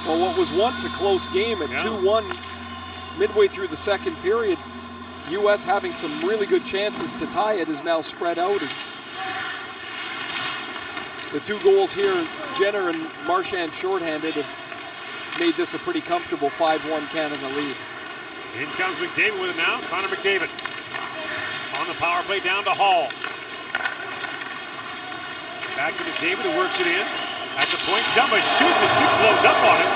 Well, what was once a close game at 2-1 midway through the second period, U.S. having some really good chances to tie it, is now spread out. As the 2 goals here, Jenner and Marchand shorthanded, have made this a pretty comfortable 5-1 Canada lead.
In comes McDavid with it now. Connor McDavid on the power play down to Hall. Back to McDavid, who works it in. At the point, Dumba shoots, his stick blows up on it.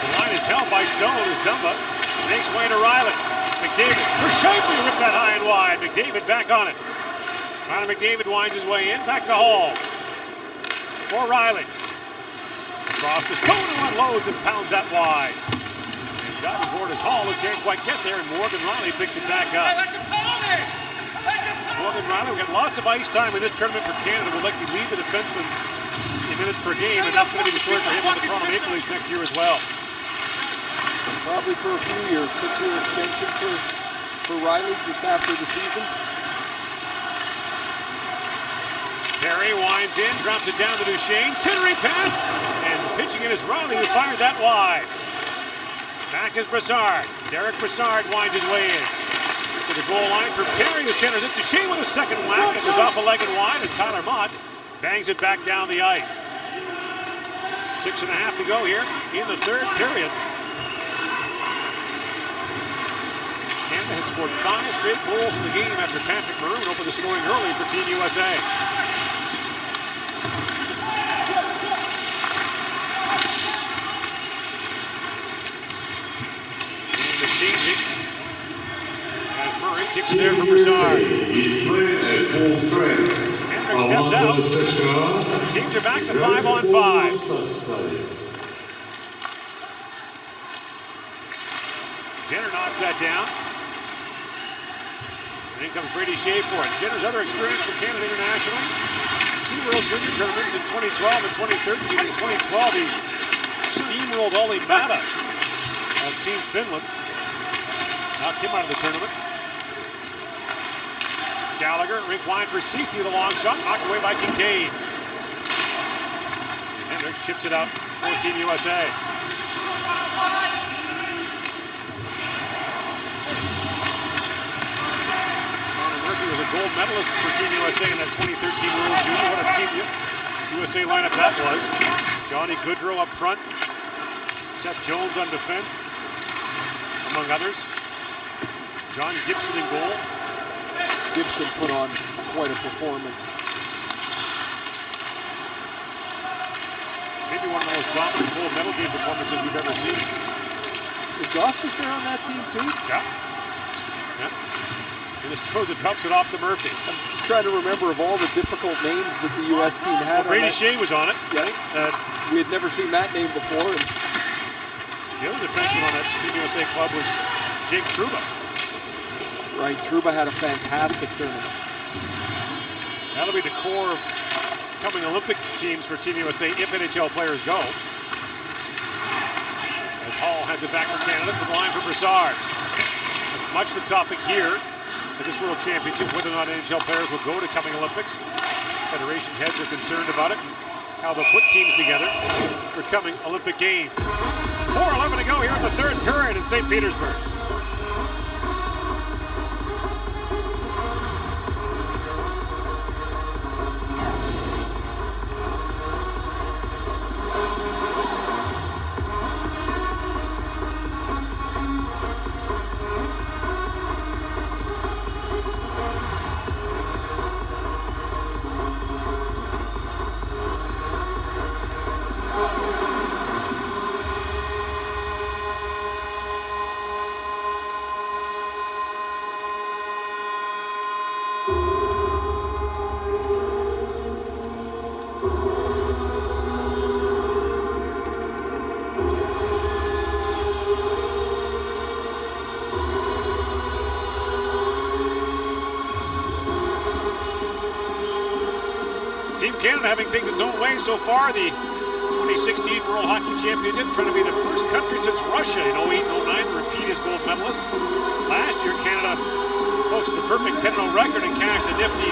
The line line is held by Stone as Dumba makes way to Riley. McDavid for Scheifele, ripped that high and wide. McDavid back on it. Connor McDavid winds his way in, back to Hall. For Riley. Across to Stone and unloads and pounds that wide. And diving forward is Hall, who can't quite get there, and Morgan Riley picks it back up. Morgan Riley, we've got lots of ice time in this tournament for Canada. We'll likely lead the defenseman in minutes per game, and that's going to be the story for him with the Toronto Maple Leafs next year as well.
Probably for a few years, 6-year extension for Riley just after the season.
Perry winds in, drops it down to Duchesne, centering pass, and pitching it is Riley who fired that wide. Back is Brassard. Derek Brassard winds his way in. To the goal line for Perry, who centers it. Duchesne with a second whack. It goes off a leg and wide, and Tyler Mott bangs it back down the ice. 6.5 to go here in the third period. Canada has scored 5 straight goals in the game after Patrick Maroon opened the scoring early for Team USA. And the changing as Murray kicks it there for Brassard.
He's playing at full strength.
Hendrick steps out. The teams are back to 5-on-5. Jenner knocks that down. And in comes Brady Shea for it. Jenner's other experience for Canada internationally. 2 World Junior tournaments in 2012 and 2013. In 2012, he steamrolled Olli Mata of Team Finland. Knocked him out of the tournament. Gallagher, rink line for Ceci with a long shot, knocked away by Kincaid. Hendricks chips it out for Team USA. Was a gold medalist for Team USA in that 2013 World Junior. What a Team USA lineup that was. Johnny Goodrow up front. Seth Jones on defense, among others. John Gibson in goal.
Gibson put on quite a performance.
Maybe one of the most dominant gold medal game performances we've ever seen.
Is Gostis there on that team too?
Yeah. Yeah. And this throws it, pops it off to Murphy.
I'm just trying to remember of all the difficult names that the U.S. team had.
Well, Brady Shea was on it.
Yeah. We had never seen that name before. And
the other defenseman on that Team USA club was Jake Trouba.
Right, Trouba had a fantastic tournament.
That'll be the core of coming Olympic teams for Team USA if NHL players go. As Hall hands it back for Canada to the line for Brassard. That's much the topic here at this World Championship, whether or not NHL players will go to coming Olympics. Federation heads are concerned about it, how they'll put teams together for coming Olympic Games. 4:11 to go here in the third period in St. Petersburg. Canada having things its own way so far. The 2016 World Hockey Championship trying to be the first country since Russia in 08 and 09 to repeat as gold medalist. Last year, Canada posted the perfect 10-0 record and cashed a nifty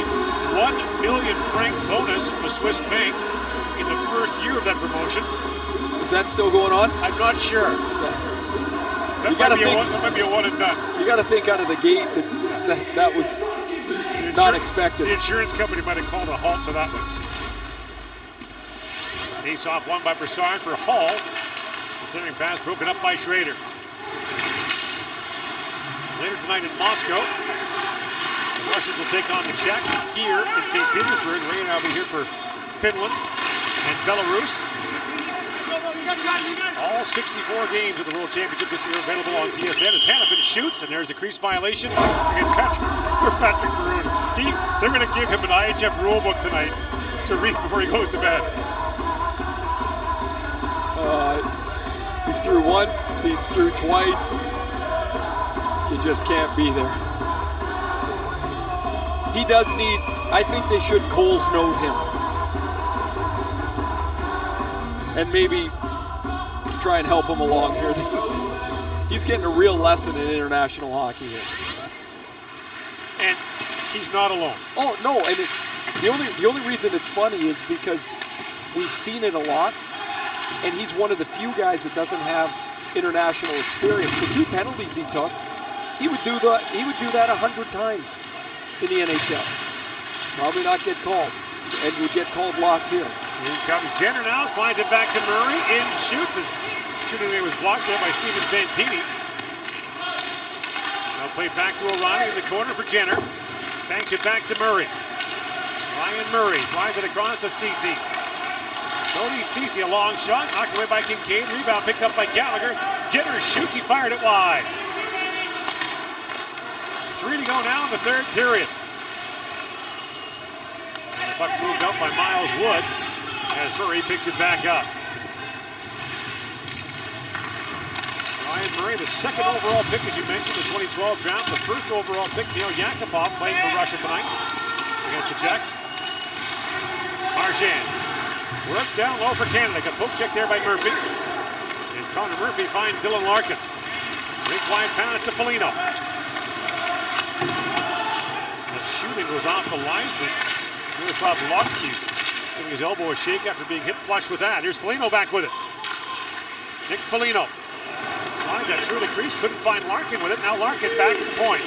1 million franc bonus from a Swiss bank in the first year of that promotion.
Is that still going on?
I'm not sure. That might be a one and done.
You got to think out of the gate that was not expected.
The insurance company might have called a halt to that one. Face off one by Brassard for Hall. The centering pass broken up by Schrader. Later tonight in Moscow, the Russians will take on the Czechs here in St. Petersburg. Ray and I will be here for Finland and Belarus. All 64 games of the World Championship this year available on TSN as Hannafin shoots, and there's a crease violation against Patrick Maroon. They're going to give him an IIHF rulebook tonight to read before he goes to bed.
He's through once, he's through twice. You just can't be there. He does need, I think they should Coles note him. And maybe try and help him along here. He's getting a real lesson in international hockey here.
And he's not alone.
Oh, no, and the only reason it's funny is because we've seen it a lot, and he's one of the few guys that doesn't have international experience. The 2 penalties he took, he would do that 100 times in the NHL. Probably not get called, and would get called lots here.
Here comes Jenner now, slides it back to Murray, in shoots. His shooting there was blocked there by Steven Santini. Now play back to O'Reilly in the corner for Jenner. Banks it back to Murray. Ryan Murray slides it across to Ceci. Cody Ceci, a long shot, knocked away by Kincaid. Rebound picked up by Gallagher. Jenner shoots, he fired it wide. 3 to go now in the third period. And the puck moved up by Miles Wood as Murray picks it back up. Ryan Murray, the second overall pick, as you mentioned, the 2012 draft. The first overall pick, Neil Yakupov, playing for Russia tonight against the Czechs. Marchand works down low for Canada. Got poke check there by Murphy. And Connor Murphy finds Dylan Larkin. Big wide pass to Foligno. That shooting was off the linesman. Miroslav Lotsky giving his elbow a shake after being hit flush with that. Here's Foligno back with it. Nick Foligno slides that through the crease. Couldn't find Larkin with it. Now Larkin back at the point.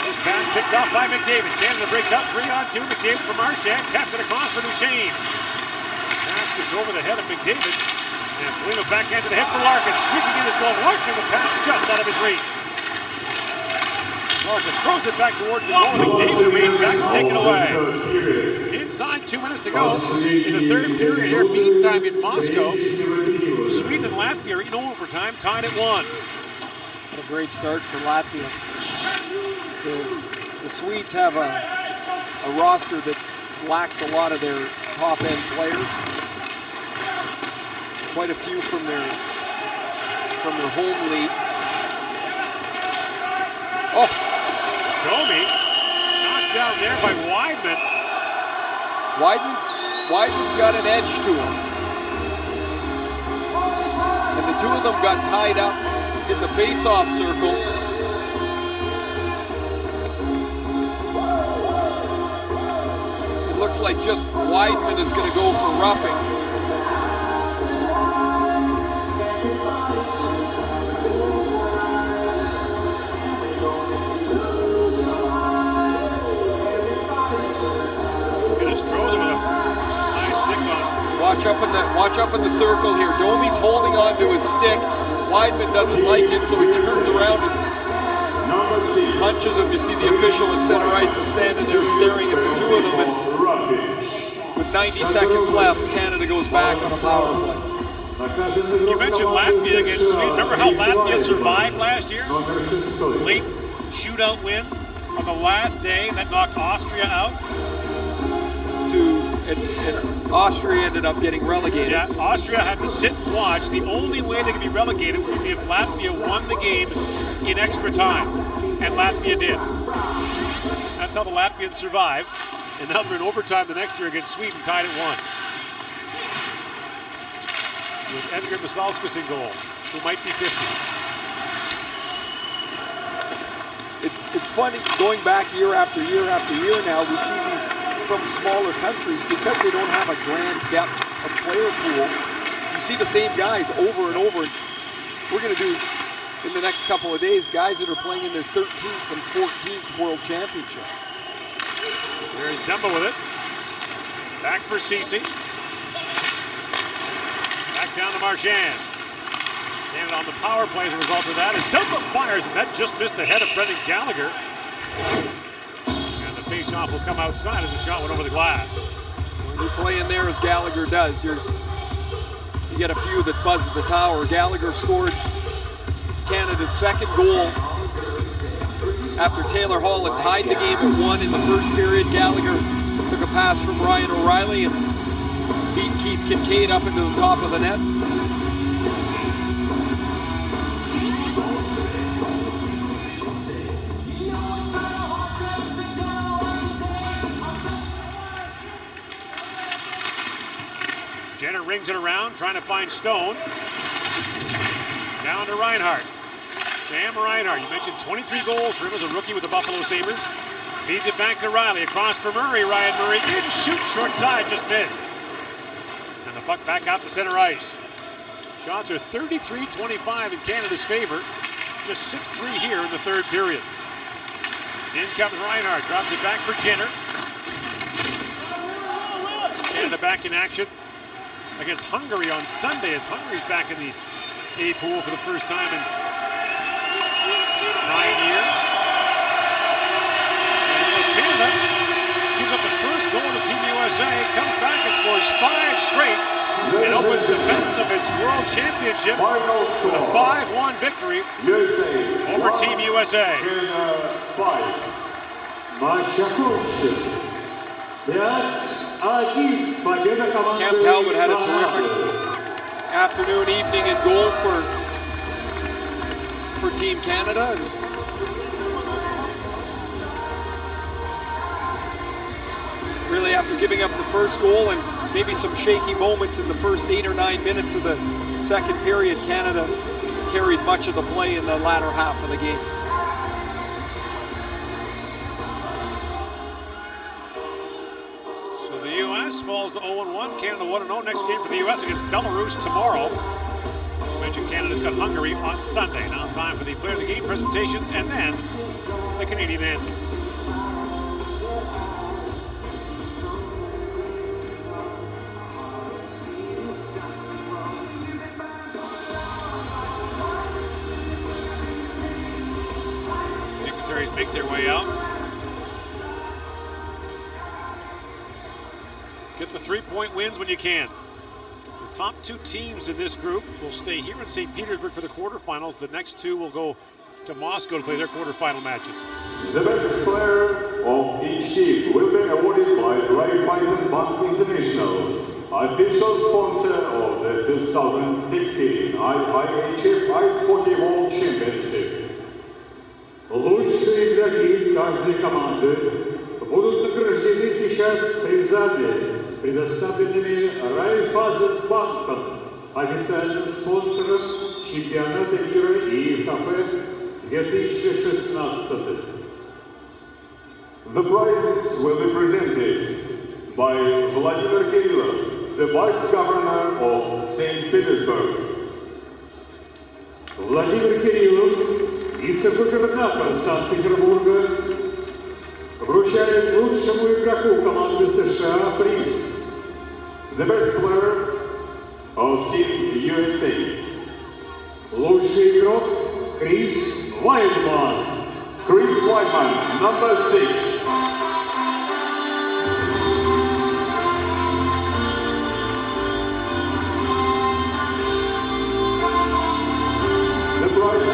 This pass picked off by McDavid. Canada breaks out 3-on-2. McDavid for Marchand. Taps it across for Duchesne. Pass gets over the head of McDavid. And Foligno backhand to the hip for Larkin. Streaking in his goal. Larkin, the pass just out of his reach. Larkin throws it back towards the goal. McDavid reads back to take it away. Inside 2 minutes to go in the third period here. Meantime in Moscow, Sweden and Latvia are in overtime, tied at 1.
What a great start for Latvia. The Swedes have a roster that lacks a lot of their top-end players. Quite a few from their home league. Oh,
Domi knocked down there by Weidman.
Weidman's got an edge to him. And the two of them got tied up in the face-off circle. It looks like just Weidman is going to go for roughing. Watch up in the circle here. Domi's holding on to his stick. Weidman doesn't like it, so he turns around and punches him. You see the official at center ice is standing there staring at the two of them. And with 90 seconds left, Canada goes back on a power play.
You mentioned Latvia against Sweden. Remember how Latvia survived last year? Late shootout win on the last day that knocked Austria out.
And Austria ended up getting relegated.
Yeah, Austria had to sit and watch. The only way they could be relegated would be if Latvia won the game in extra time. And Latvia did. That's how the Latvians survived. And now they're in overtime the next year against Sweden, tied at 1. With Edgar Masalskis in goal, who might be 50.
It's funny, going back year after year after year now, we see these from smaller countries because they don't have a grand depth of player pools. You see the same guys over and over. We're going to do, in the next couple of days, guys that are playing in their 13th and 14th World Championships.
There's Dumba with it. Back for Ceci. Back down to Marchand. And on the power play as a result of that, as Dumba fires, and that just missed the head of Brendan Gallagher. And the face-off will come outside as the shot went over the glass.
When you play in there as Gallagher does, You get a few that buzz at the tower. Gallagher scored Canada's second goal after Taylor Hall had tied the game at 1 in the first period. Gallagher took a pass from Ryan O'Reilly and beat Keith Kincaid up into the top of the net.
Jenner rings it around, trying to find Stone. Down to Reinhart. Sam Reinhart, you mentioned 23 goals for him as a rookie with the Buffalo Sabres. Feeds it back to Riley, across for Murray. Ryan Murray didn't shoot, short side, just missed. And the puck back out to center ice. Shots are 33-25 in Canada's favor. Just 6-3 here in the third period. In comes Reinhart, drops it back for Jenner. Canada back in action against Hungary on Sunday, as Hungary's back in the A pool for the first time in 9 years. And so Canada gives up the first goal to Team USA, comes back and scores 5 straight, and opens defense of its World Championship with a 5-1 victory over Team USA.
Cam Talbot had a terrific afternoon, evening in goal for Team Canada. Really, after giving up the first goal and maybe some shaky moments in the first 8 or 9 minutes of the second period, Canada carried much of the play in the latter half of the game.
Falls to 0-1. Canada 1-0. Next game for the U.S. against Belarus tomorrow. I mentioned Canada's got Hungary on Sunday. Now time for the player of the game presentations and then the Canadian anthem. Dignitaries make their way out. Get the 3-point wins when you can. The top 2 teams in this group will stay here in St. Petersburg for the quarterfinals. The next 2 will go to Moscow to play their quarterfinal matches.
The best player of each team will be awarded by Raiffeisen Bank International, official sponsor of the 2016 IIHF Ice Hockey World Championship.
Лучшие игроки каждой команды будут награждены сейчас призами, предоставленными Райффайзенбанком, официальным спонсором чемпионата мира IIHF 2016.
The prizes will be presented by Vladimir Kirillov, the Vice Governor of St. Petersburg.
Владимир Кириллов, вице-губернатор Санкт-Петербурга, вручает лучшему игроку команды США приз.
The best player of Team USA.
Лучший игрок Крис Вайдман.
Chris Weidman, number 6. The prize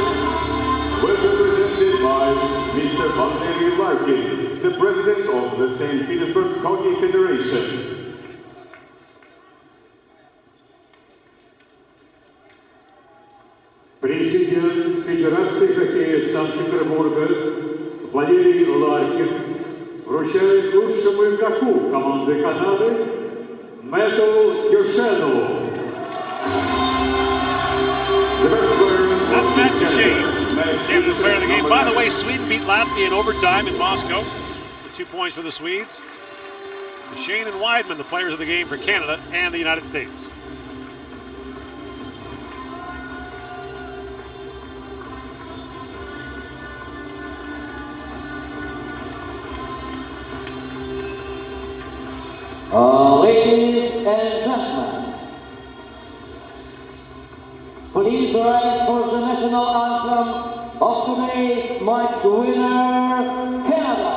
will be presented by Mr. Valery Larkin, the president of the St. Petersburg Hockey Federation.
Президент Федерации хоккея Санкт-Петербурга Валерий Ларкин вручает лучшему игроку команды Канады Мэтту Дюшену.
That's Matt Duchene, Canada's player of the game. By the way, Sweden beat Latvia in overtime in Moscow for 2 points for the Swedes. Duchene and Weidman, the players of the game for Canada and the United States.
Ladies and gentlemen, please rise for the national anthem of today's match winner, Canada.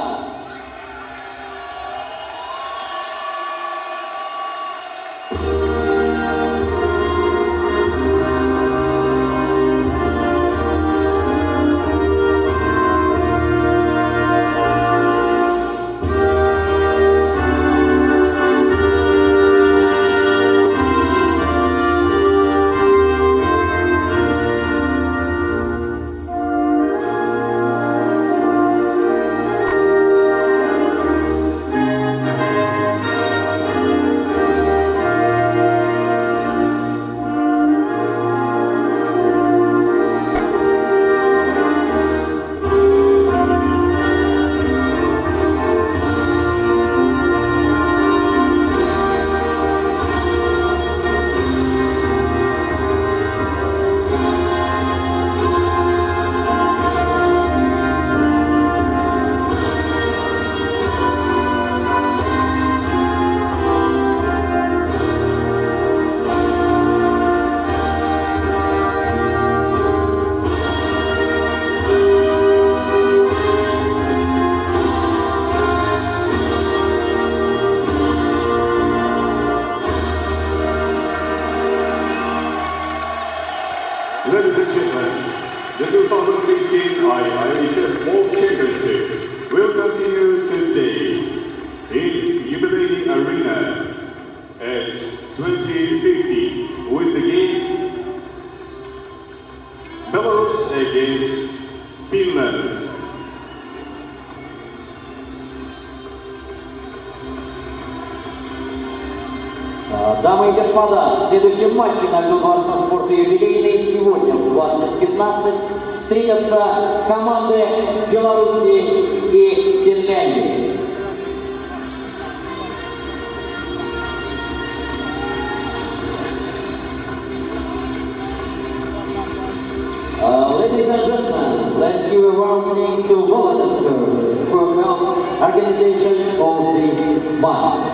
IIHF World Championship will continue today in Jubilee Arena at 2050 with the game Belarus against Finland.
Дамы и господа, в следующем матче на льду Дворца спорта юбилейный сегодня в 20:15 встретятся команды Беларуси и Финляндии. Ladies and gentlemen, let's give a warm thanks to volunteers for help organization of this match.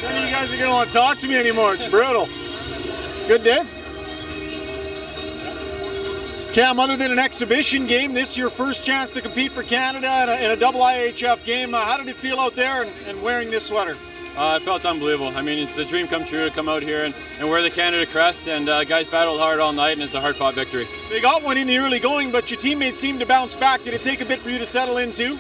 You guys are gonna want to talk to me anymore. It's brutal. Good day. Cam, other than an exhibition game, this is your first chance to compete for Canada in a double IIHF game. How did it feel out there and wearing this sweater?
It felt unbelievable. I mean, it's a dream come true to come out here and wear the Canada crest, and guys battled hard all night, and it's a hard-fought victory.
They got one in the early going, but your teammates seemed to bounce back. Did it take a bit for you to settle in too?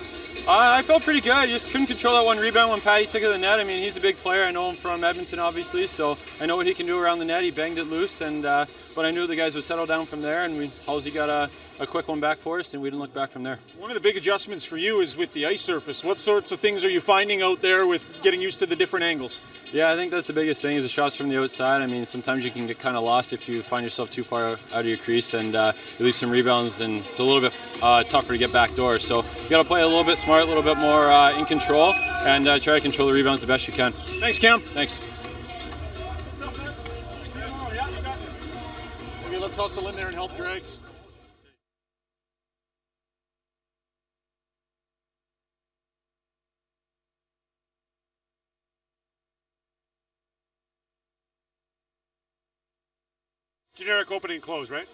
I felt pretty good. I just couldn't control that one rebound when Patty took it to the net. I mean, he's a big player. I know him from Edmonton, obviously, so I know what he can do around the net. He banged it loose, and but I knew the guys would settle down from there, and Halsey got a quick one back for us, and we didn't look back from there.
One of the big adjustments for you is with the ice surface. What sorts of things are you finding out there with getting used to the different angles?
Yeah, I think that's the biggest thing is the shots from the outside. I mean, sometimes you can get kind of lost if you find yourself too far out of your crease, and you leave some rebounds, and it's a little bit tougher to get back doors. So you got to play a little bit smart, a little bit more in control, and try to control the rebounds the best you can.
Thanks, Cam.
Thanks.
Okay, let's hustle in there and help Dregs.
Generic opening and close, right?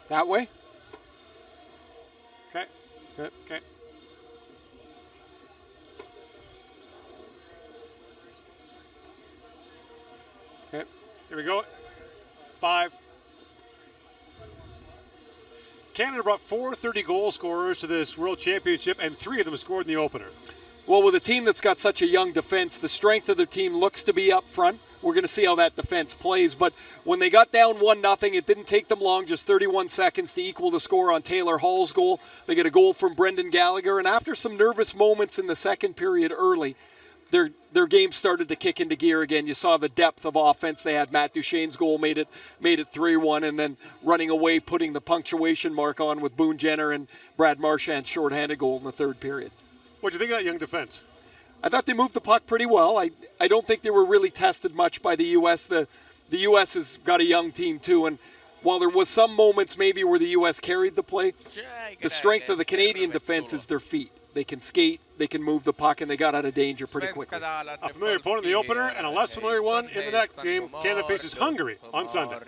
That way?
Okay.
Good.
Okay.
Okay.
Here we go. 5. Canada brought 430 goal scorers to this World Championship, and 3 of them scored in the opener.
Well, with a team that's got such a young defense, the strength of their team looks to be up front. We're going to see how that defense plays. But when they got down 1-0, it didn't take them long, just 31 seconds to equal the score on Taylor Hall's goal. They get a goal from Brendan Gallagher. And after some nervous moments in the second period early, their game started to kick into gear again. You saw the depth of offense. They had Matt Duchesne's goal, made it 3-1, and then running away, putting the punctuation mark on with Boone Jenner and Brad Marchand's shorthanded goal in the third period.
What do you think of that young defense?
I thought they moved the puck pretty well. I don't think they were really tested much by the U.S. The U.S. has got a young team too, and while there was some moments maybe where the U.S. carried the play, the strength of the Canadian defense is their feet. They can skate, they can move the puck, and they got out of danger pretty quickly.
A familiar opponent in the opener and a less familiar one in the next game. Canada faces Hungary on Sunday.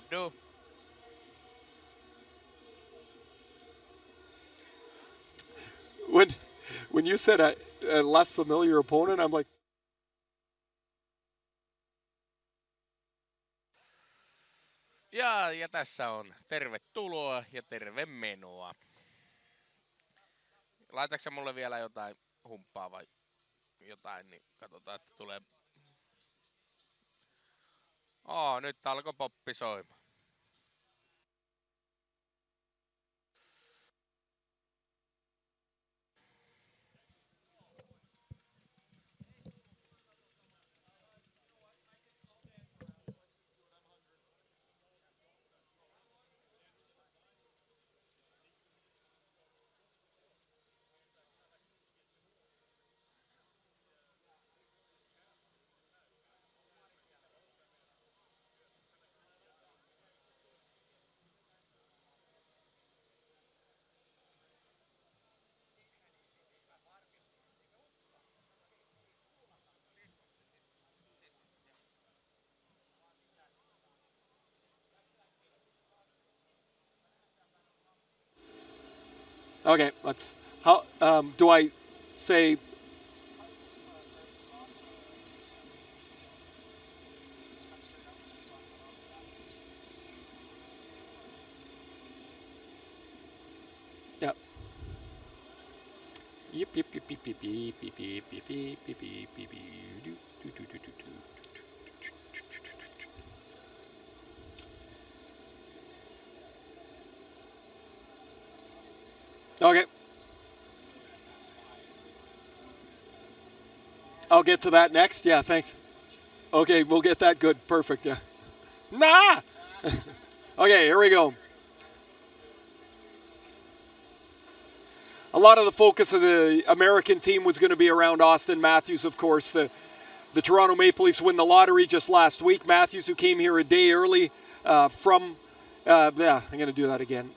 When you said a less familiar opponent, I'm like,
Ja tässä on tervetuloa ja terve menoa. Laitatko sä mulle vielä jotain humppaa vai jotain, niin katsotaan, että tulee. Nyt alkoi poppi soimaan.
okay, do I say, yeah. Yep. Okay. I'll get to that next. Yeah, thanks. Okay, we'll get that good. Perfect, yeah. Nah! Okay, here we go. A lot of the focus of the American team was going to be around Austin Matthews, of course. The Toronto Maple Leafs win the lottery just last week. Matthews, who came here a day early I'm going to do that again.